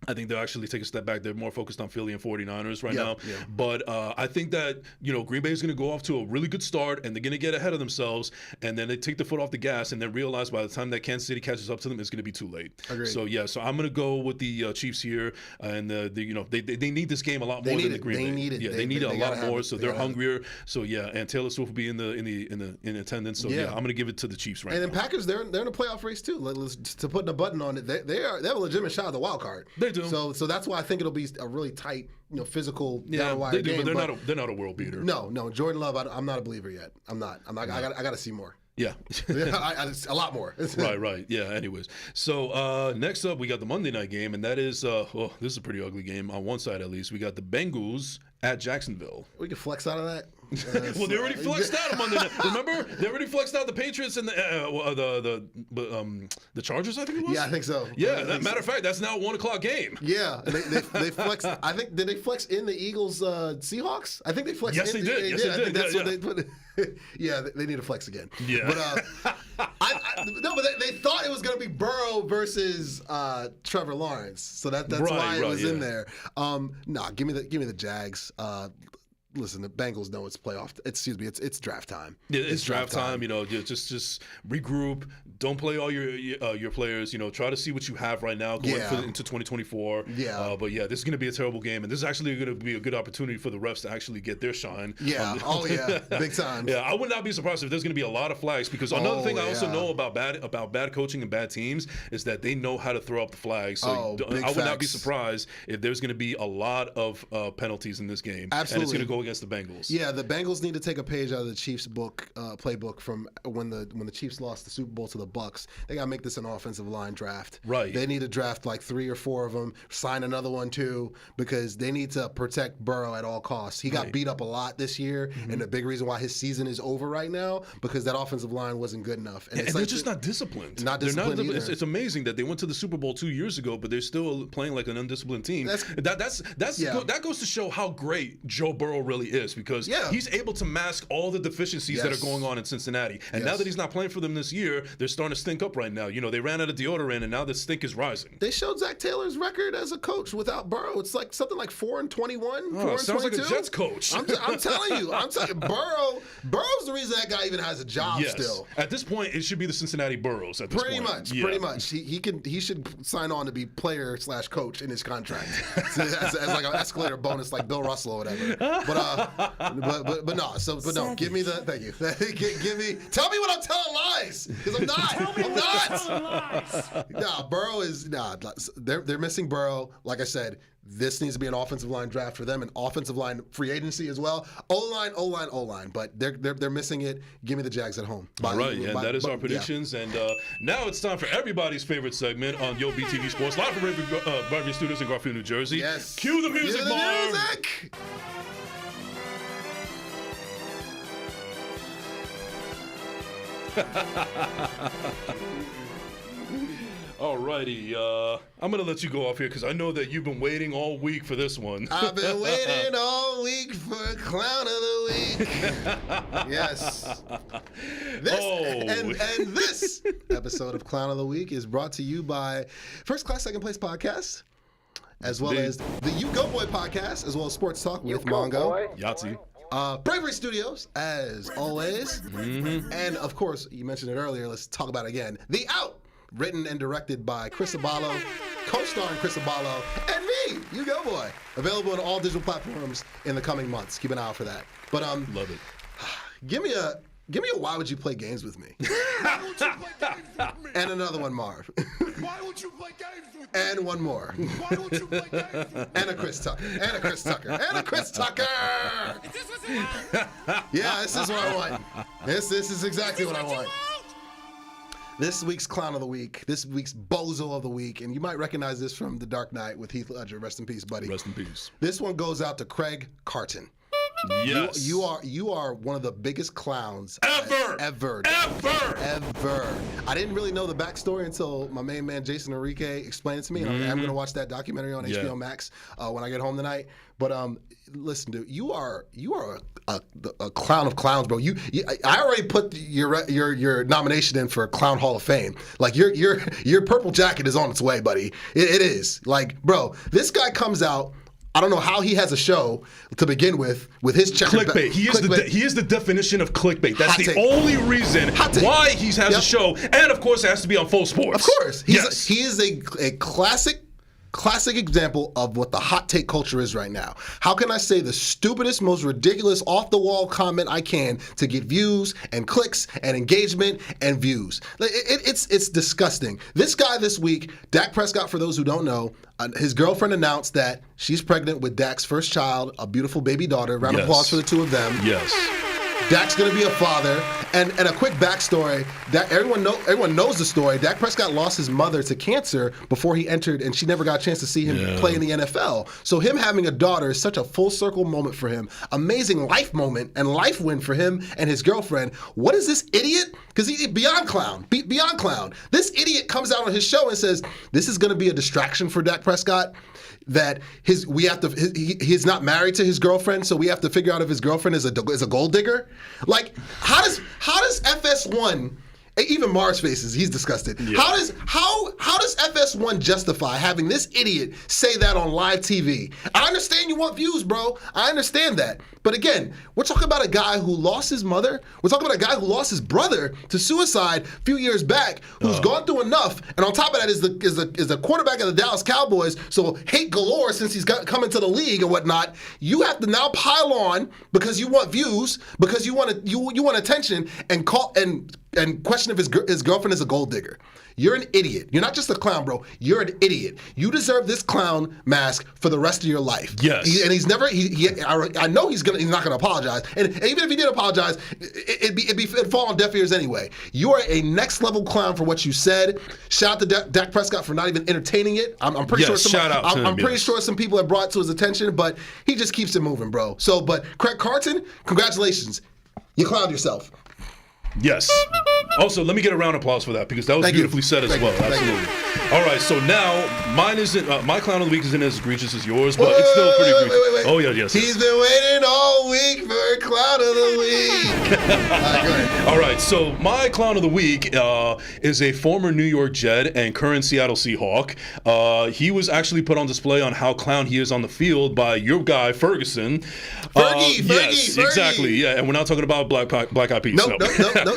I think they'll actually take a step back. They're more focused on Philly and 49ers right now. Yeah. But I think that, Green Bay is going to go off to a really good start, and they're going to get ahead of themselves, and then they take the foot off the gas and then realize by the time that Kansas City catches up to them, it's going to be too late. Agreed. So I'm going to go with the Chiefs here, and they need this game a lot more than the Green Bay. They need it a lot more, so they're hungrier. So and Taylor Swift will be in attendance. So I'm going to give it to the Chiefs right now. And then Packers, they're in a playoff race too. To put a button on it, they have a legitimate shot at the wild card. They do. So that's why I think it'll be a really tight, physical down-the-wire they do, game. But they're not a world beater. No, Jordan Love, I'm not a believer yet. I'm not. I got to see more. Yeah. A lot more. Right. Yeah, anyways. So next up, we got the Monday night game, and that is, this is a pretty ugly game on one side at least. We got the Bengals at Jacksonville. We can flex out of that. Well, they already flexed out on Monday night. Remember? They already flexed out the Patriots and the Chargers, I think it was? Yeah, I think so. Yeah, matter of fact, that's now a 1:00 game. Yeah, they flexed. I think, did they flex in the Eagles Seahawks? I think they flexed Yes, in. They did. I think that's what they put. Yeah, they need to flex again. Yeah. But but they thought it was going to be Burrow versus Trevor Lawrence, so that's why it was in there. Give me the Jags. Listen, the Bengals know it's playoff. It's draft time. Yeah, it's draft time. Just regroup. Don't play all your players. Try to see what you have right now going into 2024. Yeah. But this is going to be a terrible game, and this is actually going to be a good opportunity for the refs to actually get their shine. Yeah. Big time. Yeah, I would not be surprised if there's going to be a lot of flags, because another thing I also know about bad coaching and bad teams is that they know how to throw up the flags. So I would not be surprised if there's going to be a lot of penalties in this game. Absolutely. And it's going to go against the Bengals. Yeah, the Bengals need to take a page out of the Chiefs' playbook from when the Chiefs lost the Super Bowl to the Bucs. They got to make this an offensive line draft. Right. They need to draft like 3 or 4 of them, sign another one too, because they need to protect Burrow at all costs. He got beat up a lot this year, and the big reason why his season is over right now, because that offensive line wasn't good enough. And they're just not disciplined. It's amazing that they went to the Super Bowl 2 years ago, but they're still playing like an undisciplined team. That goes to show how great Joe Burrow really is, because he's able to mask all the deficiencies that are going on in Cincinnati. And now that he's not playing for them this year, they're starting to stink up right now. They ran out of deodorant, and now the stink is rising. They showed Zach Taylor's record as a coach without Burrow. It's like something like 4-21, 4-22. Sounds like a Jets coach. I'm telling you, Burrow's the reason that guy even has a job still. At this point, it should be the Cincinnati Burrows. At this point, pretty much. He should sign on to be player/coach in his contract as like an escalator bonus, like Bill Russell or whatever. But no. Give me the thank you. Give me. Tell me when I'm telling lies, because I'm not. I'm not. Nah, Burrow is They're missing Burrow. Like I said, this needs to be an offensive line draft for them, an offensive line free agency as well. O-line. But they're missing it. Give me the Jags at home. All right, that is our predictions. And now it's time for everybody's favorite segment on Yo BTV Sports, live from Barbie Studios in Garfield, New Jersey. Yes. Cue the music, Marv. Alrighty, I'm going to let you go off here because I know that you've been waiting all week for this one. I've been waiting all week for Clown of the Week. Yes. This episode of Clown of the Week is brought to you by First Class Second Place Podcast, as well as the You Go Boy Podcast, as well as Sports Talk with Mongo. Yahtzee. Bravery Studios, as always. And, of course, you mentioned it earlier. Let's talk about it again. The Out, written and directed by Chris Aballo, co-starring Chris Aballo, and me, You Go Boy. Available on all digital platforms in the coming months. Keep an eye out for that. But love it. Give me a why would you play games with me? Why would you play games with me? And another one, Marv. Why would you play games with me? And one more. Why would you play games with me? And a Chris Tucker. And a Chris Tucker. And a Chris Tucker. Is this what you want? Yeah, this is what I want. This is exactly what I want. This week's Clown of the Week, this week's Bozo of the Week, and you might recognize this from The Dark Knight with Heath Ledger. Rest in peace, buddy. Rest in peace. This one goes out to Craig Carton. Yes. You are one of the biggest clowns ever. I didn't really know the backstory until my main man Jason Enrique explained it to me, and I'm going to watch that documentary on HBO Max when I get home tonight. But listen, dude, you are a clown of clowns, bro. I already put your nomination in for Clown Hall of Fame. Like your purple jacket is on its way, buddy. It is. Like, bro, this guy comes out. I don't know how he has a show to begin with his clickbait. He is the definition of clickbait. That's the only reason why he has a show, and of course, it has to be on Full Sports. Of course, he is a classic example of what the hot take culture is right now. How can I say the stupidest, most ridiculous, off-the-wall comment I can to get views and clicks and engagement and views? It's disgusting. This guy this week, Dak Prescott, for those who don't know, his girlfriend announced that she's pregnant with Dak's first child, a beautiful baby daughter. Round of applause for the two of them. Yes. Dak's going to be a father. And a quick backstory, that everyone knows the story. Dak Prescott lost his mother to cancer before he entered, and she never got a chance to see him play in the NFL. So him having a daughter is such a full circle moment for him. Amazing life moment and life win for him and his girlfriend. What is this idiot? Because he's beyond clown. Beyond clown. This idiot comes out on his show and says, this is going to be a distraction for Dak Prescott. That he's not married to his girlfriend, so we have to figure out if his girlfriend is a gold digger. Like, how does FS1, even Mars faces, he's disgusted. Yeah. How does FS1 justify having this idiot say that on live TV? I understand you want views, bro. I understand that. But again, we're talking about a guy who lost his mother. We're talking about a guy who lost his brother to suicide a few years back, who's gone through enough. And on top of that is the quarterback of the Dallas Cowboys. So hate galore since he's come into the league and whatnot. You have to now pile on because you want views, because you want attention, and question if his girlfriend is a gold digger. You're an idiot. You're not just a clown, bro. You're an idiot. You deserve this clown mask for the rest of your life. Yes. I know he's not gonna apologize. And even if he did apologize, it'd fall on deaf ears anyway. You are a next level clown for what you said. Shout out to Dak Prescott for not even entertaining it. I'm pretty sure some people have brought it to his attention, but he just keeps it moving, bro. So, but Craig Carton, congratulations. You clowned yourself. Yes. Also, let me get a round of applause for that because that was beautifully said as well. Absolutely. All right, so now mine isn't my clown of the week isn't as egregious as yours, but it's still pretty egregious. Wait. Oh yeah, yes. He's been waiting all week for a clown of the week. All right, go ahead. All right, so my clown of the week is a former New York Jet and current Seattle Seahawk. He was actually put on display on how clown he is on the field by your guy Ferguson. Fergie. Exactly. Yeah, and we're not talking about Black Eyed Peas. No,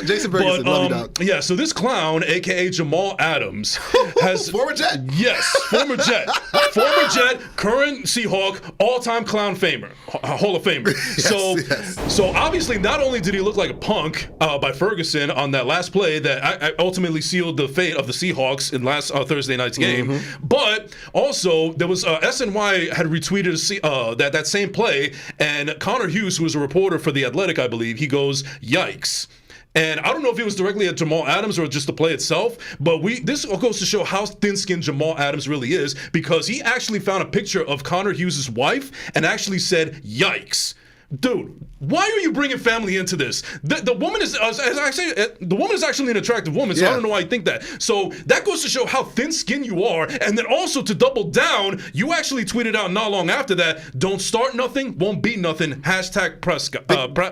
Jason Ferguson, love you, dog. Yeah, so this clown, a.k.a. Jamal Adams, has... Former Jet? Yes, former Jet. Former Jet, current Seahawk, all-time clown famer, Hall of Famer. So obviously, not only did he look like a punk by Ferguson on that last play that ultimately sealed the fate of the Seahawks in last Thursday night's game, but also there was SNY had retweeted that same play, and Connor Hughes, who was a reporter for The Athletic, I believe, he goes, yikes. And I don't know if it was directly at Jamal Adams or just the play itself, but this goes to show how thin-skinned Jamal Adams really is, because he actually found a picture of Connor Hughes' wife and actually said, yikes. Dude, why are you bringing family into this? The woman is, as I say, the woman is actually an attractive woman, so I don't know why you think that. So that goes to show how thin-skinned you are, and then also to double down, you actually tweeted out not long after that, don't start nothing, won't beat nothing, hashtag Prescott,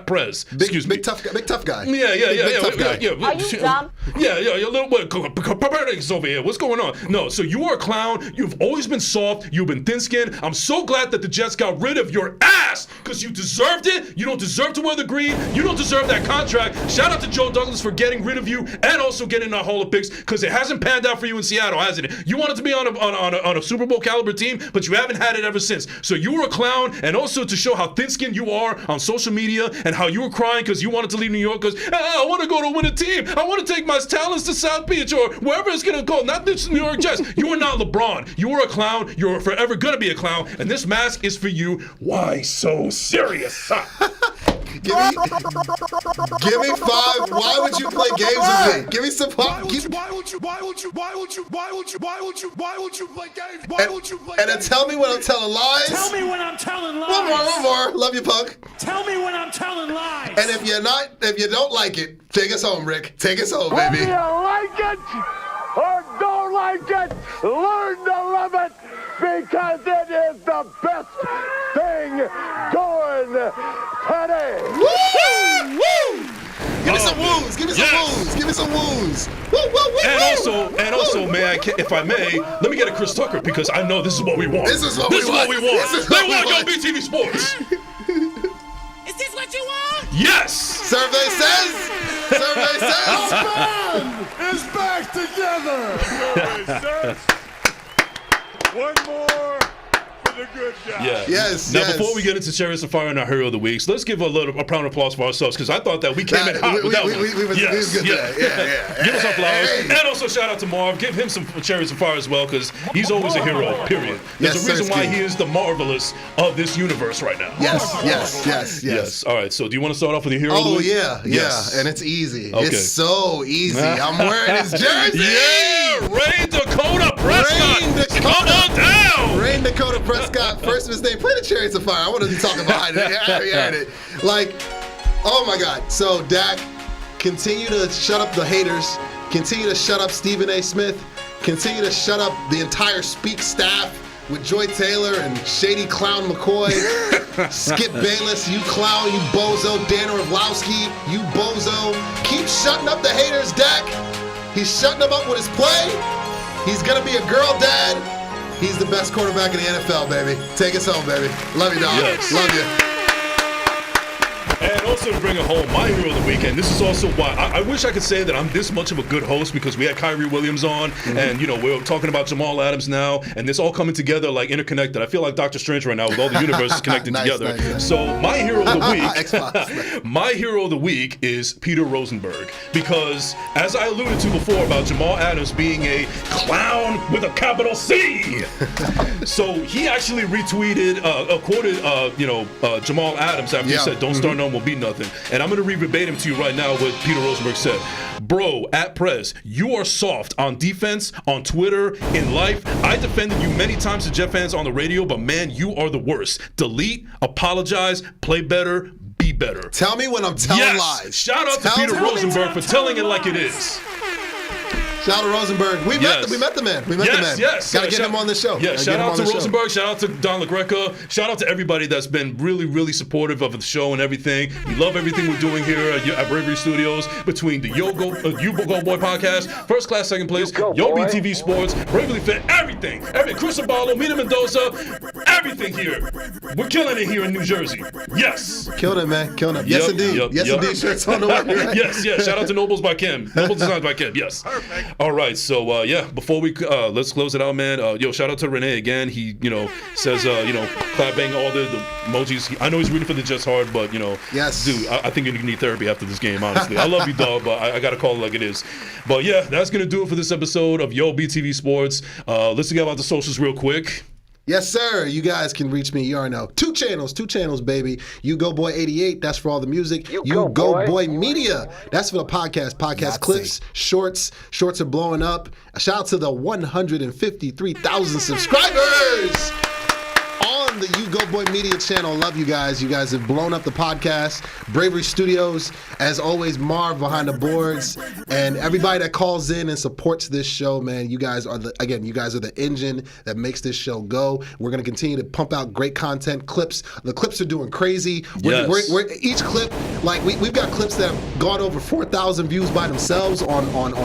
Prez. Excuse me. Big tough guy. Yeah. Are you dumb? Yeah, a little bit over here. What's going on? No, so you are a clown, you've always been soft, you've been thin-skinned. I'm so glad that the Jets got rid of your ass, because you deserve deserved it. You don't deserve to wear the green. You don't deserve that contract. Shout out to Joe Douglas for getting rid of you and also getting a Hall of Picks, because it hasn't panned out for you in Seattle, hasn't it? You wanted to be on a Super Bowl caliber team, but you haven't had it ever since. So you were a clown, and also to show how thin-skinned you are on social media and how you were crying because you wanted to leave New York because I want to go to win a team. I want to take my talents to South Beach or wherever it's going to go. Not this New York Jets. You are not LeBron. You are a clown. You're forever going to be a clown, and this mask is for you. Why so serious? Give me 5. Why would you play games with me? Give me some. Why would you play games? Why would you play and then tell me when I'm telling lies. Tell me when I'm telling lies. One more. Love you, punk. Tell me when I'm telling lies. And if you don't like it, take us home, Rick. Take us home, baby. Whether you like it or don't like it, learn to love it, because it is the best thing going today. Woo! Woo! Give me some woos. Give me some woos. Give me some woos. Woo, woo, woo, and also, if I may, let me get a Chris Tucker, because I know this is what we want. This is what we want. They want Yo BTV Sports. Is this what you want? Yes. Survey says. Our band is back together. Survey says. One more for the good guy. Yeah. Yes. Now, before we get into Chariots of Fire and our Hero of the Weeks, let's give a round of applause for ourselves, because I thought that we came in hot with that one. We was good today. Yeah. Give us our flowers. And also shout out to Marv. Give him some Chariots of Fire as well, because he's always a hero, period. There's a reason why he is the marvelous of this universe right now. Yes. All right, so do you want to start off with your Hero of the Oh, Week? yeah. And it's easy. Okay. It's so easy. I'm wearing his jersey. Yeah, Rain Dakota Prescott. Come on down. Rain Dakota Prescott, first of his name. Play the Chariots of Fire. I wanted to talk about it. Like, oh my God. So, Dak, continue to shut up the haters. Continue to shut up Stephen A. Smith. Continue to shut up the entire Speak staff with Joy Taylor and Shady Clown McCoy. Skip Bayless, you clown, you bozo. Dan Orlovsky, you bozo. Keep shutting up the haters, Dak. He's shutting them up with his play. He's going to be a girl dad. He's the best quarterback in the NFL, baby. Take us home, baby. Love you, dog. Yes. Love you. And also to bring it home, my Hero of the Week, and this is also why I wish I could say that I'm this much of a good host, because we had Kyrie Williams on, and we're talking about Jamal Adams now, and this all coming together like interconnected. I feel like Doctor Strange right now with all the universes connected together. Nice. So my Hero of the Week, my Hero of the Week is Peter Rosenberg, because as I alluded to before about Jamal Adams being a clown with a capital C, so he actually retweeted, quoted, Jamal Adams after he said, "Don't start no will be nothing." And I'm going to read verbatim to you right now what Peter Rosenberg said. "Bro, at Prez, you are soft on defense, on Twitter, in life. I defended you many times to Jet fans on the radio, but man, you are the worst. Delete, apologize, play better, be better." Tell me when I'm telling lies. Shout out to Peter Rosenberg for telling it like it is. Shout out to Rosenberg. We met the man. Yes. Gotta get him on the show. Yeah, shout out to Rosenberg. Shout out to Don LaGreca. Shout out to everybody that's been really, really supportive of the show and everything. We love everything we're doing here at Bravery Studios, between the You Go Boy podcast, First Class, Second Place, Yo BTV Sports, Bravely Fit, everything. Chris Abalo, Mina Mendoza, everything here. We're killing it here in New Jersey. Yes. Killed it, man. Killing it. Yes, indeed. Yes, indeed. Shirts on the way. Right? Yes. Shout out to Nobles by Kim. Noble Designs by Kim. Yes. Perfect. All right, so before we let's close it out, man. Shout out to Renee again. He says clapping all the emojis. I know he's rooting for the Jets hard, but yes, dude, I think you need therapy after this game. Honestly, I love you, dog, but I gotta call it like it is. But yeah, that's gonna do it for this episode of Yo BTV Sports. Let's get about the socials real quick. Yes, sir. You guys can reach me. You already know. Two channels, baby. You Go Boy 88. That's for all the music. You Go Boy Media. That's for the podcast. Podcast clips, shorts. Shorts are blowing up. A shout out to the 153,000 subscribers on the You Go Boy Media channel. Love you guys. You guys have blown up the podcast. Bravery Studios, as always, Marv behind the boards, and everybody that calls in and supports this show, man. You guys are the engine that makes this show go. We're gonna continue to pump out great content, clips. The clips are doing crazy. We're each clip, like we've got clips that have gone over 4,000 views by themselves on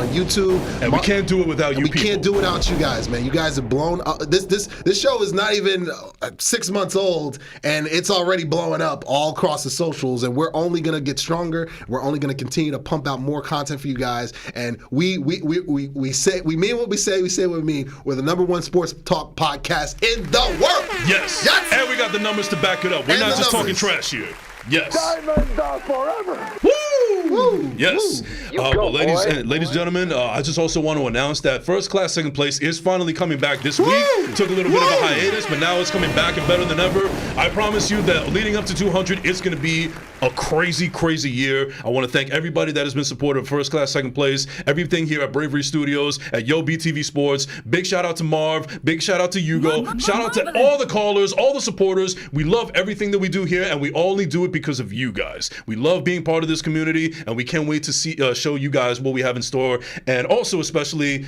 YouTube. And we can't do it without you. We can't do it without you guys, man. You guys have blown up. This show is not even 6 months old, and it's already blowing up all across the socials, and we're only going to get stronger. We're only going to continue to pump out more content for you guys, and we mean what we say what we mean. We're the #1 sports talk podcast in the world. Yes. And we got the numbers to back it up. We're not just talking trash here. Yes. Diamonds are forever. Woo! Yes. Well, ladies and gentlemen, I just also want to announce that first class, second place is finally coming back this week. Took a little bit of a hiatus, but now it's coming back and better than ever. I promise you that leading up to 200, it's going to be a crazy, crazy year. I want to thank everybody that has been supportive of first class, second place, everything here at Bravery Studios, at Yo BTV Sports. Big shout out to Marv. Big shout out to Ugo. Shout out to all the callers, all the supporters. We love everything that we do here, and we only do it because of you guys. We love being part of this community, and we can't wait to see show you guys what we have in store. And also, especially,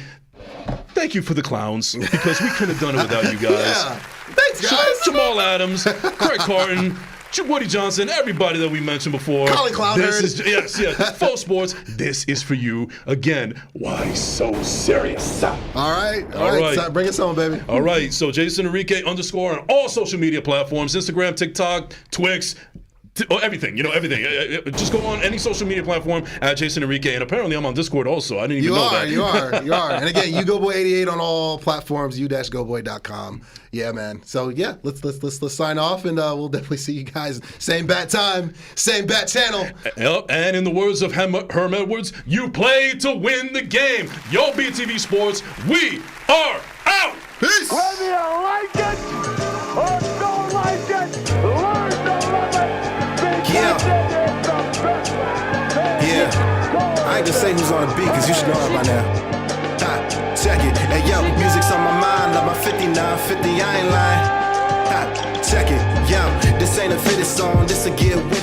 thank you for the clowns, because we couldn't have done it without you guys. Yeah. Thanks, guys. Jamal Adams, Craig Carton, Woody Johnson, everybody that we mentioned before. Colin Clown Nerd. Yes. Full Sports, this is for you. Again, why so serious? All right. Bring us on, baby. All right, so Jason Enrique _ on all social media platforms, Instagram, TikTok, Twix, everything, everything. Just go on any social media platform at Jason Enrique, and apparently I'm on Discord also. I didn't even know that. You are. And again, YouGoBoy88 on all platforms, u-goboy.com. Yeah, man. So yeah, let's sign off, and we'll definitely see you guys same bat time, same bat channel. And in the words of Herm Edwards, you play to win the game. Yo BTV Sports, we are out. Peace. Whether you like it or don't like it, learn to love it. Yeah, I ain't gonna say who's on the beat, cause you should know it by now. Check it. Hey yo, music's on my mind, love my 5950, I ain't lying. Check it. Yo, this ain't a fitted song, this a get with it.